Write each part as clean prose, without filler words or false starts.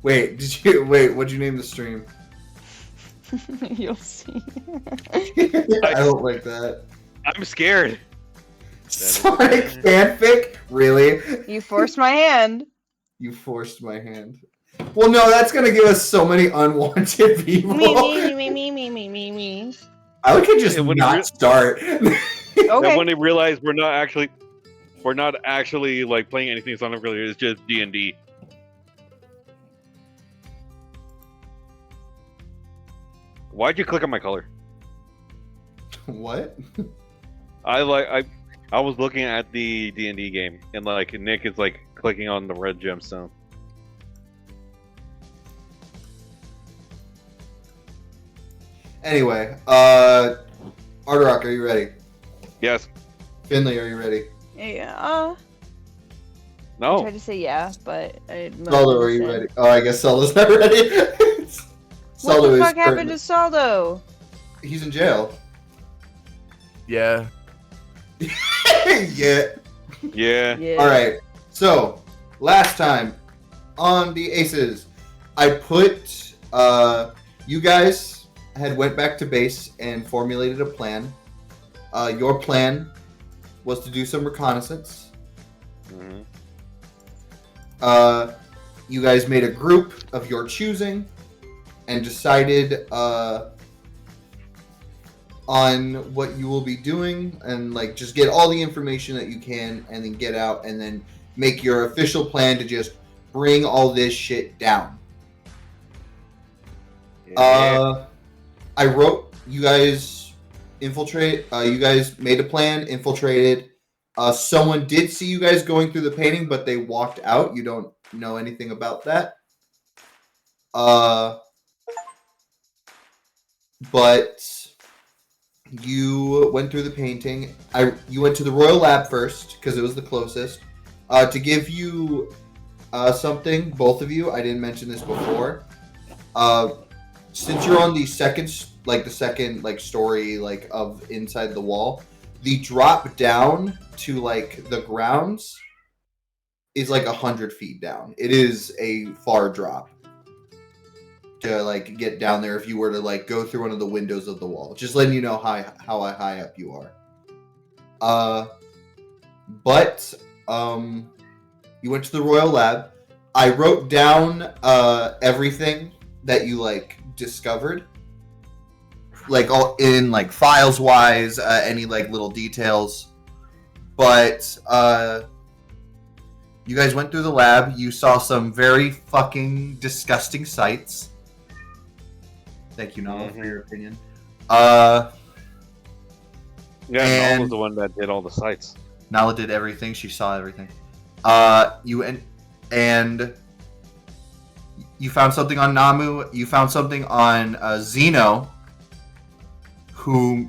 Wait, what'd you name the stream? You'll see. I don't like that. I'm scared. Sonic fanfic? Really? You forced my hand. You forced my hand. Well, no, that's gonna give us so many unwanted people. Me. I could just Yeah, when not start. And Okay. when they realize we're not actually like playing anything Sonic related, it's just D&D. Why'd you click on my color? What? I was looking at the D&D game, and like Nick is like clicking on the red gemstone. Anyway, Arterock, are you ready? Yes. Finley, are you ready? Yeah. I No. tried to say yeah, but Saldo, are you ready? Oh, I guess Saldo's not ready. What Saldo the is fuck happened currently- to Saldo? He's in jail. Yeah. Yeah. Yeah. Yeah. All right. So last time on the Aces, I put you guys had went back to base and formulated a plan. Your plan was to do some reconnaissance. Mhm. You guys made a group of your choosing and decided on what you will be doing, and like just get all the information that you can and then get out and then make your official plan to just bring all this shit down. I wrote you guys infiltrate. You guys made a plan, infiltrated. Someone did see you guys going through the painting, but they walked out. You don't know anything about that. But you went through the painting. You went to the Royal Lab first because it was the closest. To give you something, both of you, I didn't mention this before. Since you're on the second story like of inside the wall, the drop down to like the grounds is like 100 feet down. It is a far drop to like get down there if you were to like go through one of the windows of the wall. Just letting you know how high up you are. But you went to the Royal Lab. I wrote down everything that you like discovered, like all in like files wise, any like little details. But you guys went through the lab. You saw some very fucking disgusting sights. Thank you, Nala, for your opinion. Yeah, and- Nala was the one that did all the sites. Nala did everything. She saw everything. You and you found something on Namu. You found something on Zeno, who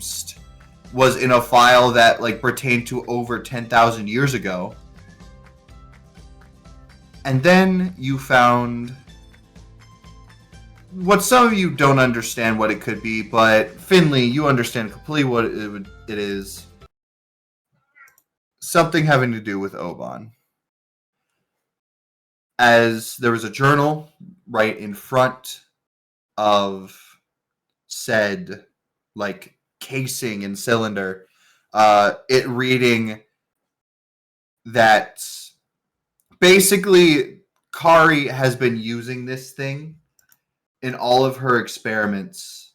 was in a file that like pertained to over 10,000 years ago. And then you found what some of you don't understand what it could be, but Finley, you understand completely what it is. Something having to do with Oban. As there was a journal right in front of said like casing and cylinder, it reading that basically Kari has been using this thing in all of her experiments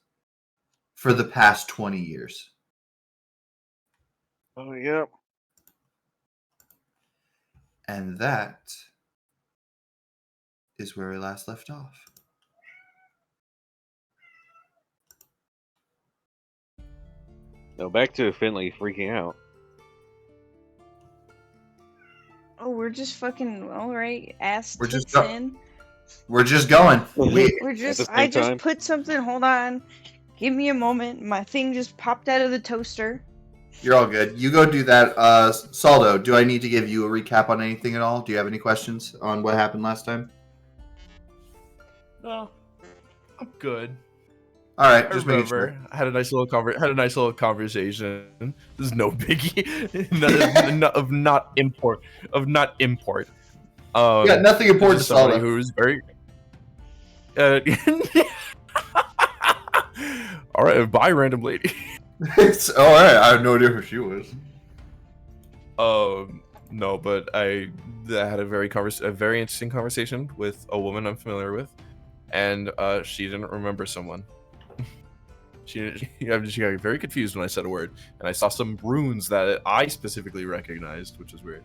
for the past 20 years. Oh yeah. And that is where we last left off. No, back to Finley freaking out. Oh, we're just fucking alright. Ass We're just tits go- in. We're just going. We're At just. the same I just time? put something. Hold on. Give me a moment. My thing just popped out of the toaster. You're all good. You go do that. Saldo, do I need to give you a recap on anything at all? Do you have any questions on what happened last time? No, I'm good. All right, I just making remember. sure. I had a nice little conversation. There's no biggie. of not import. Yeah, nothing important, Just somebody Saldo. who's very All right, bye, random lady. It's all right. I have no idea who she was. No, but I had a very interesting conversation with a woman I'm familiar with, and she didn't remember someone. She got very confused when I said a word, and I saw some runes that I specifically recognized, which is weird.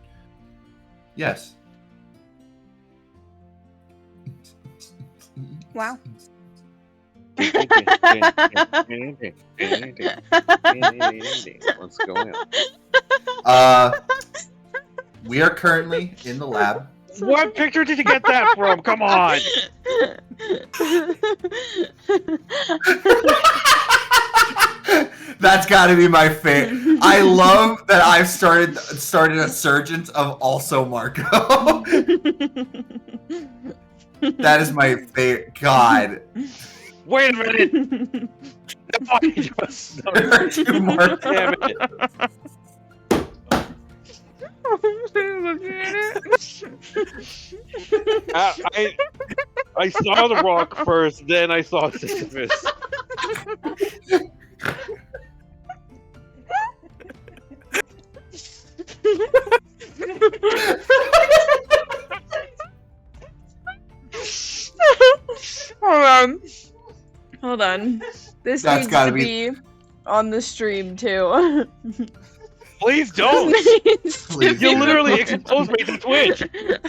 Yes. Wow. What's going on? We are currently in the lab. What picture did you get that from? Come on! That's got to be my favorite. I love that I've started a surgence of also Marco. That is my favorite. God. Wait a minute! No, I just Two Marco. damn it! Look at it. I saw the rock first, then I saw Sisyphus. Hold on. This That's needs gotta to be on the stream too. Please don't! This needs to Please. be- You literally exposed me to Twitch!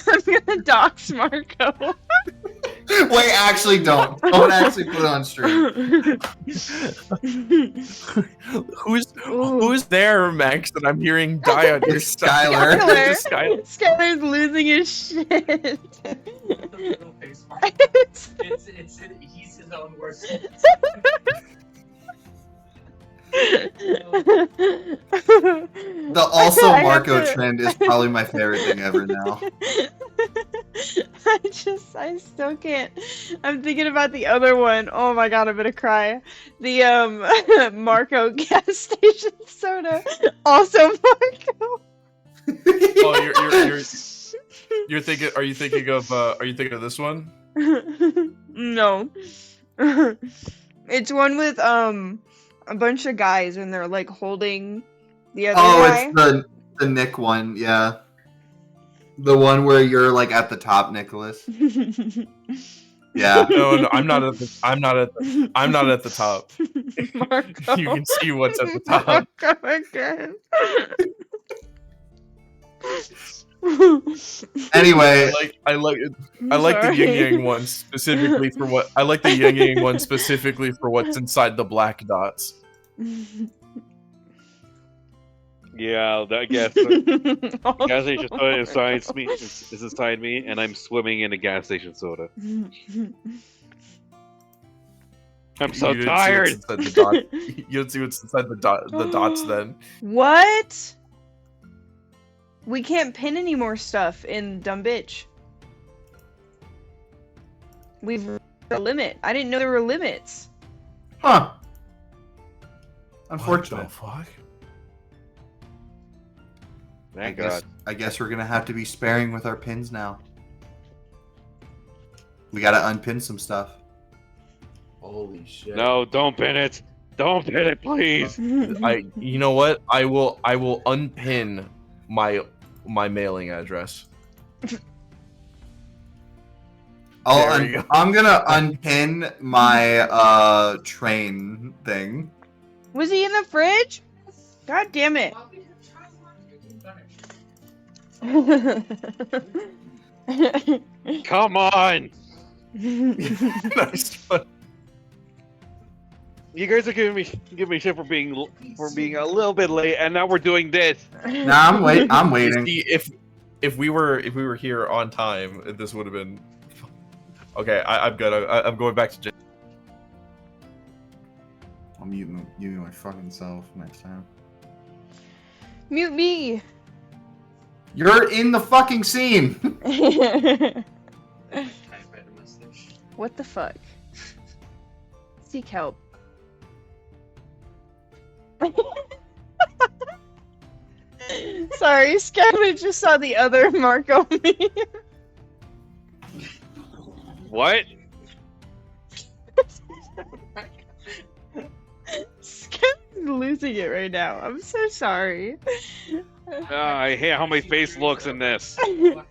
I'm gonna dox Marco. Wait, actually don't. Don't actually put it on stream. Who's there, Max? That I'm hearing die on your It's side. Skylar. It's Skylar. Skylar's losing his shit. He's his own worst. The also I have Marco to- trend is probably my favorite thing ever now. I still can't. I'm thinking about the other one. Oh my god, I'm gonna cry. The Marco gas station soda. Also Marco. Oh, you're thinking? Are you thinking of this one? No. It's one with a bunch of guys and they're like holding the other guy. It's the Nick one, yeah. The one where you're like at the top, Nicholas. Yeah. No, I'm not at the top. Marco. You can see what's at the top. Marco again. Anyway, I like the yin yang one specifically for what I like the yin yang one specifically for what's inside the black dots. Yeah, I guess. Gas station soda is inside me, and I'm swimming in a gas station soda. I'm so You didn't see tired! what's inside the dot. You don't see what's inside the dots then. What? We can't pin any more stuff in Dumb Bitch. We've reached a limit. I didn't know there were limits. huh. Unfortunate. What the fuck? Thank God. I guess we're gonna have to be sparing with our pins now. We gotta unpin some stuff. Holy shit. No, don't pin it! Don't pin it, please! You know what? I will unpin my mailing address. There you go. I'm gonna unpin my train thing. Was he in the fridge? God damn it. Come on! Nice one. You guys are giving me shit for being a little bit late, and now we're doing this. Nah, I'm waiting. See, if we were here on time, this would have been okay. I'm good. I'm going back to jail. I'm muting my fucking self next time. Mute me. You're in the fucking scene. What the fuck? Seek help. Sorry, Skylar just saw the other Marco meme. What? losing it right now. I'm so sorry. I hate how my face looks in this. They're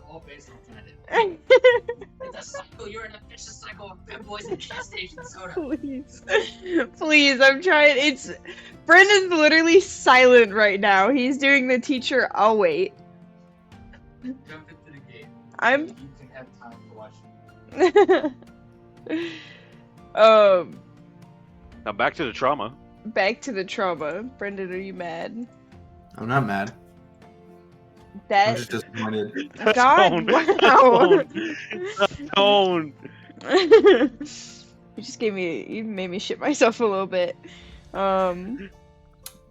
all based on Tenet. It's a cycle. You're in a vicious cycle of femboys and gas station soda. Please. Please, I'm trying. It's Brendan's literally silent right now. He's doing the teacher, I'll wait. Jump into the game. I'm You can have time to watch. Now back to the trauma. Back to the trauma. Brendan, are you mad? I'm not mad. I'm That just disappointed. God, Tone. wow. Tone. You just you made me shit myself a little bit.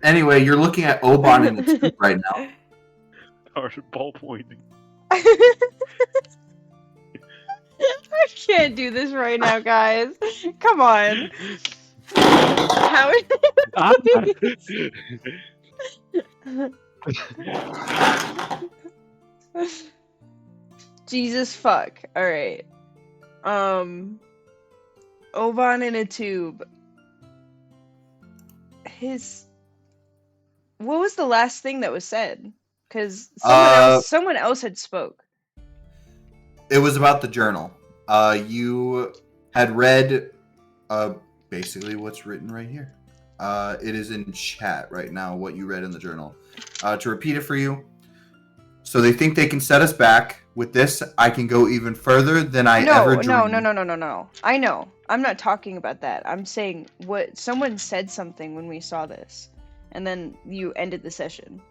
Anyway, you're looking at Oban in the tube right now. Or ball pointing. I can't do this right now, guys. Come on. How? Jesus fuck. Alright. Oban in a tube. What was the last thing that was said? Because someone else had spoke. It was about the journal. You had read basically what's written right here. It is in chat right now, what you read in the journal. To repeat it for you. So they think they can set us back. With this, I can go even further than I ever dreamed. No. I know. I'm not talking about that. I'm saying someone said something when we saw this, and then you ended the session.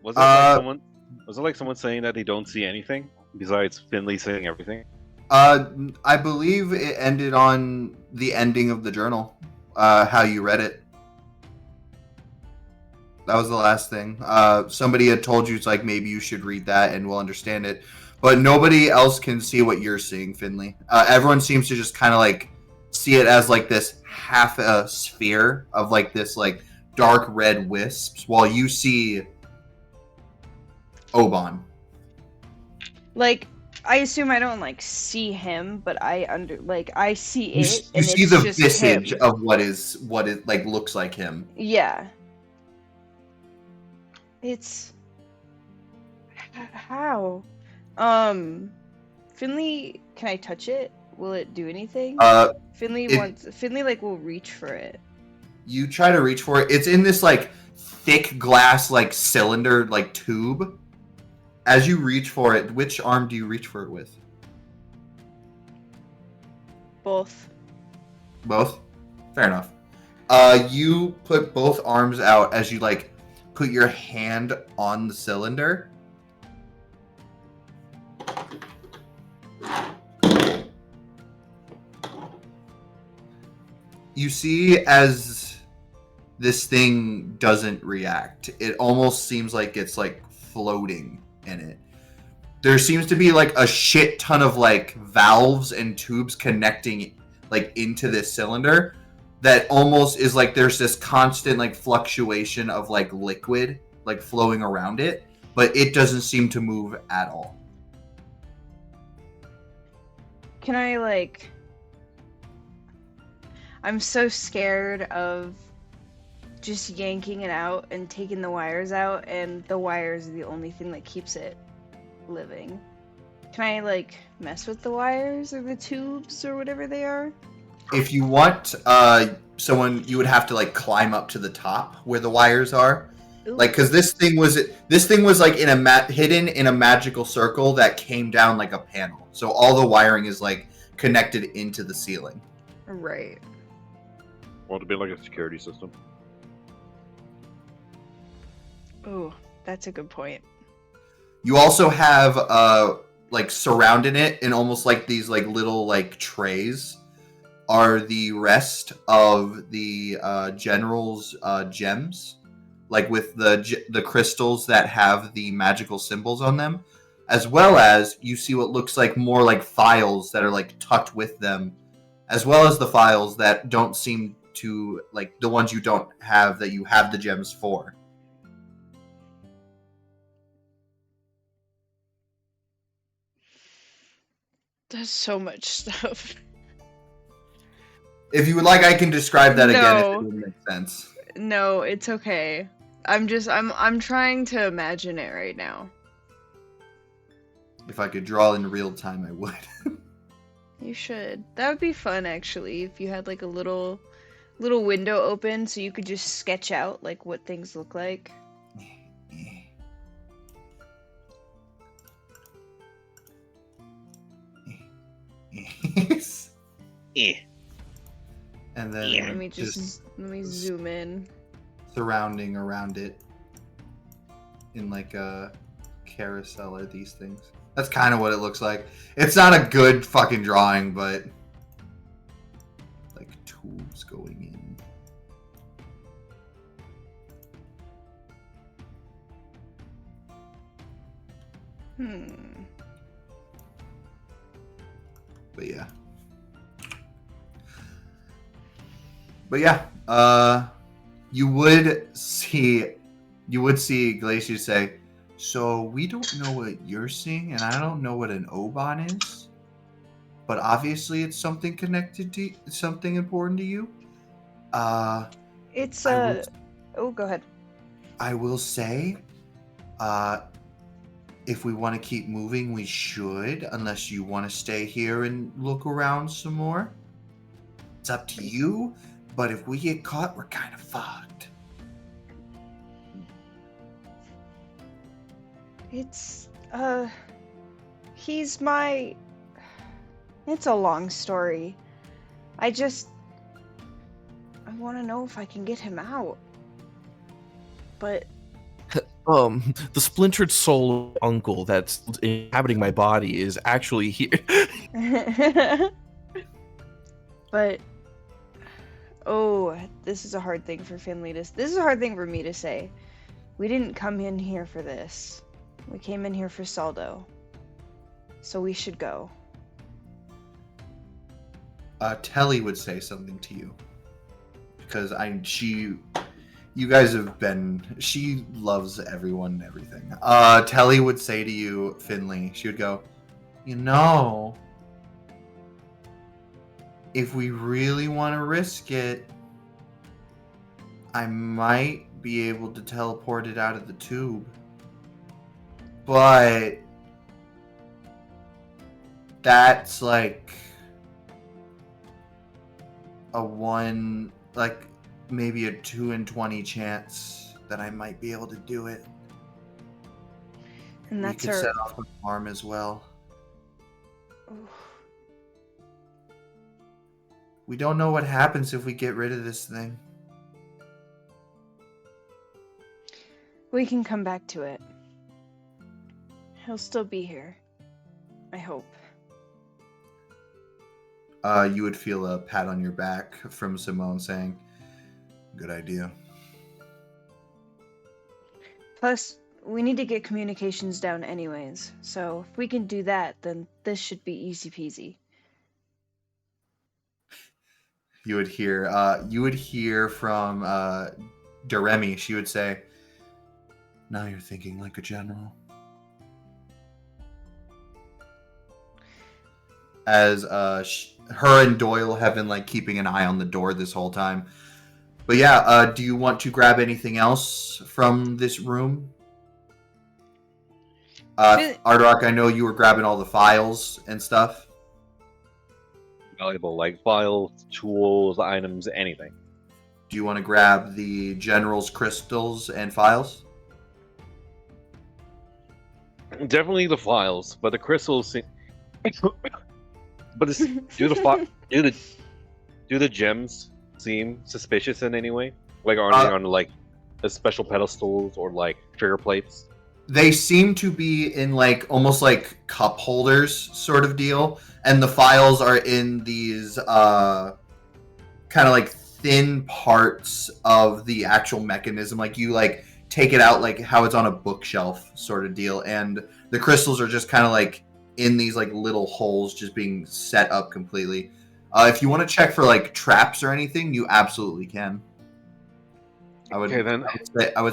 Was it like someone saying that they don't see anything besides Finley saying everything? I believe it ended on the ending of the journal. How you read it. That was the last thing. Somebody had told you it's like maybe you should read that and we'll understand it. But nobody else can see what you're seeing, Finley. Everyone seems to just kind of like see it as like this half a sphere of like this like dark red wisps, while you see Oban. Like, I assume I don't like see him, but I see it. You and see it's the just visage him. of what it like looks like him. Yeah. It's how? Finley, can I touch it? Will it do anything? Finley will reach for it. You try to reach for it. It's in this like thick glass like cylinder like tube. As you reach for it, which arm do you reach for it with? Both. Both? Fair enough. You put both arms out as you like put your hand on the cylinder. You see as this thing doesn't react. It almost seems like it's like floating in it. There seems to be like a shit ton of like valves and tubes connecting like into this cylinder that almost is like there's this constant like fluctuation of like liquid like flowing around it, but it doesn't seem to move at all. Can I like... I'm so scared of just yanking it out and taking the wires out, and the wires are the only thing that keeps it living. Can I like mess with the wires or the tubes or whatever they are? If you want someone, you would have to like climb up to the top where the wires are. Ooh. Like, because this thing was like in a hidden in a magical circle that came down like a panel. So all the wiring is like connected into the ceiling. Right. Want to be like a security system? Oh, that's a good point. You also have like surrounding it in almost like these like little like trays are the rest of the general's gems, like with the crystals that have the magical symbols on them, as well as you see what looks like more like files that are like tucked with them, as well as the files that don't seem to like the ones you don't have that you have the gems for. That's so much stuff. If you would like, I can describe that again if No. it would make sense. No, it's okay. I'm trying to imagine it right now. If I could draw in real time, I would. You should. That would be fun actually if you had like a little window open so you could just sketch out like what things look like. Eh. And then Let me just let me zoom in. surrounding around it in like a carousel are these things. That's kind of what it looks like. It's not a good fucking drawing, but like tubes going Hmm. But yeah, you would see Glacier say, so we don't know what you're seeing, and I don't know what an Oban is, but obviously it's something connected to something important to you. It's I oh, go ahead. I will say, if we want to keep moving, we should, unless you want to stay here and look around some more. It's up to you, but if we get caught, we're kind of fucked. It's he's my it's a long story. I want to know if I can get him out. But The splintered soul of uncle that's inhabiting my body is actually here. but oh, this is a hard thing for Finley to. This is a hard thing for me to say. We didn't come in here for this. We came in here for Saldo. So we should go. Telly would say something to you because you guys have been. She loves everyone and everything. Telly would say to you, Finley. She would go, if we really want to risk it, I might be able to teleport it out of the tube. But that's like a 1, like maybe a 2 in 20 chance that I might be able to do it. And that's we could our. set off an alarm as well. Oof. We don't know what happens if we get rid of this thing. We can come back to it. He'll still be here. I hope. You would feel a pat on your back from Simone saying, "Good idea." Plus, we need to get communications down anyways. So if we can do that, then this should be easy peasy. You would hear from Doremi. She would say, "Now you're thinking like a general." As her and Doyle have been like keeping an eye on the door this whole time. But yeah, do you want to grab anything else from this room? Ardorak, I know you were grabbing all the files and stuff. Valuable, like files, tools, items, anything. Do you want to grab the general's crystals and files? Definitely the files, but the crystals. But do the gems seem suspicious in any way? Like are they on like the special pedestals or like trigger plates? They seem to be in like almost like cup holders sort of deal, and the files are in these kind of like thin parts of the actual mechanism. Like you like take it out like how it's on a bookshelf sort of deal, and the crystals are just kind of like in these like little holes just being set up completely. If you want to check for like traps or anything, you absolutely can. I would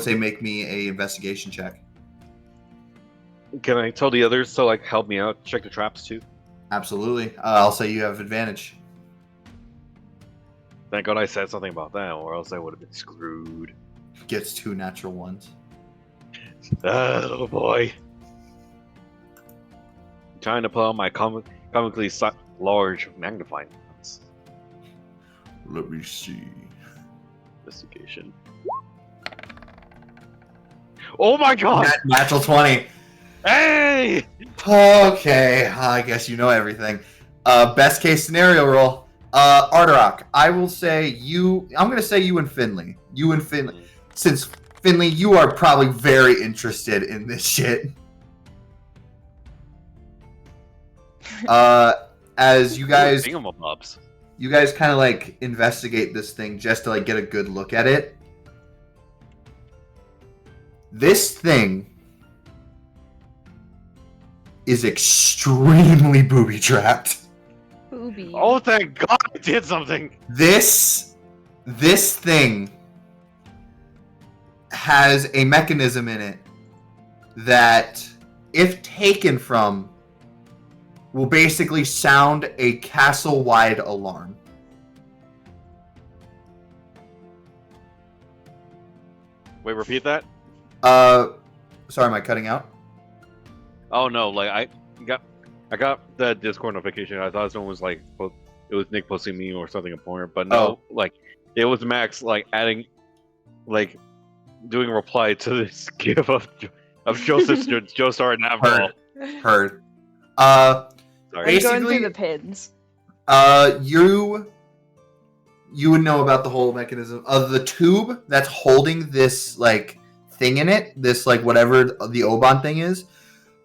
say make me a investigation check. Can I tell the others to like help me out, check the traps too? Absolutely. I'll say you have advantage. Thank God I said something about that, or else I would have been screwed. Gets 2 natural ones. Oh boy. I'm trying to put on my comically large magnifying glass. Let me see. Investigation. Oh my god! Natural 20. Hey! Okay, I guess you know everything. Best case scenario roll. Arterock, I will say you. I'm gonna say you and Finley. You and Finley, since Finley, you are probably very interested in this shit. As you guys, Thingamabobs. you guys kind of like investigate this thing just to like get a good look at it. This thing is extremely booby trapped. Booby. Oh, thank God I did something! This thing has a mechanism in it that, if taken from, will basically sound a castle-wide alarm. Wait, repeat that? Sorry, am I cutting out? Oh no, like I got the Discord notification. I thought someone was like, it was Nick posting me or something important, but no, like it was Max like adding, like doing a reply to this gif of Joseph's Joestar and Navgol. Heard. I'm Sorry. going basically- through the pins. You would know about the whole mechanism of the tube that's holding this like thing in it, this like whatever the Oban thing is.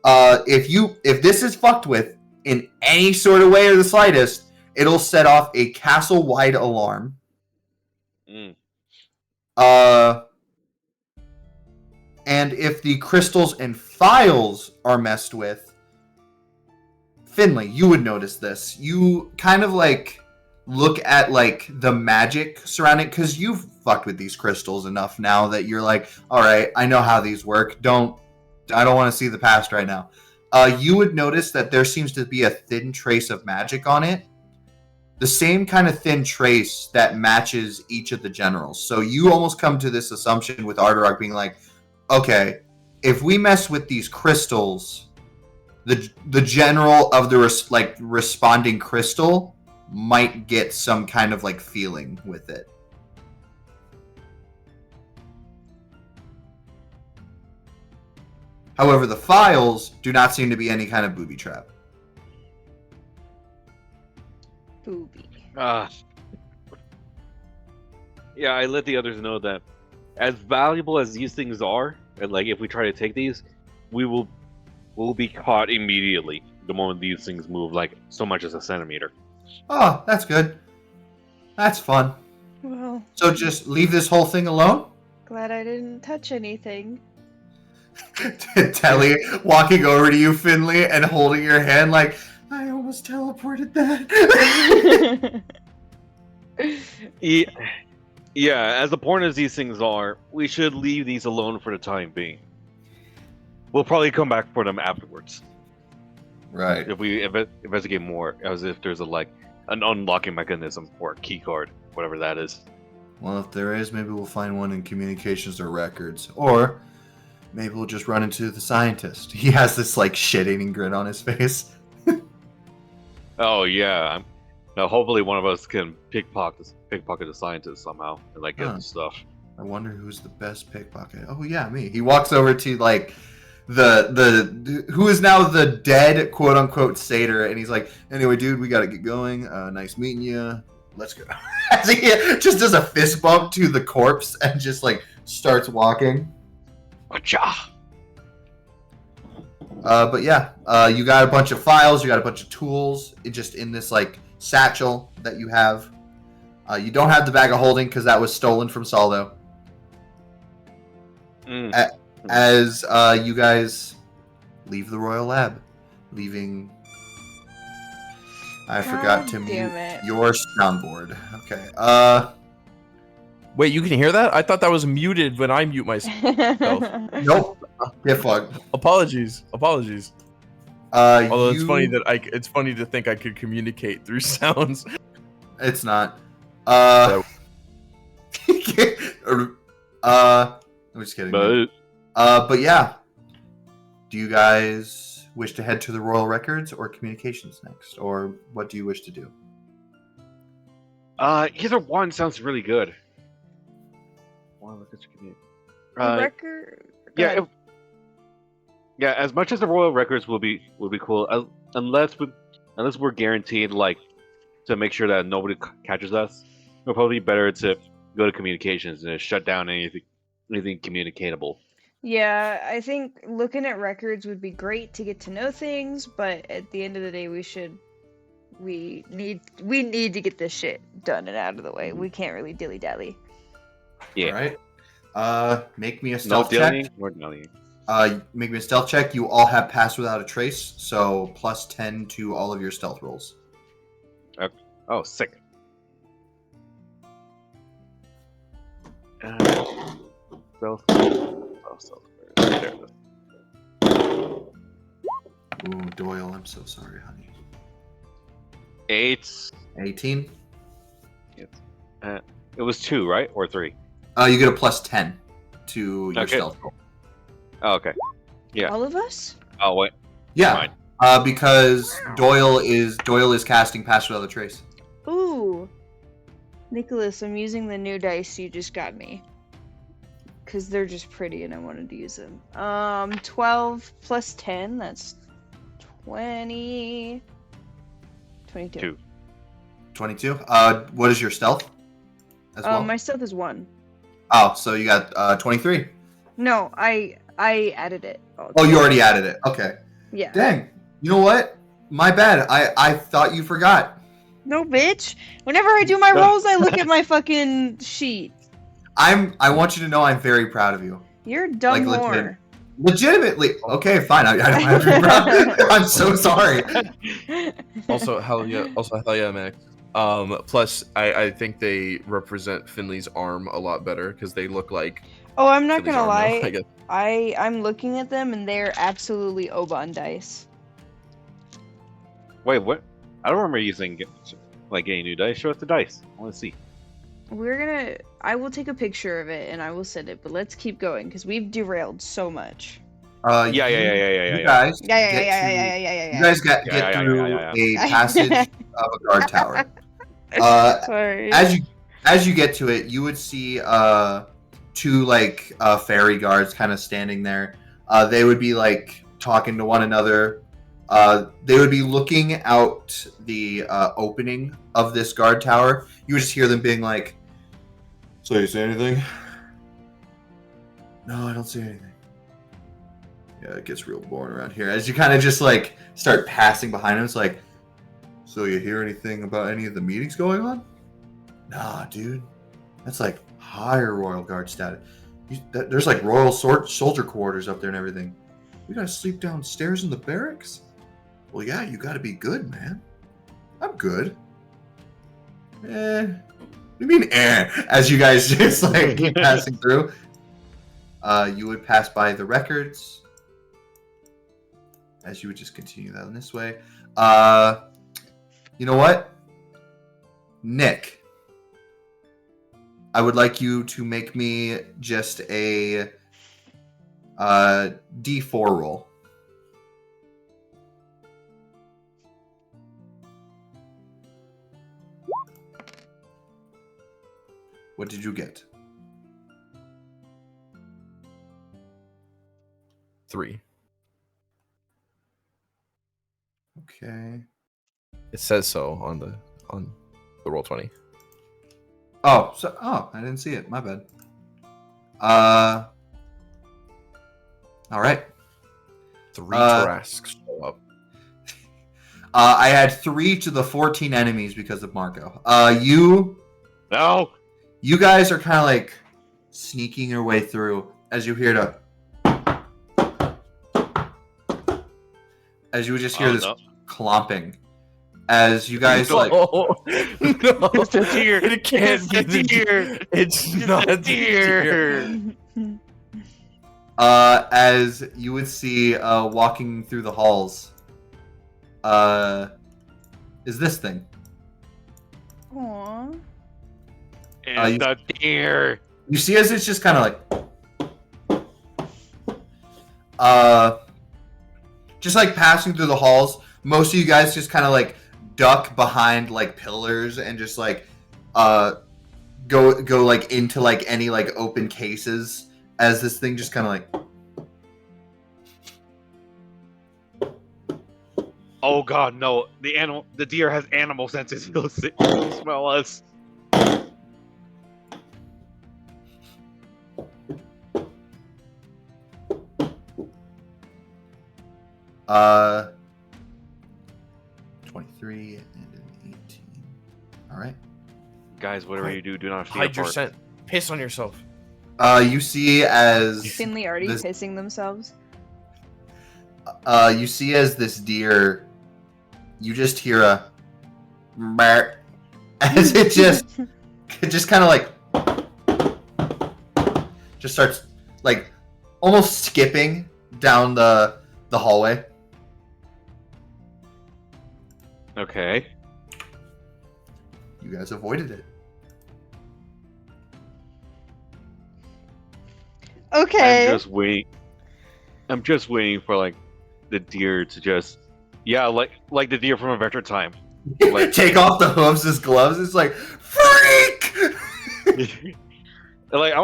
If this is fucked with in any sort of way or the slightest, it'll set off a castle-wide alarm. Mm. And if the crystals and files are messed with, Finley, you would notice this. You kind of like look at like the magic surrounding, because you've fucked with these crystals enough now that you're like, all right, I know how these work. I don't want to see the past right now. You would notice that there seems to be a thin trace of magic on it. The same kind of thin trace that matches each of the generals. So you almost come to this assumption with Arterock being like, okay, if we mess with these crystals, the general of the responding crystal might get some kind of like feeling with it. However, the files do not seem to be any kind of booby trap. Booby. Yeah, I let the others know that as valuable as these things are, and like if we try to take these, we'll be caught immediately the moment these things move like so much as a centimeter. Oh, that's good. That's fun. Well, So just leave this whole thing alone? glad I didn't touch anything. Telly walking over to you, Finley, and holding your hand like, I almost teleported that. Yeah, as important as these things are, we should leave these alone for the time being. We'll probably come back for them afterwards Right. if we investigate more, as if there's an unlocking mechanism or a key card, whatever that is. Well, if there is, maybe we'll find one in communications or records. Or maybe we'll just run into the scientist. He has this like shit-eating grin on his face. Oh yeah. Now hopefully one of us can pickpocket the scientist somehow and like get Huh. the stuff. I wonder who's the best pickpocket. Oh yeah, me. He walks over to like the who is now the dead quote unquote satyr, and he's like, anyway, dude, we gotta get going. Nice meeting you. Let's go. As he just does a fist bump to the corpse and just like starts walking. Acha! But yeah, you got a bunch of files, you got a bunch of tools, just in this like satchel that you have. You don't have the bag of holding because that was stolen from Saldo. Mm. As you guys leave the Royal Lab, leaving. I forgot to God mute damn it. your soundboard. Okay. Wait, you can hear that? I thought that was muted when I mute myself. Nope. Get fucked. Apologies. Although it's You- funny that it's funny to think I could communicate through sounds. It's not. I'm just kidding. man. But But yeah. Do you guys wish to head to the Royal Records or Communications next? Or what do you wish to do? either one sounds really good. Record. Go Yeah, ahead. yeah. As much as the Royal Records will be cool, unless we're guaranteed like to make sure that nobody catches us, it'll probably be better to go to communications and shut down anything communicatable. Yeah, I think looking at records would be great to get to know things, but at the end of the day, we need to get this shit done and out of the way. We can't really dilly dally. Yeah. All right. Make me a No stealth dilly check. or dilly. Make me a stealth check. You all have passed without a trace, so plus 10 to all of your stealth rolls. Oh, sick. Stealth. There it is. Ooh, Doyle, I'm so sorry, honey. 8. 18. It was 2, right, or 3? You get a plus 10 to your Okay. stealth roll. Oh, okay. Yeah. All of us? Oh wait. Yeah, Fine. because Doyle is casting Pass Without a Trace. Ooh. Nicholas, I'm using the new dice you just got me. Because they're just pretty and I wanted to use them. 12 plus 10, that's 20. 22. 2. 22. What is your stealth? As well. My stealth is 1. Oh, so you got 23. No, I added it. Oh, you already added it. Okay. Yeah. Dang. You know what? My bad. I thought you forgot. No, bitch. Whenever I do my rolls, I look at my fucking sheet. I want you to know I'm very proud of you. You're a dumb Like, whore. Legitimately. Okay, fine. I don't have to be proud. I'm so sorry. Also, hell yeah, Max. Plus, I think they represent Finley's arm a lot better because they look like. Oh, I'm not Finley's gonna arm now, lie. I guess. I'm looking at them and they're absolutely Oban dice. Wait, what? I don't remember using getting new dice. Show us the dice. I want to see. I will take a picture of it and I will send it, but let's keep going because we've derailed so much. Yeah. Yeah. You guys. Yeah. You guys get Yeah. through a passage of a guard tower. Sorry. As you get to it, you would see two fairy guards kind of standing there. They would be like talking to one another. They would be looking out the opening of this guard tower. You would just hear them being like, "So you say anything?" "No, I don't say anything." Yeah, it gets real boring around here. As you kind of just like start passing behind them, it's like, "So you hear anything about any of the meetings going on?" "Nah, dude. That's like higher Royal Guard status. There's like Royal Soldier quarters up there and everything. We gotta sleep downstairs in the barracks?" "Well, yeah, you gotta be good, man." "I'm good." What do you mean, As you guys just like keep passing through, you would pass by the records. As you would just continue that in this way. You know what? Nick, I would like you to make me just a D4 roll. What did you get? 3. Okay. It says so on the roll 20. Oh, I didn't see it. My bad. All right. 3 Tarrasques show up. I had 3 to the 14 enemies because of Marco. No. You guys are kind of like sneaking your way through as you hear as you would just hear this clomping. As you guys like, No, It's a deer. It can't It's be a the deer. It's It's not a the deer. deer. as you would see walking through the halls, is this thing. Aww. And the deer. You see as it's just kind of just like passing through the halls. Most of you guys just kind of like duck behind like pillars and just like go like into like any like open cases as this thing just kind of like. Oh god, no! The deer has animal senses. He'll smell us. Uh, 23 and an 18. All right. Guys, whatever you do not fear. Hide your scent. Piss on yourself. You see as Finley already this- pissing themselves. you see as this deer, you just hear a "Meow," as it just kind of like just starts like almost skipping down the hallway. Okay. You guys avoided it. Okay. I'm just waiting for like the deer to just, like the deer from Adventure Time. Like- Take off the hooves as gloves. It's like freak. Like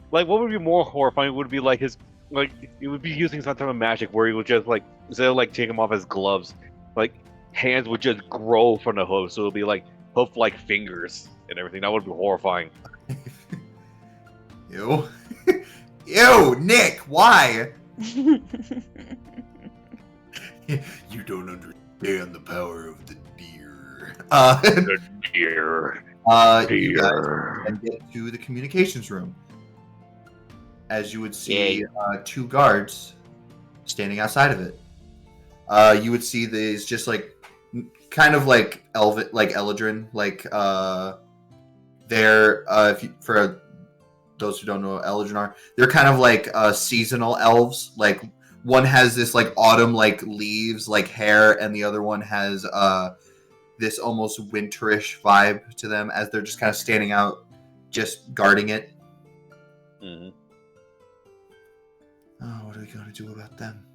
what would be more horrifying would be like his it would be using some type of magic where he would just like instead of like taking them off as gloves, like hands would just grow from the hooves, so it would be like hoof like fingers and everything. That would be horrifying. Ew. Ew, Nick, why? You don't understand the power of the deer. The deer. You guys can get to the communications room. As you would see, two guards standing outside of it. You would see these just like kind of like Eldrin, like they're for those who don't know what Eldrin are, they're kind of like seasonal elves. Like one has this like autumn like leaves like hair, and the other one has this almost winterish vibe to them as they're just kind of standing out, just guarding it. Mm-hmm. Oh, what are we gonna do about them?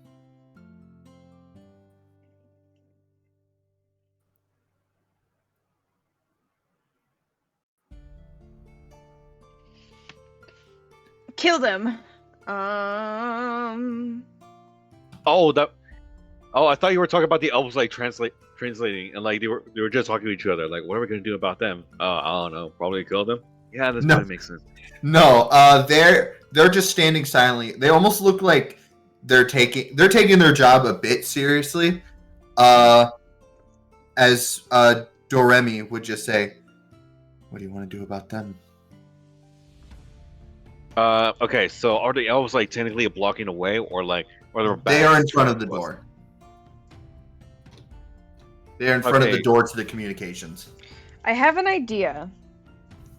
Kill them. I thought you were talking about the elves like translating and like they were just talking to each other. Like, what are we gonna do about them? I don't know. Probably kill them. Yeah, this probably makes sense. No, they're just standing silently. They almost look like they're taking their job a bit seriously. As Doremi would just say, "What do you want to do about them?" Okay, so are the elves like technically blocking the way, or they're back? They are in front of the door. They are in front of the door to the communications. I have an idea,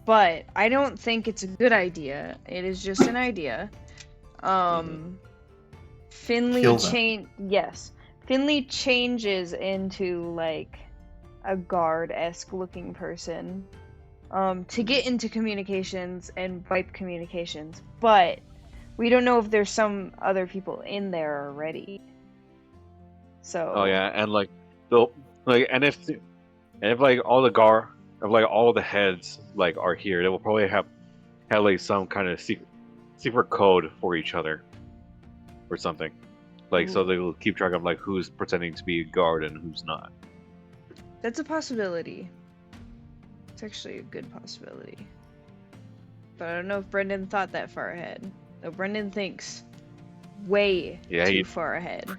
but I don't think it's a good idea. It is just an idea. Finley Finley changes into like a guard-esque looking person to get into communications and wipe communications, but we don't know if there's some other people in there already. So. Oh yeah, and if like all the heads like are here, they will probably have like some kind of secret code for each other or something. Like, so they will keep track of like who's pretending to be a guard and who's not. That's a possibility. It's actually a good possibility. But I don't know if Brendan thought that far ahead. No, Brendan thinks way too far ahead.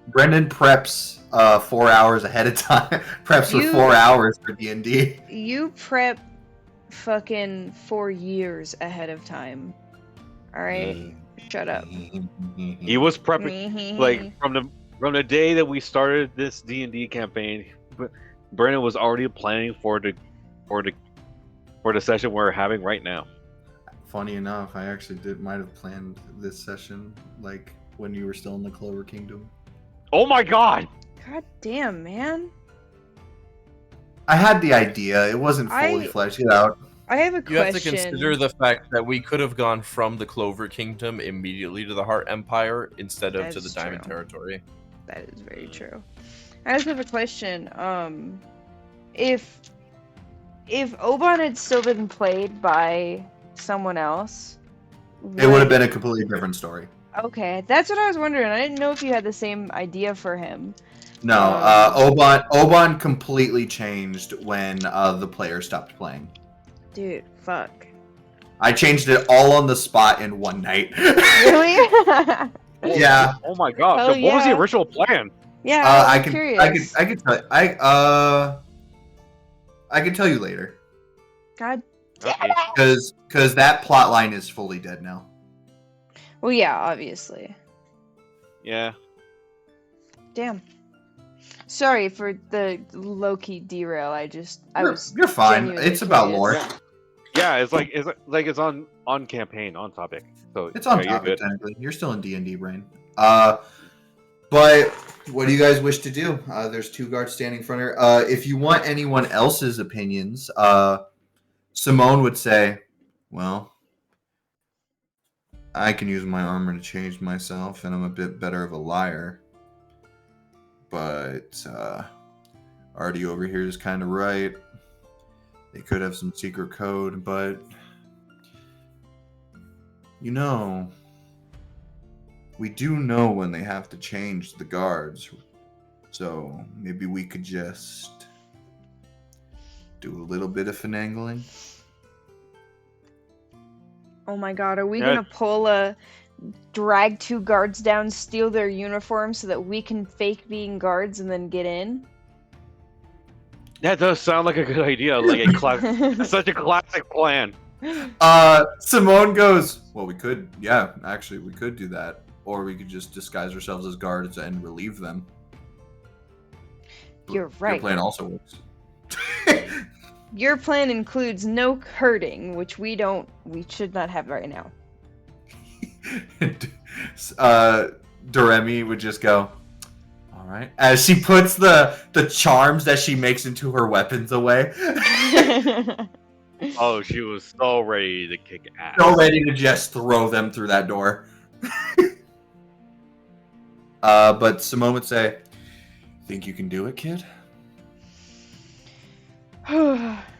Brendan preps 4 hours ahead of time. Preps for 4 hours for D&D. You prep fucking 4 years ahead of time. Alright? Shut up. He was prepping like from the day that we started this D&D campaign. Brendan was already planning for the session we're having right now. Funny enough, I actually might have planned this session like when you were still in the Clover Kingdom. Oh my god! God damn, man. I had the idea. It wasn't fully fleshed out. I have a You have to question. consider the fact that we could have gone from the Clover Kingdom immediately to the Heart Empire instead of to the That's Diamond true. Territory. That is very true. I also have a question. If Oban had still been played by someone else, It would have been a completely different story. Okay, that's what I was wondering. I didn't know if you had the same idea for him. No, Oban completely changed when the player stopped playing. Dude, fuck. I changed it all on the spot in one night. Really? Yeah. Oh my god. Hell So what was the yeah. original plan? Yeah, I I'm can curious. I can tell I can tell you later God. Okay. because that plot line is fully dead now. Well, yeah, obviously. Yeah. Damn. Sorry for the low-key derail. You're fine. genuinely It's about curious. lore. Yeah, it's on campaign, on topic. So It's on yeah, you're topic good. technically. You're still in D&D brain. But what do you guys wish to do? There's 2 guards standing in front of her. If you want anyone else's opinions, Simone would say, "Well, I can use my armor to change myself, and I'm a bit better of a liar. But Artie over here is kind of right. They could have some secret code, but we do know when they have to change the guards. So maybe we could just do a little bit of finagling." Oh my god, are we Yeah. gonna drag 2 guards down, steal their uniforms so that we can fake being guards and then get in? That does sound like a good idea. Like such a classic plan. Simone goes, "Well, we could do that. Or we could just disguise ourselves as guards and relieve them." You're right. Your plan also works. Your plan includes no hurting, which we should not have right now. Doremi would just go, "All right," as she puts the charms that she makes into her weapons away. Oh, she was so ready to kick ass. So ready to just throw them through that door. But Simone would say, "Think you can do it, kid?"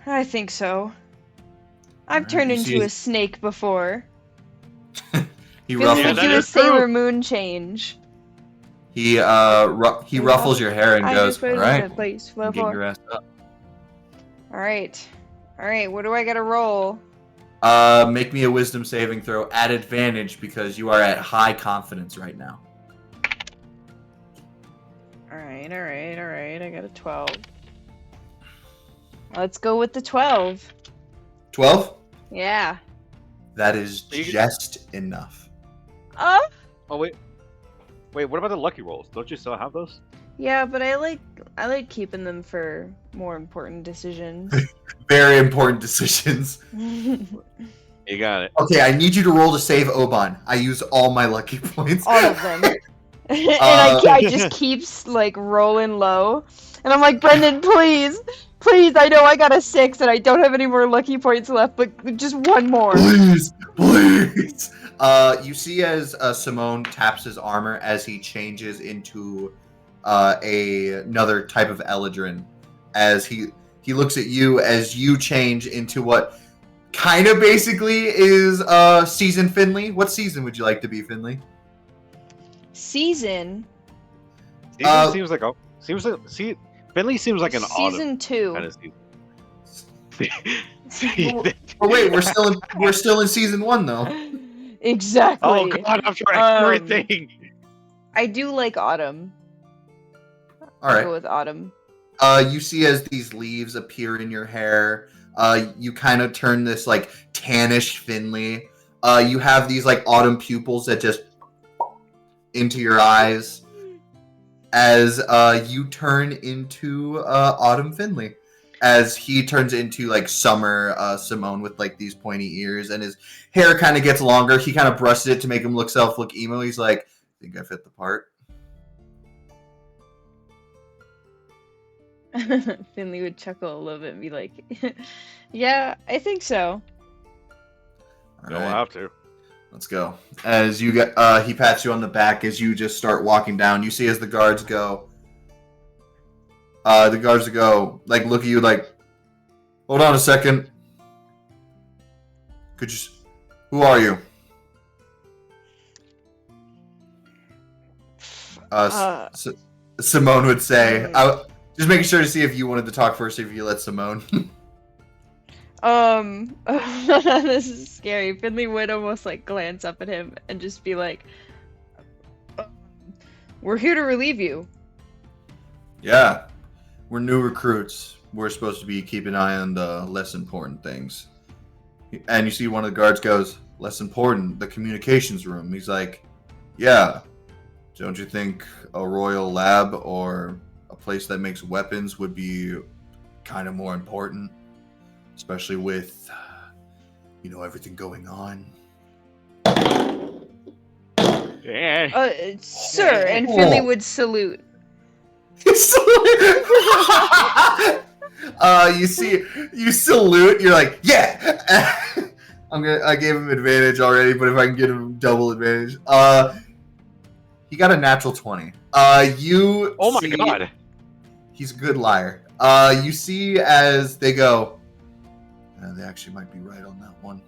I think so. I've Alright, turned you into see- a snake before. He Feels like ruffles. that do a is true. Sailor Moon change. He ruffles your hair and goes, "All right, Place, get your ass up." Alright. Alright, what do I gotta roll? Make me a wisdom saving throw at advantage because you are at high confidence right now. Alright. I got a 12. Let's go with the 12. 12? Yeah. That is You can- just enough. Oh? Oh wait. What about the lucky rolls? Don't you still have those? Yeah, but I like keeping them for more important decisions. Very important decisions. You got it. Okay, I need you to roll to save Oban. I use all my lucky points. All of them. And I just keeps like rolling low. And I'm like, "Brendan, please, I know I got a 6 and I don't have any more lucky points left, but just one more." Please. You see as Simone taps his armor as he changes into another type of Eladrin. As he looks at you as you change into what kind of basically is season Finley. What season would you like to be, Finley? Season Season seems like Finley seems like an Season 2. autumn kind of season. Oh wait, we're still in season 1 though. Exactly. Oh god, I'm trying everything. I do like autumn. All I'll right. go with autumn. You see as these leaves appear in your hair, you kind of turn this like tannish Finley. You have these like autumn pupils that just into your eyes as you turn into autumn Finley. As he turns into like summer Simone with like these pointy ears, and his hair kind of gets longer. He kind of brushes it to make him look emo. He's like, "Think I fit the part?" Finley would chuckle a little bit and be like, "Yeah, I think so." All You'll right, have to. let's go. As you get, he pats you on the back as you just start walking down. You see as the guards go. Like look at you like, hold on a second. Could you? Who are you? Simone would say. Just making sure to see if you wanted to talk first. If you let Simone. This is scary. Finley would almost like glance up at him and just be like, "We're here to relieve you." Yeah, we're new recruits. We're supposed to be keeping an eye on the less important things. And you see one of the guards goes, less important, the communications room. He's like, yeah, don't you think a royal lab or a place that makes weapons would be kind of more important? Especially with, everything going on. Yeah. Sir, and Finley would salute. You salute, you're like, yeah! I gave him advantage already, but if I can get him double advantage. He got a natural 20. Oh my god. He's a good liar. You see as they go, they actually might be right on that one.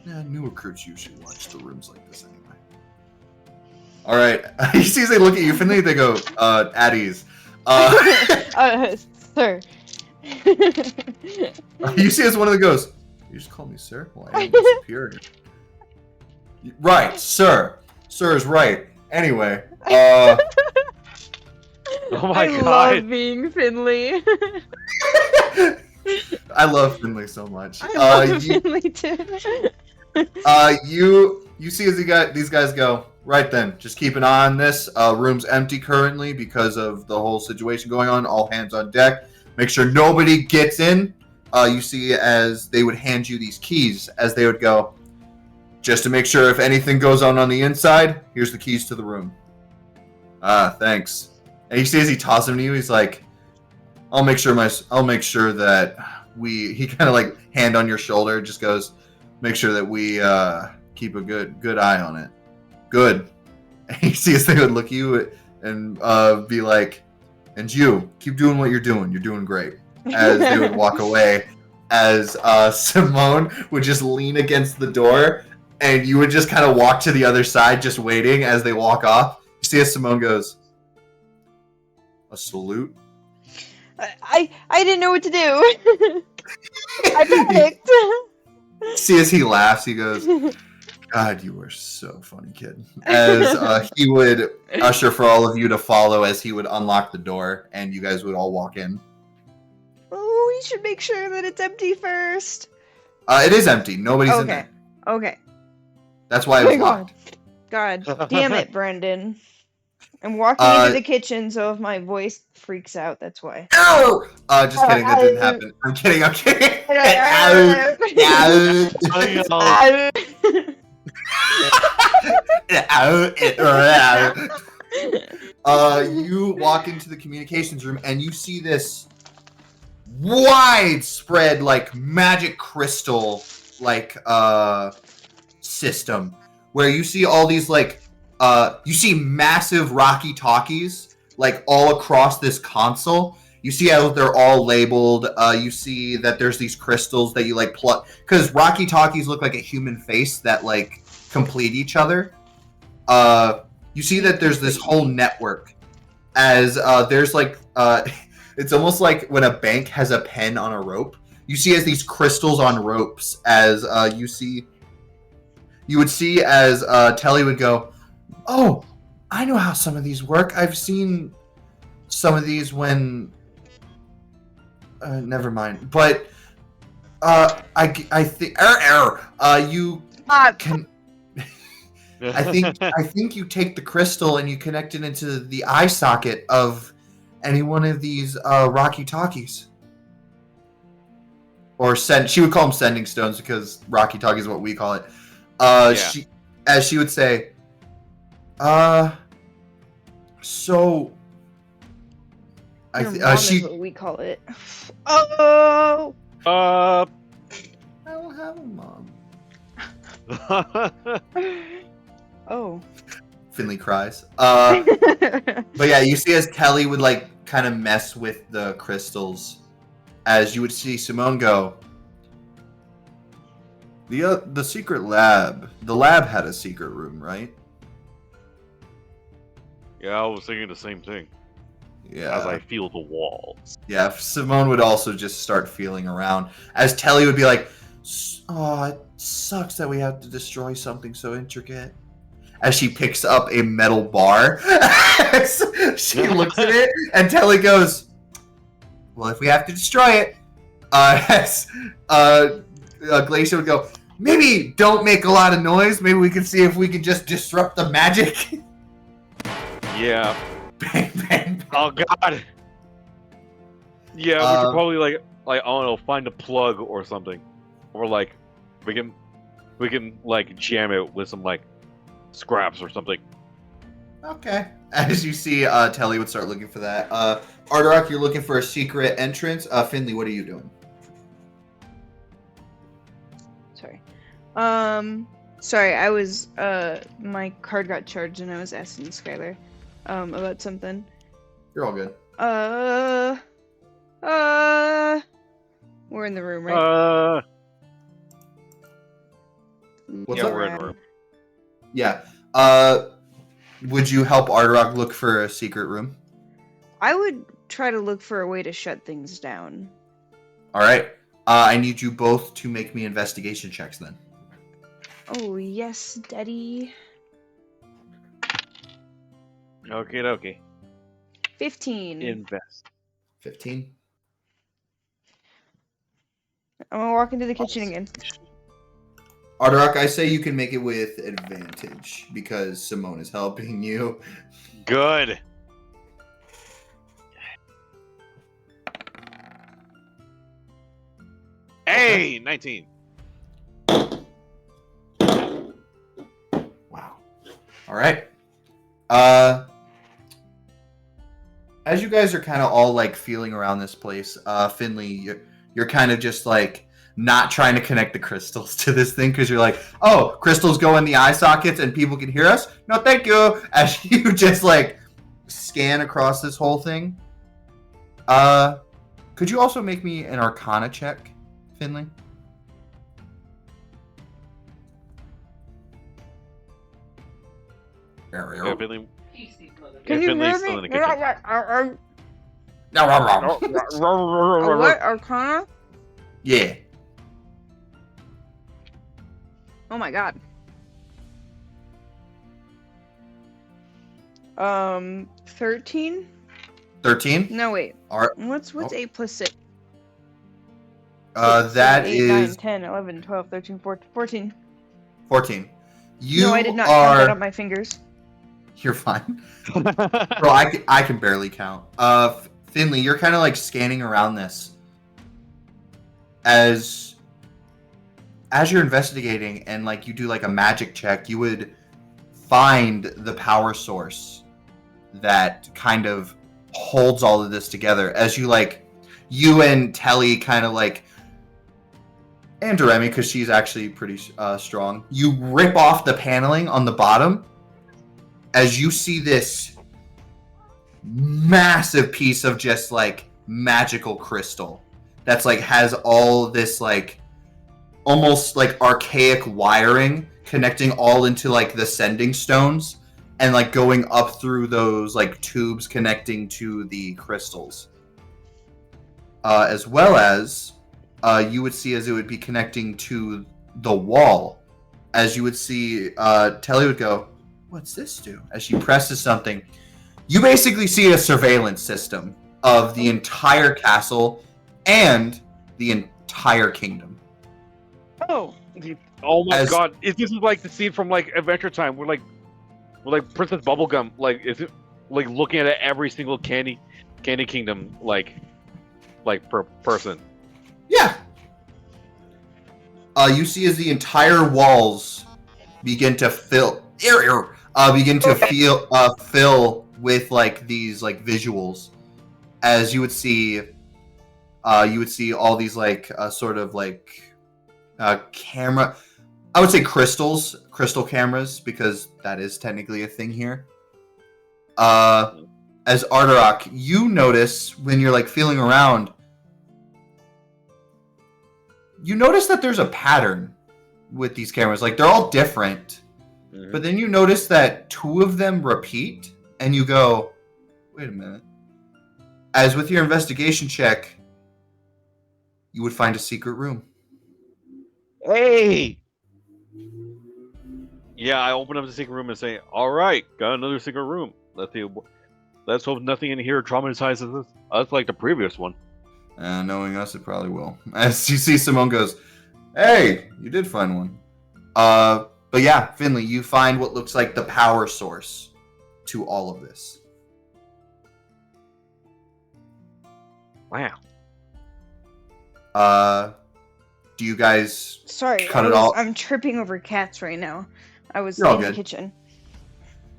Yeah, new recruits usually watch the rooms like this anyway. Alright, you see as they look at you, Finley, they go, at ease. Sir. You see as one of them goes, you just call me sir? Well, I am the superior. Right, sir. Sir is right. Anyway, Oh my I god. love being Finley. I love Finley so much. I love Finley too. You see as these guys go, right then, just keep an eye on this. Room's empty currently because of the whole situation going on. All hands on deck. Make sure nobody gets in. You see as they would hand you these keys as they would go, just to make sure if anything goes on the inside, here's the keys to the room. Thanks. And you see as he tosses them to you, he's like, I'll make sure that he kind of like hand on your shoulder, just goes, make sure that we keep a good eye on it. Good. And you see as they would look at you and be like, and you, keep doing what you're doing. You're doing great. As they would walk away, as Simone would just lean against the door, and you would just kind of walk to the other side, just waiting as they walk off. You see as Simone goes, a salute. I didn't know what to do. I panicked. See as he laughs, he goes, God, you were so funny, kid. As he would usher for all of you to follow as he would unlock the door, and you guys would all walk in. Oh, we should make sure that it's empty first. It is empty. Nobody's in there. Okay. That's why it was locked. God damn it, Brendan. I'm walking into the kitchen, so if my voice freaks out, that's why. No! Just kidding, that didn't happen. I'm kidding. You walk into the communications room and you see this widespread, like, magic crystal, like, system where you see all these, like, you see massive Rocky Talkies, like, all across this console. You see how they're all labeled. You see that there's these crystals that you, like, pluck. Because Rocky Talkies look like a human face that, like, complete each other. You see that there's this whole network. As there's, like, it's almost like when a bank has a pen on a rope. You see as these crystals on ropes. As you would see as Telly would go, oh, I know how some of these work. I've seen some of these when... never mind. But I think... you can... I think you take the crystal and you connect it into the eye socket of any one of these Rocky Talkies. Or she would call them sending stones because Rocky Talkie is what we call it. She would say, so Your mom is what we call it. Oh. Uh. I don't have a mom. Oh. Finley cries. But yeah, you see as Telly would like kind of mess with the crystals, as you would see Simone go. The secret lab. The lab had a secret room, right? Yeah, I was thinking the same thing. Yeah. As I feel the walls. Yeah, Simone would also just start feeling around. As Telly would be like, "Oh, it sucks that we have to destroy something so intricate." As she picks up a metal bar, she looks at it, and Telly goes, "Well, if we have to destroy it," Glacia would go, "Maybe don't make a lot of noise. Maybe we can see if we can just disrupt the magic." Yeah. Bang, bang, bang. Oh god. Yeah, we could probably like I don't know, find a plug or something, or like we can like jam it with some like scraps or something. Okay. As you see, Telly would start looking for that. Ardorak, you're looking for a secret entrance. Finley, what are you doing? Sorry. Sorry, I was my card got charged and I was asking Skylar about something. You're all good. We're in the room, right? What's Yeah, up? we're in the room. Yeah. Would you help Ardorak look for a secret room? I would try to look for a way to shut things down. All right. I need you both to make me investigation checks then. Oh, yes, Daddy. Okay. 15. Invest. 15. I'm gonna walk into the kitchen again. Ardorak, I say you can make it with advantage because Simone is helping you. Good. Hey, 19. Wow. All right. As you guys are kind of all like feeling around this place, Finley, you're kind of just like not trying to connect the crystals to this thing because you're like, oh, crystals go in the eye sockets and people can hear us. No, thank you. As you just like scan across this whole thing. Could you also make me an Arcana check, Finley? Yeah, Finley. Can you Finley's hear still in me? the kitchen. What? Arcana? Yeah. Oh my god. 13? 13? No, wait. Are What's 8 plus 6? that 8, 9, is 10, 11, 12, 13, 14. 14. You No, I did not count that are. on my fingers. You're fine. Bro, I can barely count. Finley, you're kind of like scanning around this. As you're investigating and like you do like a magic check, you would find the power source that kind of holds all of this together. As you and Telly kind of like, and Doremi, because she's actually pretty strong, you rip off the paneling on the bottom as you see this massive piece of just like magical crystal that's like has all this like almost like archaic wiring connecting all into like the sending stones and like going up through those like tubes connecting to the crystals, as well as you would see as it would be connecting to the wall. As you would see, Telly would go, "What's this do?" As she presses something, you basically see a surveillance system of the entire castle and the entire kingdom. Oh. Oh my As- god! This is like the scene from like Adventure Time. We're like Princess Bubblegum. Like, is it like looking at every single candy kingdom like per person? Yeah. You see as the entire walls begin to fill with like these like visuals as you would see all these like sort of like camera. I would say crystal cameras, because that is technically a thing here. As Arterock, you notice when you're like feeling around, you notice that there's a pattern with these cameras. Like they're all different, but then you notice that 2 of them repeat, and you go, "Wait a minute." As with your investigation check, you would find a secret room. Hey! Yeah, I open up the secret room and say, "All right, got another secret room. Let's hope nothing in here traumatizes us like the previous one." Knowing us, it probably will. As you see, Simone goes, "Hey, you did find one." But yeah, Finley, you find what looks like the power source to all of this. Wow. Do you guys Sorry, cut it all? I'm tripping over cats right now. I was You're all in the good. kitchen.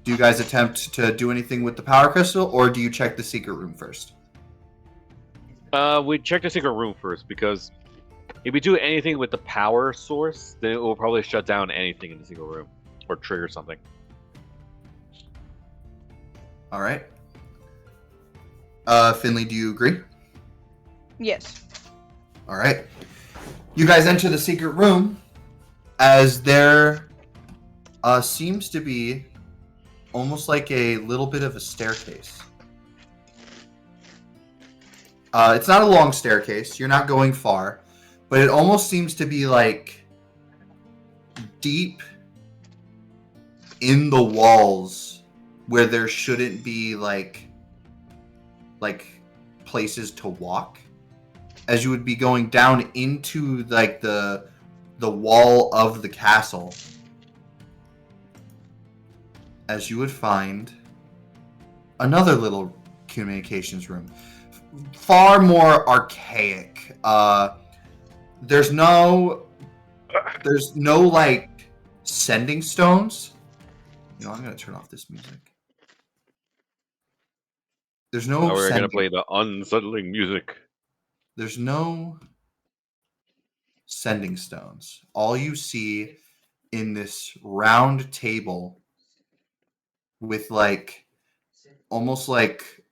Do you guys attempt to do anything with the power crystal, or do you check the secret room first? We check the secret room first, because if we do anything with the power source, then it will probably shut down anything in the secret room or trigger something. All right. Finley, do you agree? Yes. All right. You guys enter the secret room, as there seems to be almost like a little bit of a staircase. It's not a long staircase. You're not going far, but it almost seems to be like deep in the walls where there shouldn't be like places to walk, as you would be going down into like the wall of the castle, as you would find another little communications room, far more archaic. There's no like sending stones. You know, I'm gonna turn off this music. There's no Now we're sending. gonna play the unsettling music. There's no sending stones. All you see in this round table with like almost like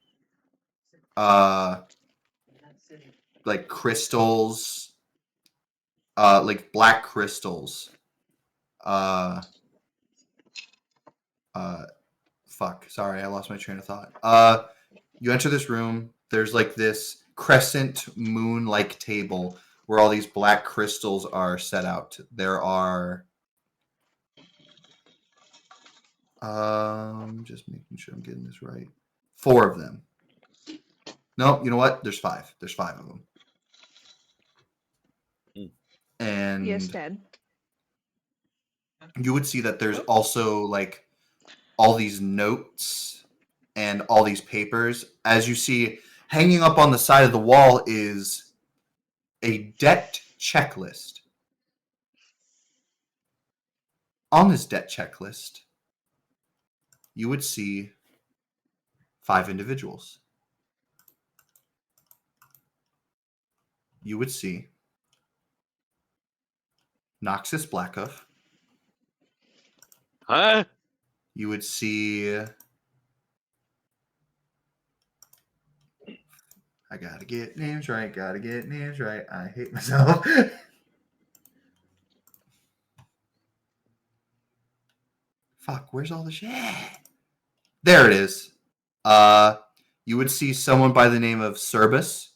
crystals, like black crystals. Fuck. Sorry, I lost my train of thought. You enter this room. There's like this crescent moon-like table where all these black crystals are set out. There are just making sure I'm getting this right. 4 of them. No, you know what? There's 5. There's 5 of them. And Yes, Dad. you would see that there's also like all these notes and all these papers. As you see, hanging up on the side of the wall is a debt checklist. On this debt checklist, you would see 5 individuals. You would see Noxus Blackhoof. Huh? You would see... I gotta get names right, I hate myself. Fuck, where's all the shit? There it is. You would see someone by the name of Cerbus.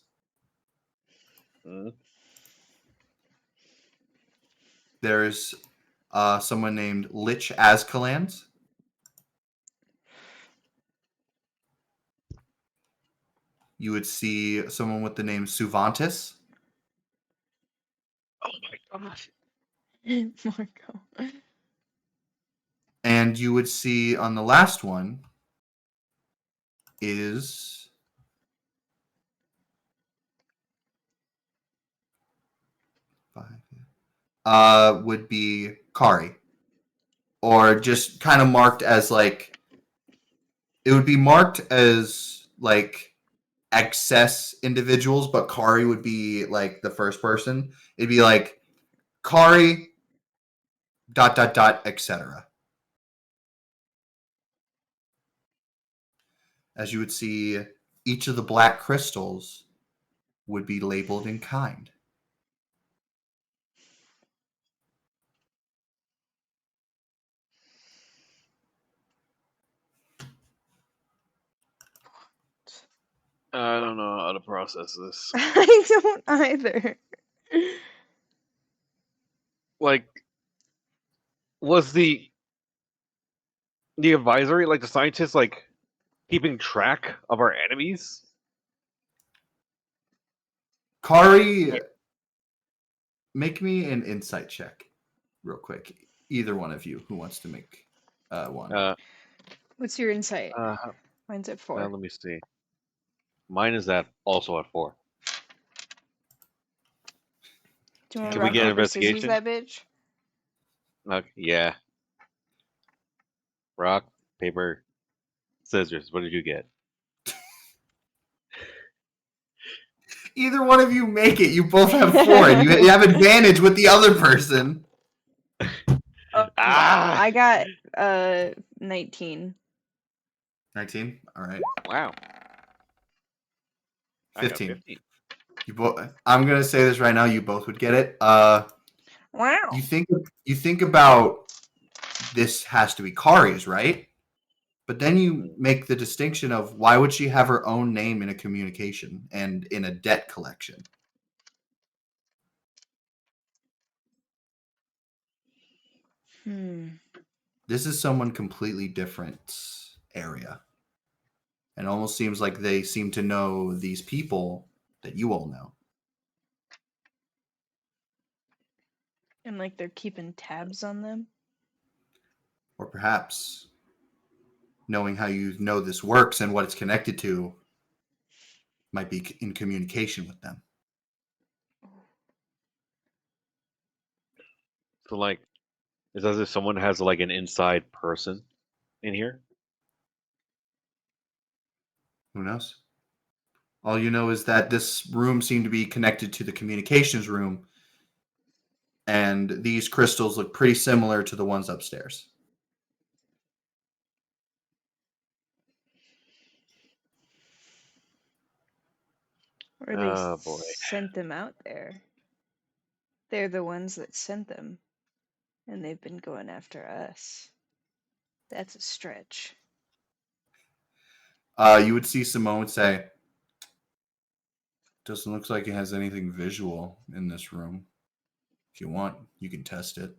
There's someone named Lich Azkalans. You would see someone with the name Suvantis. Oh my gosh. Marco. And you would see on the last one is would be Kari. Or just kind of marked as like, it would be marked as like excess individuals, but Kari would be like the first person. It'd be like Kari etc. As you would see, each of the black crystals would be labeled in kind. I don't know how to process this. I don't either. Like, was the advisory, like the scientists, like keeping track of our enemies? Kari, make me an insight check real quick. Either one of you who wants to make one. What's your insight? Uh, Mine's at 4. let me see. Mine is also at 4. Do you want Can to we rock, get an paper, scissors investigation? that bitch? Okay, yeah. Rock, paper, scissors. What did you get? Either one of you make it. You both have 4, and you have advantage with the other person. I got 19. 19. All right. Wow. I got 15. 15. You both. I'm gonna say this right now. You both would get it. Wow. You think about this has to be Kari's, right? But then you make the distinction of why would she have her own name in a communication and in a debt collection? This is someone completely different area. And it almost seems like they seem to know these people that you all know. And like they're keeping tabs on them. Or perhaps knowing how you know this works and what it's connected to might be in communication with them. So, like, it's as if someone has like an inside person in here. Who knows? All you know is that this room seemed to be connected to the communications room, and these crystals look pretty similar to the ones upstairs. Or they Oh, boy. sent them out there. They're the ones that sent them. And they've been going after us. That's a stretch. You would see Simone would say, doesn't look like it has anything visual in this room. If you want, you can test it.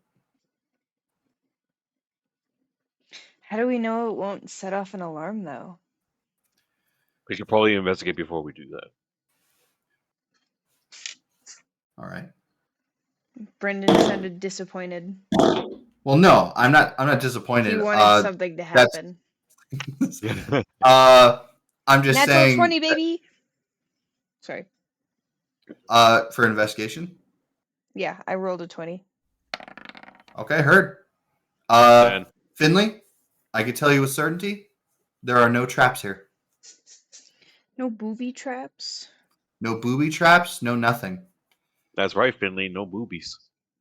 How do we know it won't set off an alarm, though? We should probably investigate before we do that. All right. Brendan sounded disappointed. Well, no, I'm not disappointed. He wanted something to happen. I'm just Natural saying. 20, baby. Sorry. For investigation. Yeah, I rolled a 20. Okay, heard. Finley, I can tell you with certainty, there are no traps here. No booby traps. No booby traps. No nothing. That's right, Finley. No boobies.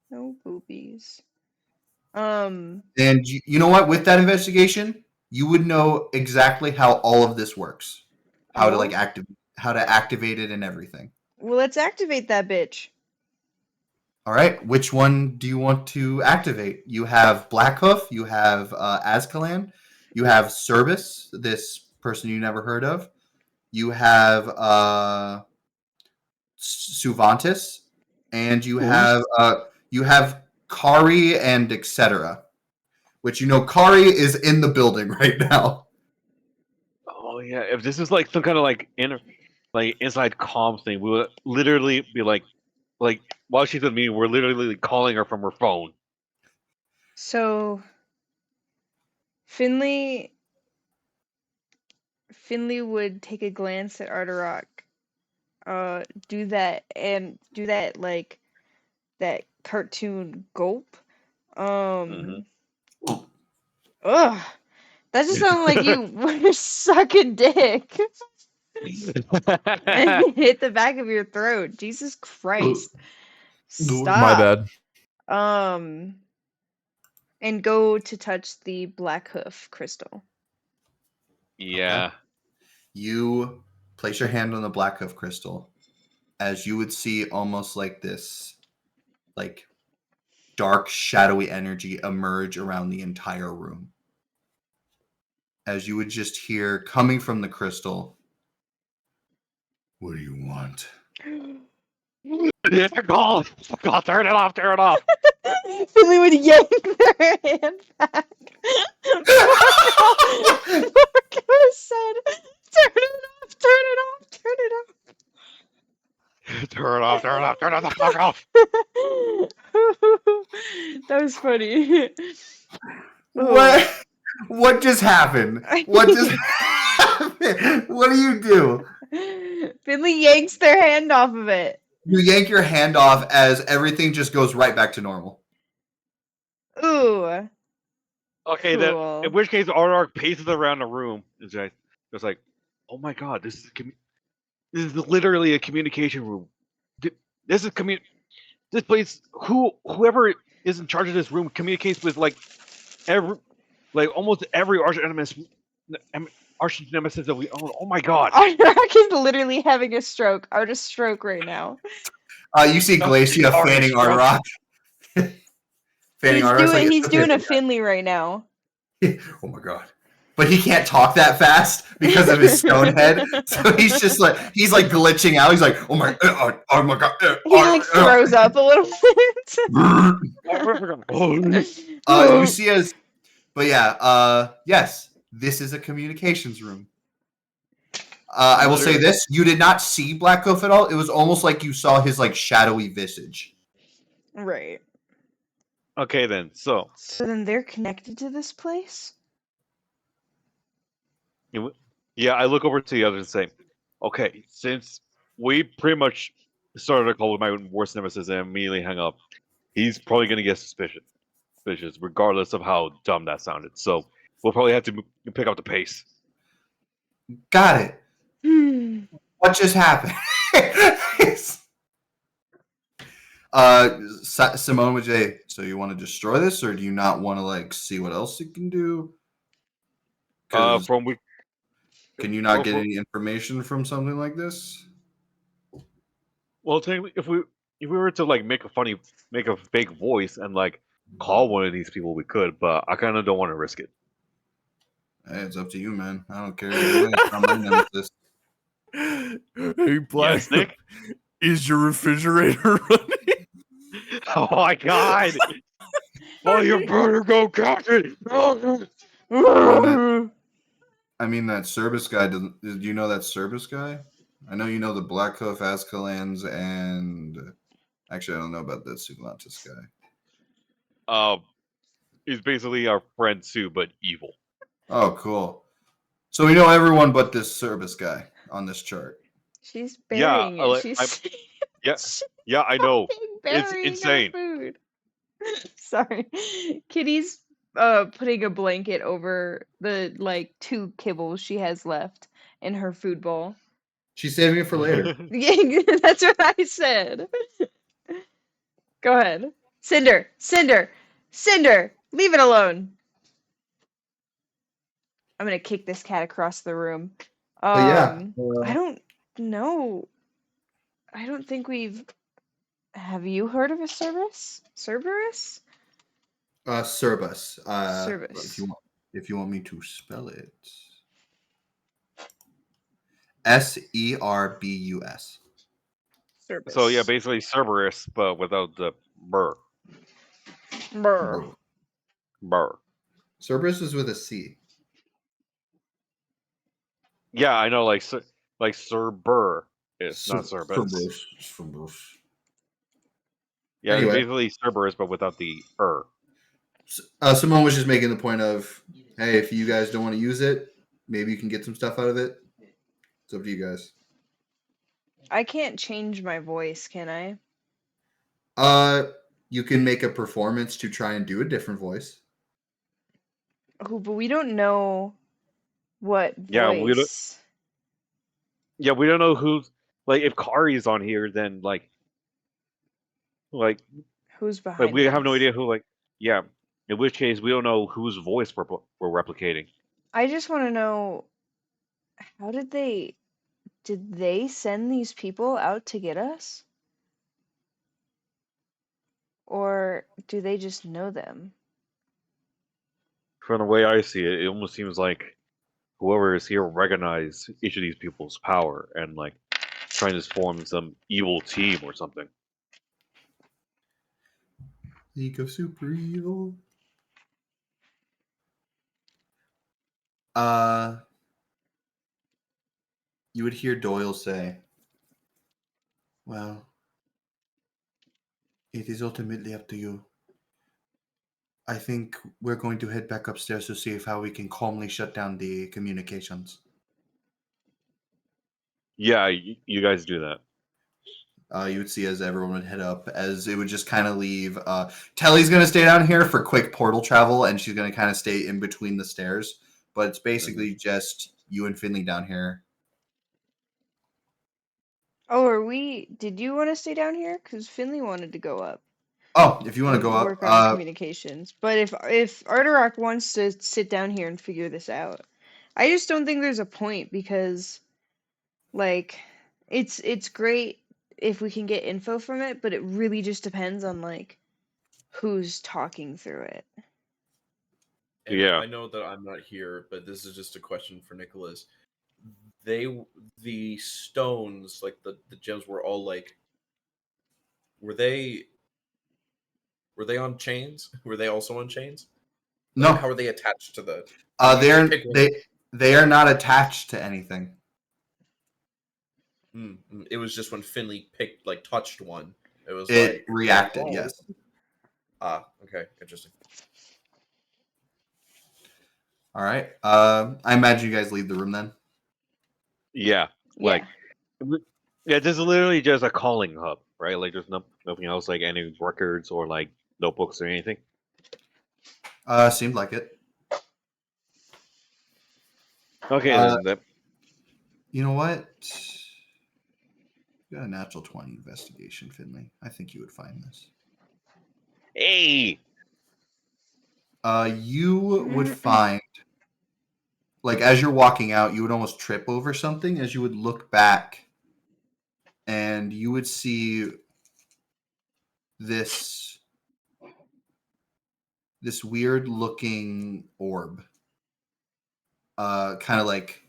No boobies. And you know what? With that investigation, you would know exactly how all of this works, how to activate it and everything. Well, let's activate that bitch. All right. Which one do you want to activate? You have Blackhoof. You have Azkalan. You have Cerbis, this person you never heard of. You have Suvantis, and you have Kari and etc. Which Kari is in the building right now. Oh yeah, if this is like some kind of like inside comms thing, we would literally be like while she's with me, we're literally calling her from her phone. So Finley would take a glance at Arterock, do that like that cartoon gulp. Ugh, that just sounds like you were sucking dick. Hit the back of your throat. Jesus Christ. Stop. My bad. And go to touch the black hoof crystal. Yeah. You place your hand on the black hoof crystal, as you would see almost like this, like dark, shadowy energy emerge around the entire room. As you would just hear coming from the crystal, "What do you want?" Yeah, God, turn it off, turn it off. Finley would yank their hand back. Marco said, turn it off, turn it off, turn it off. Turn it off, turn it off, turn it the fuck off. That was funny. What? What just happened? What just happened? What do you do? Finley yanks their hand off of it. You yank your hand off as everything just goes right back to normal. Ooh. Okay, Cool. then in which case Ardark paces around the room. It's like, oh my God, this is literally a communication room. This is this place. Whoever is in charge of this room communicates with almost every arch nemesis that we own. Oh my God! Ardark is literally having a stroke. Artist stroke right now. You see Glacia fanning Ardark. He's doing a Finley right now. Oh my God. But he can't talk that fast because of his stone head. So he's like glitching out. He's like, oh my God. He like throws up a little bit. You see as, but yeah, yes, this is a communications room. I will say this: you did not see Black Hoof at all. It was almost like you saw his like shadowy visage. Right. Okay, then. So then they're connected to this place? Yeah, I look over to the others and say, okay, since we pretty much started a call with my worst nemesis and immediately hung up, he's probably going to get suspicious, regardless of how dumb that sounded. So we'll probably have to pick up the pace. Got it. What just happened? Simone with Jay, so you want to destroy this, or do you not want to like see what else it can do? Can you not get any information from something like this? Well, technically, if we were to like make a fake voice and like call one of these people, we could, but I kind of don't want to risk it. Hey, it's up to you, man. I don't care. It's not my nemesis. Hey, Black, Yes, Nick? Is your refrigerator running? Oh my God! Oh, you better go catch it! I mean, that Cerberus guy doesn't. Do you know that Cerberus guy? I know you know the Black Hoof, Azkalans, and actually, I don't know about that Sugalantis guy. He's basically our friend Sue, but evil. Oh, cool. So we know everyone but this Cerberus guy on this chart. She's burying Yeah, I know. It's insane. Food. Sorry, Kitty's putting a blanket over the like 2 kibbles she has left in her food bowl. She's saving it for later. That's what I said. Go ahead. Cinder! Leave it alone! I'm gonna kick this cat across the room. Yeah. I don't know. I don't think we've... Have you heard of a Cerberus? Cerberus? Cerberus. Cerberus. If you want me to spell it. Serbus. Cerberus. So yeah, basically Cerberus, but without the burr. Brr. Burr. Cerberus is with a C. Yeah, I know, like Sir Burr is not Cerberus. Cerberus. Yeah, Anyway. basically Cerberus, but without the Simone was just making the point of, hey, if you guys don't want to use it, maybe you can get some stuff out of it. It's up to you guys. I can't change my voice, can I? You can make a performance to try and do a different voice. Oh, but we don't know what voice. Yeah, we don't. Yeah, we don't know who's like if Kari's on here, then like Who's behind we have no this? idea who like yeah. In which case, we don't know whose voice we're replicating. I just want to know, how did they send these people out to get us? Or do they just know them? From the way I see it, it almost seems like whoever is here recognize each of these people's power and like trying to form some evil team or something. League of Super Evil. You would hear Doyle say, "Well, it is ultimately up to you. I think we're going to head back upstairs to see if how we can calmly shut down the communications." Yeah, you guys do that. You would see as everyone would head up, as it would just kind of leave. Telly's going to stay down here for quick portal travel, and she's going to kind of stay in between the stairs. But it's basically just you and Finley down here. Oh, did you want to stay down here? Because Finley wanted to go up Oh, if you want to go and up, work on the communications. But if Arterock wants to sit down here and figure this out, I just don't think there's a point because, like, it's great if we can get info from it, but it really just depends on like who's talking through it. And Yeah. I know that I'm not here, but this is just a question for Nicholas. The stones, like the gems, were all like, were they on chains? Were they also on chains? no, Like, how are they attached to the? You they're just pick one. they are not attached to anything. It was just when Finley touched one, it was It like reacted. oh. Yes. Okay, interesting. All right. I imagine you guys leave the room then. Yeah. Like yeah, this is literally just a calling hub, right? Like there's nothing else, like any records or like notebooks or anything. Seemed like it. Okay, then. You know what? You got a natural 20 investigation, Finley. I think you would find this. Hey. You would find, like, as you're walking out, you would almost trip over something as you would look back, and you would see this weird looking orb. Kind of like,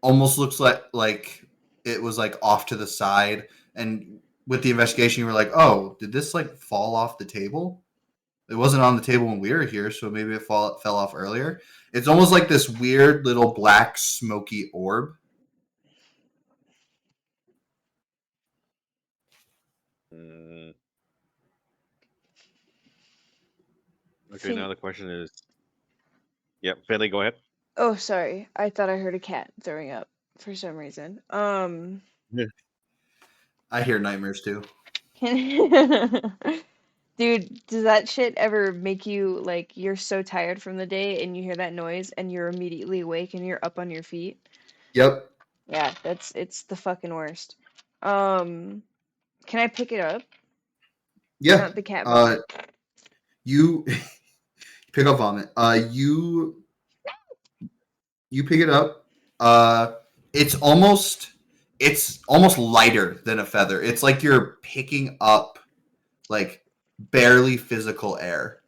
almost looks like it was like off to the side, and with the investigation, you were like, oh, did this like fall off the table? It wasn't on the table when we were here, so maybe it fell off earlier. It's almost like this weird little black smoky orb. Okay, now the question is, yeah, Finley, go ahead. Oh, sorry. I thought I heard a cat throwing up for some reason. I hear nightmares too. Dude, does that shit ever make you like you're so tired from the day and you hear that noise and you're immediately awake and you're up on your feet? Yep. Yeah, it's the fucking worst. Can I pick it up? Yeah. Not the cat vomit. You pick up vomit. You pick it up. It's almost lighter than a feather. It's like you're picking up like barely physical air.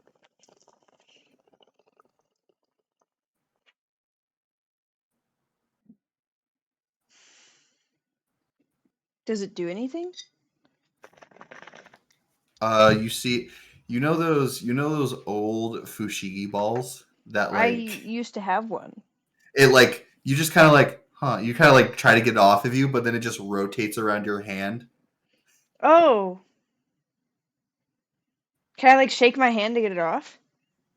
Does it do anything? You see, you know those old fushigi balls that I like used to have one. it like you just kind of like you kind of like try to get it off of you, but then it just rotates around your hand. Oh. Can I like shake my hand to get it off?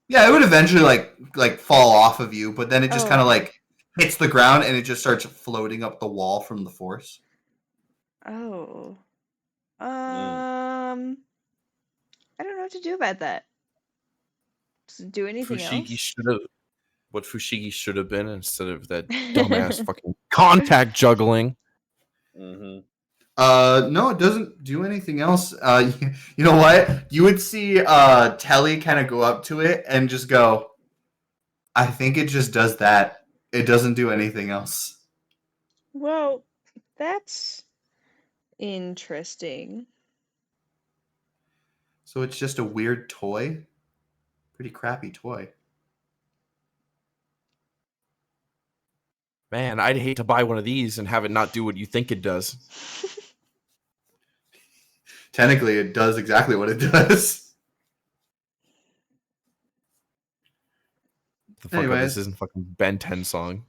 Yeah, it would eventually like fall off of you, but then it just kind of like hits the ground and it just starts floating up the wall from the force. Oh. I don't know what to do about that. Does it do anything else? What Fushigi should have been instead of that dumbass fucking contact juggling. Mm-hmm. No, it doesn't do anything else. You know what? You would see Telly kind of go up to it and just go, I think it just does that. It doesn't do anything else. Well, that's interesting. So it's just a weird toy. Pretty crappy toy. Man, I'd hate to buy one of these and have it not do what you think it does. Technically, it does exactly what it does. The fuck up, Anyways. this isn't fucking Ben 10 song.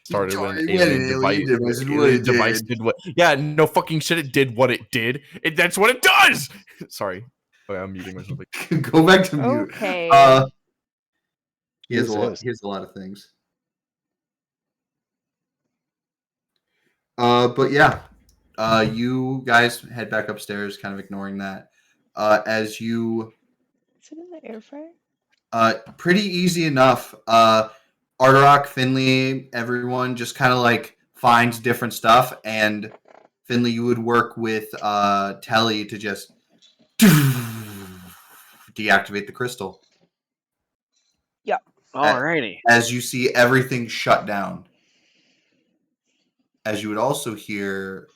Started when When alien an device, alien device did what alien it device did. did what. Yeah, no fucking shit. It did what it did. That's what it does. Sorry. Okay, I'm muting myself. Go back to mute. Okay. He has a lot. Jesus. He has a lot of things. But yeah, you guys head back upstairs, kind of ignoring that. As you, Is it in the air fryer? pretty easy enough. Arterock, Finley, everyone just kind of like finds different stuff, and Finley, you would work with Telly to just deactivate the crystal. Alrighty. As you see everything shut down. As you would also hear,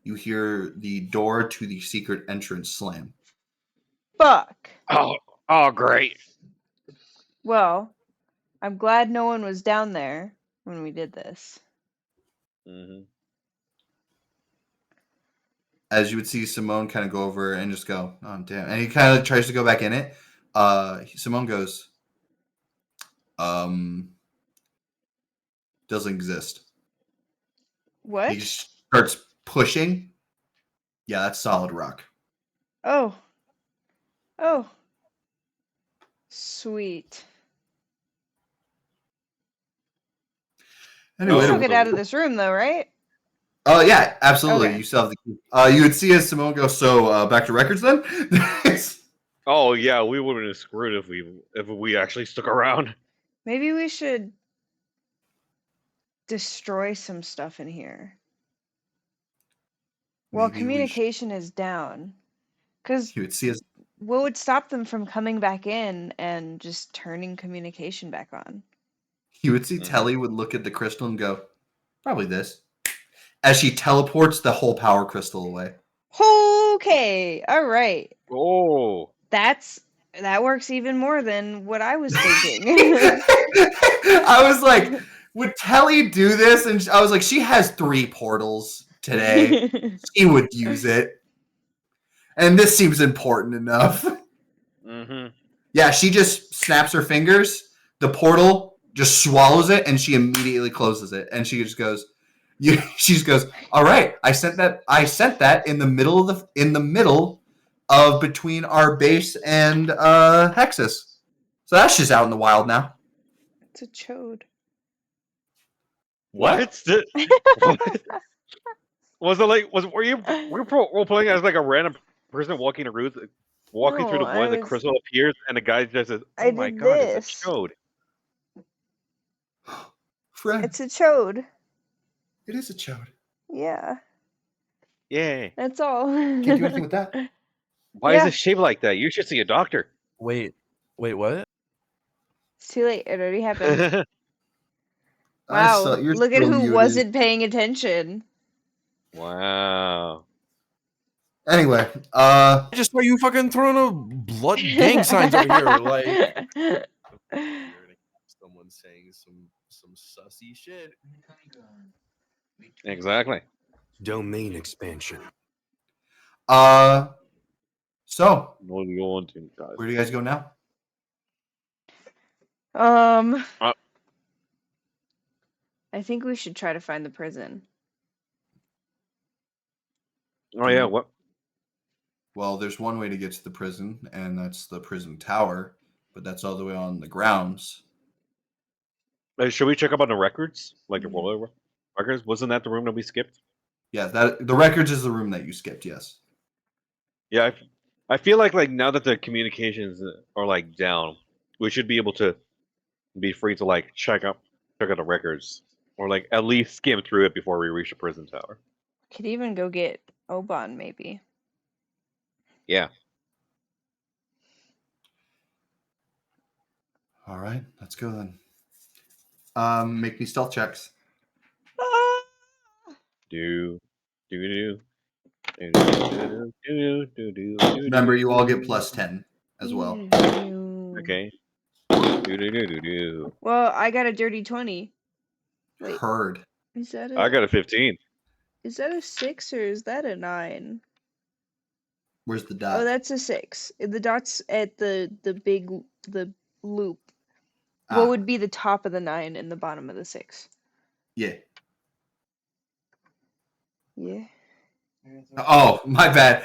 you hear the door to the secret entrance slam. Fuck. Oh, great. Well, I'm glad no one was down there when we did this. Mm-hmm. As you would see Simone kind of go over and just go, oh, damn. And he kind of tries to go back in it. Simone goes, doesn't exist. What? He just starts pushing. Yeah, that's solid rock. Oh. Oh. Sweet. We Anyway, still get out of this room though, right? oh yeah, absolutely. Okay. You still have the key. You would see as Simone goes, so back to records then? Oh yeah, we would have been screwed if we actually stuck around. Maybe we should destroy some stuff in here. Well, Maybe we communication is down. Because You would see as what would stop them from coming back in and just turning communication back on? you would see Telly would look at the crystal and go, probably this. As she teleports the whole power crystal away. Okay, all right. Oh. That works even more than what I was thinking. I was like, would Telly do this? And I was like, she has 3 portals today. She would use it. And this seems important enough. Mm-hmm. Yeah, she just snaps her fingers. The portal just swallows it, and she immediately closes it. And she just goes, she just goes, all right, I sent that in the middle of between our base and Hexus. So that's just out in the wild now. It's a chode. What? What? Was it like were you role playing as like a random person walking through the No, woods, the crystal appears, and the guy just says, I "Oh my did god, this. it's a chode." Friend, It's a chode. it is a chode. Yeah, Yay! that's all. Can't do anything with that. Why Yeah. is it shaped like that? You should see a doctor. Wait, what? It's too late. It already happened. I Wow, saw- you're look at still who muted. wasn't paying attention. Wow. Anyway, I just saw you fucking throwing a blood gang signs over here. Like, someone saying some sussy shit. Exactly. Domain expansion. so What do you want to, guys? where do you guys go now? I think we should try to find the prison. Oh yeah, what? Well, there's one way to get to the prison, and that's the prison tower, but that's all the way on the grounds. Should we check up on the records? Like the roller records? Wasn't that the room that we skipped? Yeah, that the records is the room that you skipped. Yes. Yeah, I feel like now that the communications are like down, we should be able to be free to like check out the records. or like at least skim through it before we reach the prison tower. Could even go get Oban, maybe. Yeah. All right, let's go then. Make me stealth checks. Do do do. Remember, you all get plus 10 as well. Okay. Do. Well, I got a dirty 20. Wait, Heard. is that I a got a 15. 6 or is that a 9? Where's the Oh, dot? that's a 6. The dot's at the loop. Ah. What would be the top of the 9 and the bottom of the 6? Yeah. Yeah. Oh, my bad.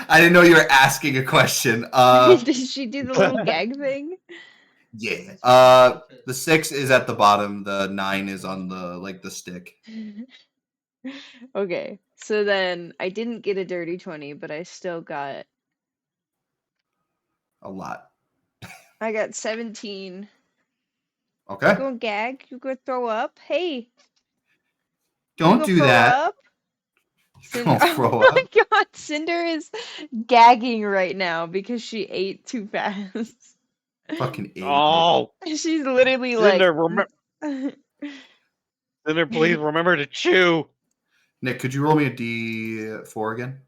I didn't know you were asking a question. Did she do the little gag thing? Yeah. The 6 is at the bottom. The 9 is on the stick. Okay, so then I didn't get a dirty 20, but I still got. A lot. I got 17. Okay. You gonna gag? You gonna throw up? Hey, you Don't gonna do throw that. up? Don't throw Oh my up. God, Cinder is gagging right now because she ate too fast. Fucking idiot. Oh, She's literally Cinder, like. Cinder, please remember to chew. Nick, could you roll me a D4 again?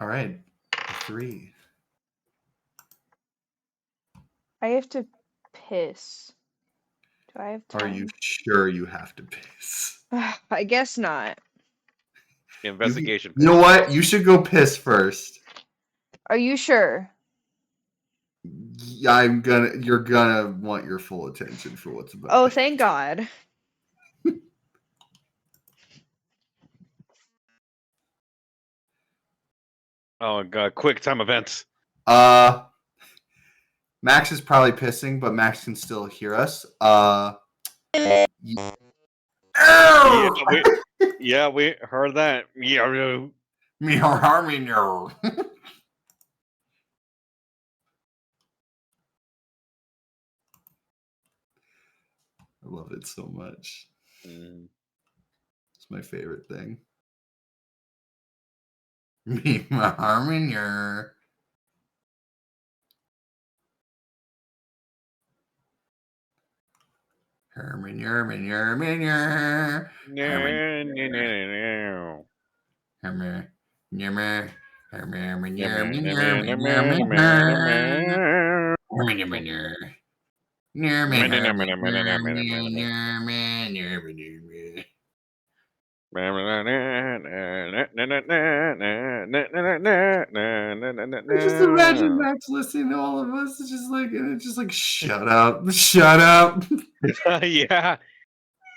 All right. A 3. I have to piss. Do I have time? Are you sure you have to piss? I guess not. Investigation. You know what? You should go piss first. Are you sure? You're gonna want your full attention for what's about. Oh, thank God. Oh God! Quick time events. Max is probably pissing, but Max can still hear us. Yeah, we heard that. Yeah. Me harmony no. I love it so much. It's my favorite thing. Me harmony. I just imagine Max listening to all of us. It's just like, shut up, shut up. Yeah.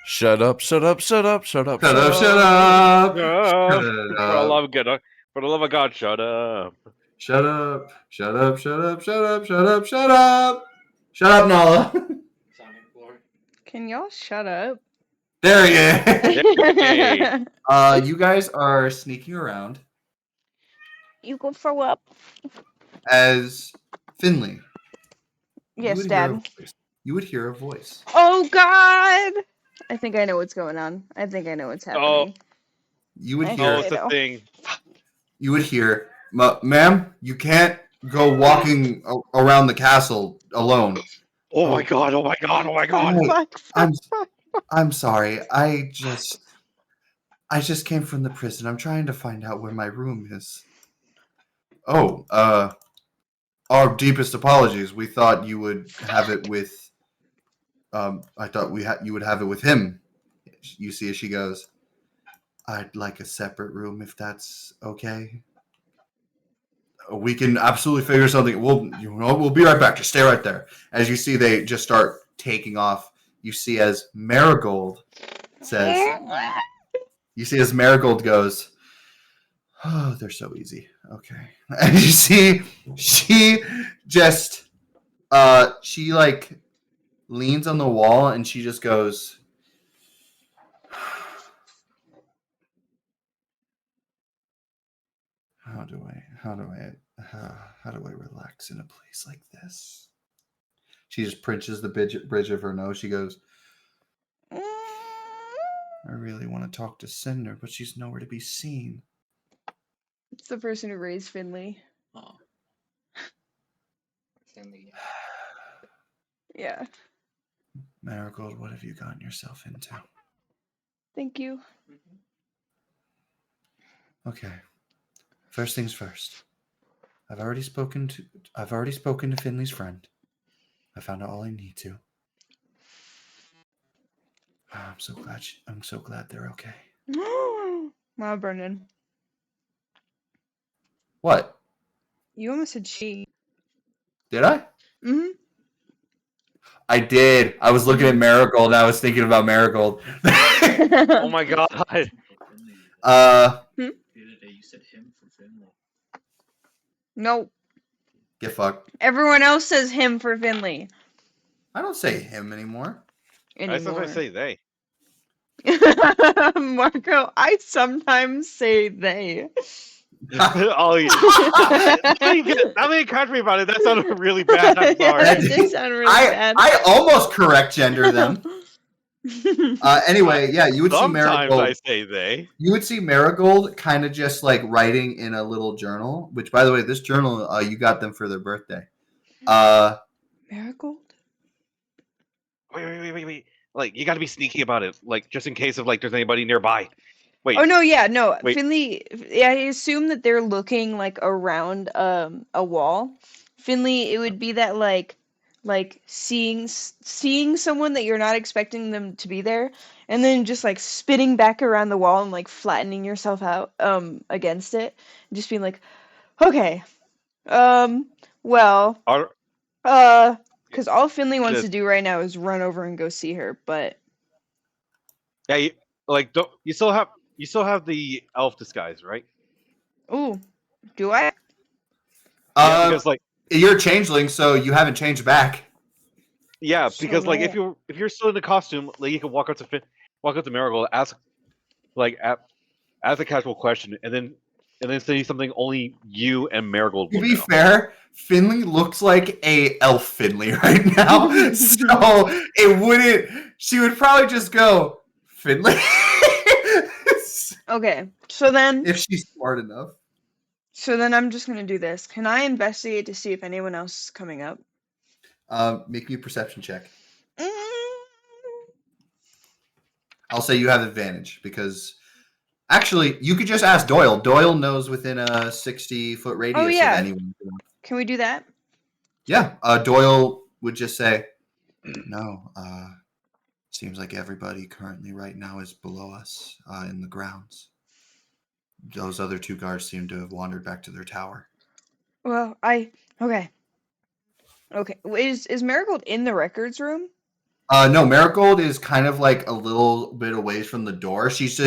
Shut up, shut up, shut up, shut up, Shut up, shut up. For Shut the up. love of God, for the love of God, shut up. Shut up. Shut up, shut up, shut up, shut up, shut up. Shut up, Nala. Sonic floor. Can y'all shut up? There he is. Hey. You guys are sneaking around You go throw up. as Finley. Yes, would Dad. hear a voice. You would hear a voice. Oh God! I think I know what's going on. I think I know what's happening. You would I hear. Oh, it's a know. thing. You would hear, ma'am, you can't go walking around the castle alone. Oh my God! Oh my God! Oh my God! Hey, I'm sorry. I just came from the prison. I'm trying to find out where my room is. Oh, our deepest apologies. We thought you would have it with. I thought you would have it with him. You see, as she goes, I'd like a separate room if that's okay. We can absolutely figure something. We'll be right back. Just stay right there. As you see, they just start taking off. You see, as Marigold says, goes, oh, they're so easy. Okay. And you see, she just, she like leans on the wall and she just goes, how do I relax in a place like this? She just pinches the bridge of her nose. She goes, I really want to talk to Cinder, but she's nowhere to be seen. It's the person who raised Finley. Oh. Finley. Yeah. Marigold, what have you gotten yourself into? Thank you. Okay. First things first. I've already spoken to Finley's friend. I found out all I need to. I'm so glad they're okay. Wow, Brendan. What? You almost said she. Did I? Mm-hmm. I did. I was looking at Marigold and I was thinking about Marigold. Oh my god. Finley. Hmm? The other day you said him for Finley. Nope. Get fucked. Everyone else says him for Finley. I don't say him anymore. I sometimes say they. Marco, I sometimes say they. Oh, yeah. Now that you catch me about it, that sounded really bad. I'm Yeah, sorry. that did sound really bad. I almost correct gender them. Anyway, yeah, you would see Sometimes Marigold. I say they. You would see Marigold kind of just like writing in a little journal. Which, by the way, this journal you got them for their birthday. Marigold? Wait. Like, you gotta be sneaky about it. Like, just in case of, like, there's anybody nearby. Wait. Oh no, yeah, no. Wait. Finley, yeah, I assume that they're looking like around a wall. Finley, it would be that like seeing someone that you're not expecting them to be there, and then just like spinning back around the wall and like flattening yourself out against it, and just being like, okay, well, Are- because all Finley wants Just- to do right now is run over and go see her, but Yeah, you still have the elf disguise, right? ooh, do I? Yeah, because like you're a changeling, so you haven't changed back. yeah, So because like what? if you're still in the costume, like you can walk up to Marigold, ask a casual question, and then say something only you and Marigold To will be know. fair, Finley looks like a elf Finley right now, so it wouldn't. She would probably just go Finley Okay, so then if she's smart enough. I'm just gonna do this. Can I investigate to see if anyone else is coming up? Make me a perception check. Mm, I'll say you have advantage because actually you could just ask Doyle. Doyle knows within a 60-foot radius yeah. of anyone. Can we do that? Yeah, Doyle would just say, "No, seems like everybody currently right now is below us in the grounds. Those other two guards seem to have wandered back to their tower." Well, okay. Okay, is Marigold in the records room? No, Marigold is kind of like a little bit away from the door. She's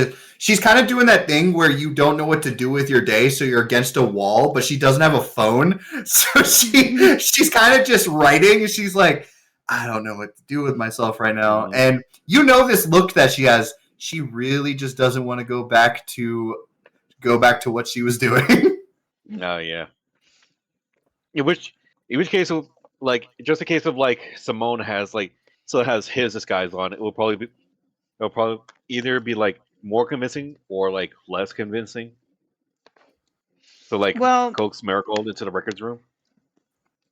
kind of doing that thing where you don't know what to do with your day, so you're against a wall, but she doesn't have a phone, so she's kind of just writing. She's like, I don't know what to do with myself right now, and you know this look that she has. She really just doesn't want to go back to what she was doing. Oh yeah. In which case, like just in case of like Simone still has his disguise on, it'll probably either be like more convincing or like less convincing. So like coax Marigold into the records room.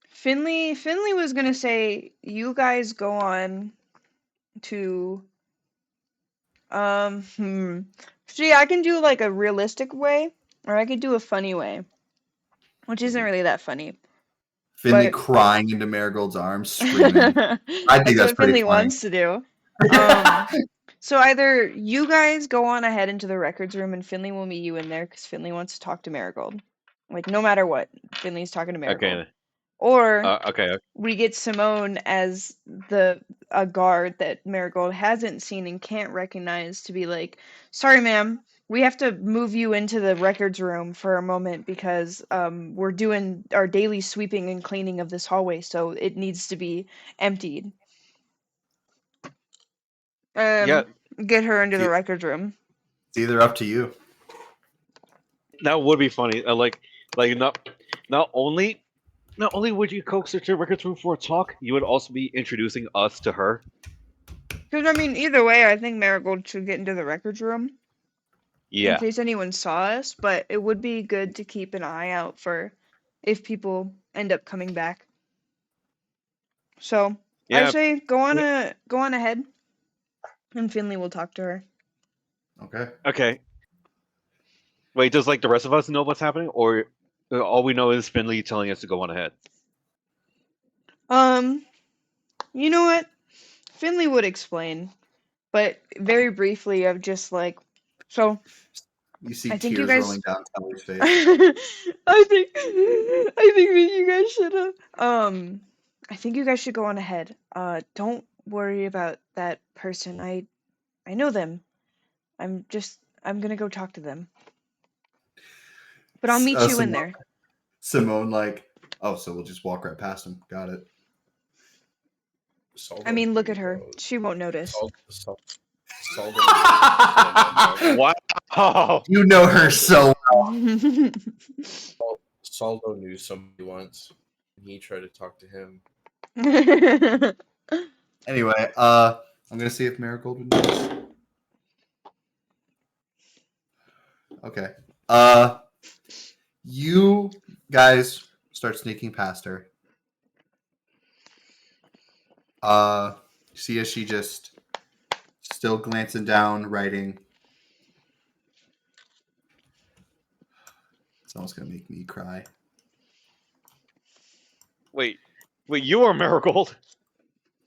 Finley was gonna say you guys go on to see, I can do like a realistic way or I could do a funny way, which isn't really that funny. Finley crying into Marigold's arms, screaming. I think that's what pretty Finley funny. wants to do. So either you guys go on ahead into the records room and Finley will meet you in there because Finley wants to talk to Marigold. Like no matter what, Finley's talking to Marigold. Okay. Or okay. We get Simone as a guard that Marigold hasn't seen and can't recognize to be like, sorry ma'am, we have to move you into the records room for a moment because we're doing our daily sweeping and cleaning of this hallway, so it needs to be emptied. Yeah. Get her into the records room. It's either up to you. That would be funny. Not only would you coax her to the records room for a talk, you would also be introducing us to her. Because I mean, either way, I think Marigold should get into the records room in Yeah. case anyone saw us. But it would be good to keep an eye out for if people end up coming back. So I Yeah. say go on ahead, and Finley will talk to her. Okay. Okay. Wait, does like the rest of us know what's happening, or all we know is Finley telling us to go on ahead? You know what? Finley would explain, but very briefly of just like, so You see I think tears you guys- rolling down Tully's face. I think that you guys should I think you guys should go on ahead. Don't worry about that person. I know them. I'm gonna go talk to them. But I'll meet you in there. Simone, like, oh, so we'll just walk right past him. Got it. I mean, look at her. She won't notice. Wow. You know her so well. Saldo knew somebody once, and he tried to talk to him. Anyway, I'm gonna see if Marigold would notice. Okay. You guys start sneaking past her. See as she just still glancing down, writing. It's almost gonna make me cry. Wait, you are Marigold.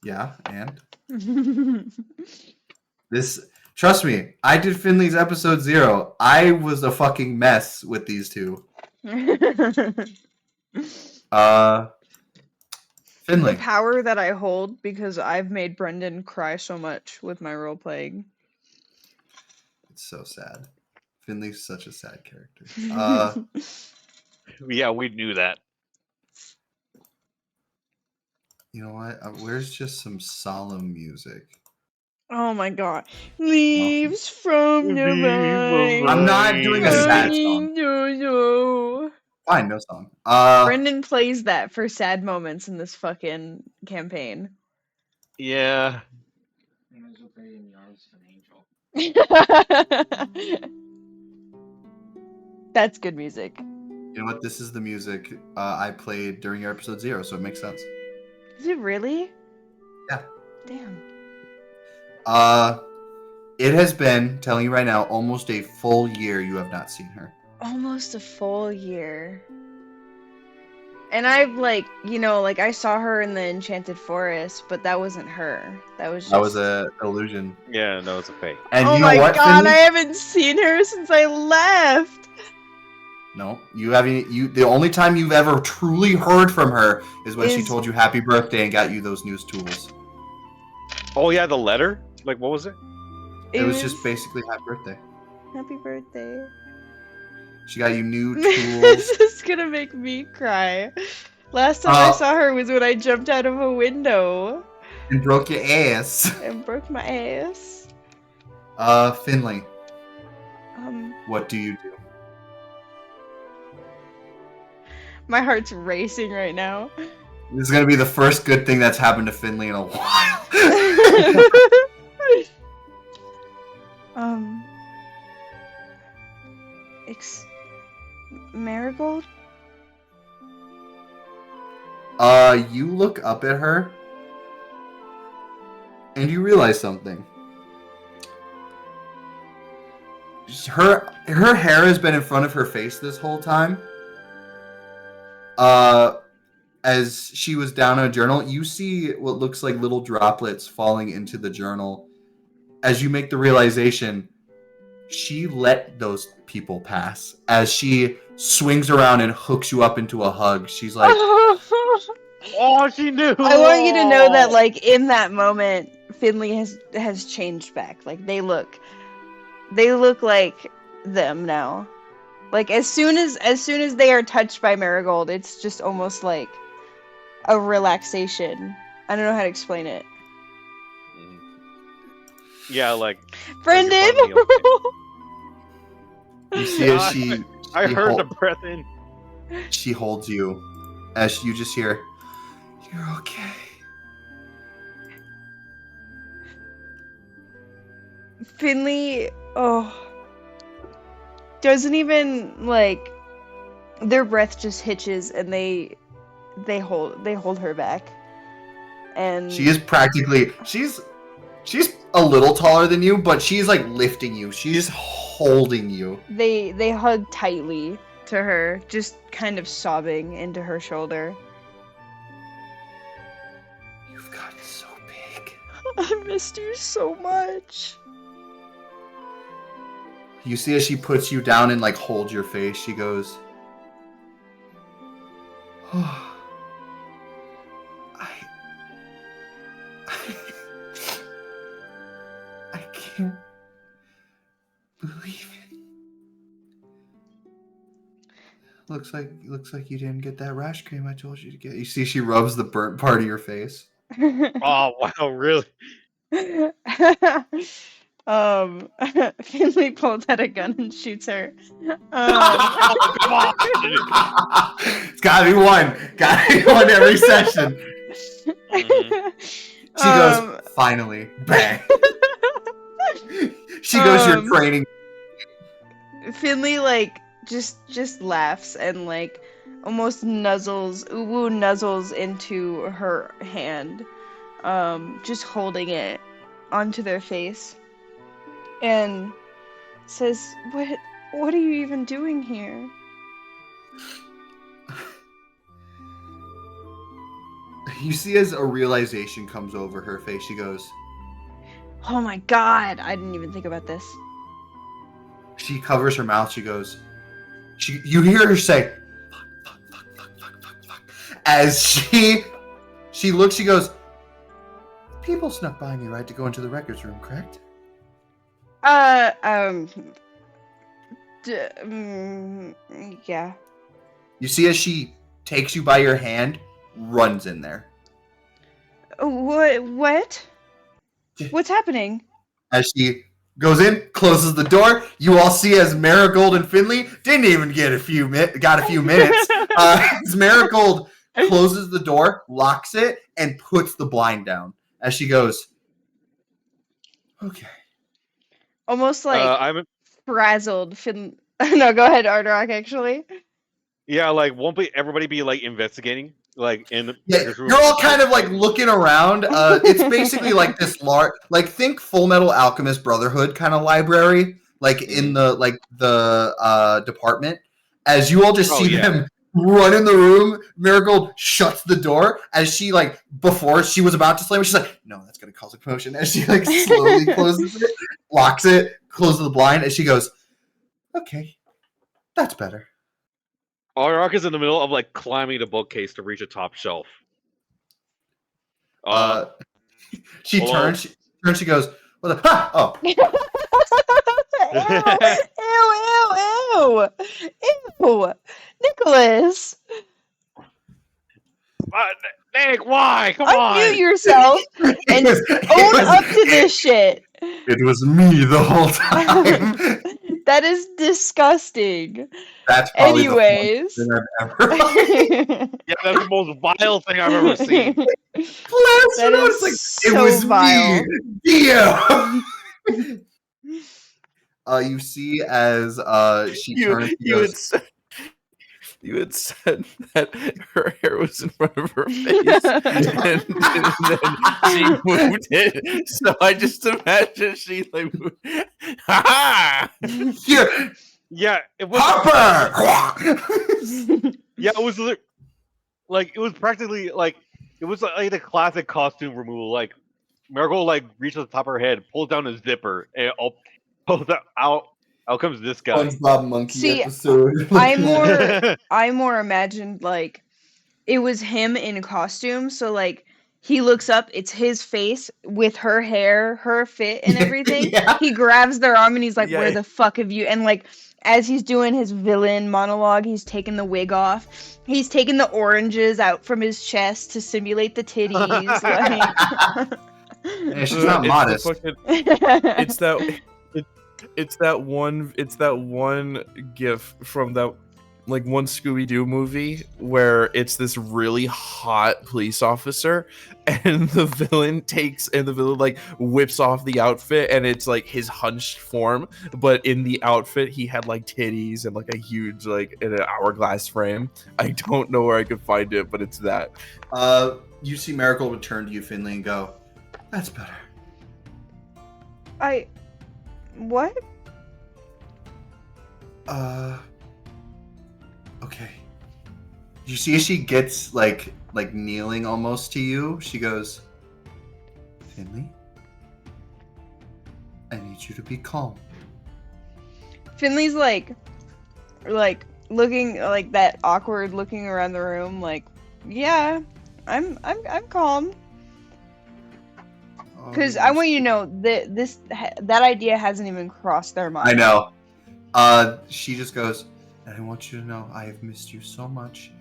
Yeah, and this. Trust me, I did Finley's episode 0. I was a fucking mess with these two. The Finley. power that I hold because I've made Brendan cry so much with my role playing. It's so sad. Finley's such a sad character. Yeah, we knew that. You know what? Where's just some solemn music? Oh my god. Leaves from the vine. I'm not doing a sad song. No. Fine, no song. Brendan plays that for sad moments in this fucking campaign. Yeah. And I was okay in the arms of an angel. That's good music. You know what? This is the music I played during your episode 0, so it makes sense. Is it really? Yeah. Damn. It has been, telling you right now, almost a full year you have not seen her. Almost a full year. And I've I saw her in the Enchanted Forest, but that wasn't her. That was an illusion. Yeah, no, it's a fake. And oh you know my what, god, Finley? I haven't seen her since I left. No, you haven't. The only time you've ever truly heard from her is when she told you happy birthday and got you those new tools. Oh yeah, the letter? Like, what was it? It was just basically happy birthday. Happy birthday. She got you new This tools. is gonna make me cry. Last time I saw her was when I jumped out of a window And broke your ass. and broke my ass. Finley, Um, what do you do? my heart's racing right now. This is gonna be the first good thing that's happened to Finley in a while. Marigold? You look up at her, and you realize something. Her hair has been in front of her face this whole time. As she was down a journal, you see what looks like little droplets falling into the journal. As you make the realization, she let those people pass. As she swings around and hooks you up into a hug, she's like, Oh, she knew. I want you to know that, like, in that moment, Finley has changed back. Like, they look like them now. Like, as soon as they are touched by Marigold, it's just almost like a relaxation. I don't know how to explain it. Yeah, like Brendan. you see as I She heard hol- the breath in. She holds you as you just hear, "You're okay." Finley, doesn't even like their breath just hitches and they hold her back. And She is practically she's a little taller than you, but she's like lifting you. She's holding you. they hug tightly to her, just kind of sobbing into her shoulder. You've gotten so big. I missed you so much. You see as she puts you down and like holds your face, she goes, "Oh, I can't believe it. Looks like you didn't get that rash cream I told you to get." You see she rubs the burnt part of your face. Oh wow, really? Finley pulls out a gun and shoots her. Oh, come on! It's gotta be one. Gotta be one every session. She goes, "Finally, bang." She goes, "You're training." Finley like just laughs and like almost nuzzles into her hand, just holding it onto their face, and says, "What are you even doing here?" You see as a realization comes over her face, she goes, Oh my god, I didn't even think about this. she covers her mouth, she goes, you hear her say, fuck. As she looks, she goes, "People snuck by me, right, to go into the records room, correct?" Yeah. You see as she takes you by your hand, runs in there. What? What's happening? As she goes in, closes the door, you all see as Marigold and Finley didn't even get a few minutes. As Marigold closes the door, locks it, and puts the blind down. As she goes, "Okay." Almost like I'm frazzled. No, go ahead, Ardrock, actually. yeah, like won't everybody be like investigating like in Yeah, this room? you're all kind of like looking around. It's basically like this large, like think Full Metal Alchemist Brotherhood kind of library, like in the department. As you all just see them run in the room, Marigold shuts the door as she like before she was about to slam it. She's like, "No, that's gonna cause a commotion." As she like slowly closes it, locks it, closes the blind, as she goes, "Okay, that's better." Ararok is in the middle of like climbing the bookcase to reach a top shelf. She hello? turns. She goes, "What the? Ha! Oh." Ew! Nicholas! Nick, why? Come on! Unmute yourself and own up to this shit. It was me the whole time. That is disgusting. That's probably Anyways. the funniest thing I've ever. Yeah, that's the most vile thing I've ever seen. That is Like, so it was vile. me, Dio. You see as she turns. You had said that her hair was in front of her face, and then she moved it. So I just imagine she like, moved. Ha Here, Yeah, it was. Hopper. Yeah, it was like it was practically like it was like the classic costume removal. Like Marigold like reaches the top of her head, pulls down a zipper, and pulls out. Out comes this guy. SpongeBob monkey See, episode. I more imagined like it was him in costume, so like he looks up, it's his face with her hair, her fit and everything. Yeah. He grabs their arm and he's like, Yeah. "Where the fuck have you?" And like as he's doing his villain monologue, he's taking the wig off. He's taking the oranges out from his chest to simulate the titties. Yeah, she's not modest. It's that. It's that one gif from that like one Scooby-Doo movie where it's this really hot police officer and the villain like whips off the outfit and it's like his hunched form, but in the outfit he had like titties and like a huge like in an hourglass frame. I don't know where I could find it, but it's that. You see Marigold would turn to you, Finley, and go, "That's better." What? Okay. You see as she gets like kneeling almost to you, she goes, "Finley, I need you to be calm." Finley's like looking like that awkward looking around the room like, yeah, I'm calm. Because I want you to know that idea hasn't even crossed their mind. I know. She just goes, "And I want you to know I have missed you so much.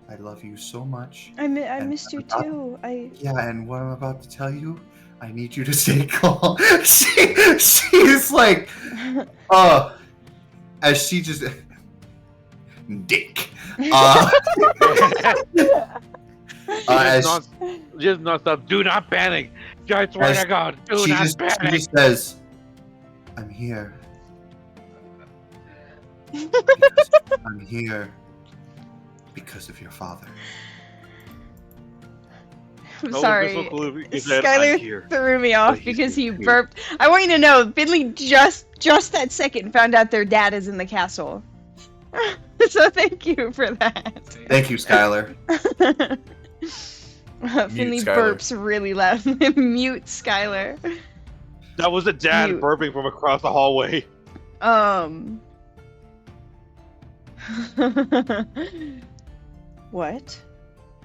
I love you so much. I missed you too. Yeah, and what I'm about to tell you, I need you to stay calm." She's like, as she just dick. Just not stop. Do not panic. I swear to God, do not panic. She just says, "I'm here. I'm here because of your father." I'm Oh, sorry. this will he said, Skylar "I'm here." threw me off he's because he here. burped. I want you to know, Finley just that second found out their dad is in the castle. So thank you for that. Thank you, Skylar. Finley Skylar. burps really loud. Mute Skylar. That was a dad Mute. burping from across the hallway. What?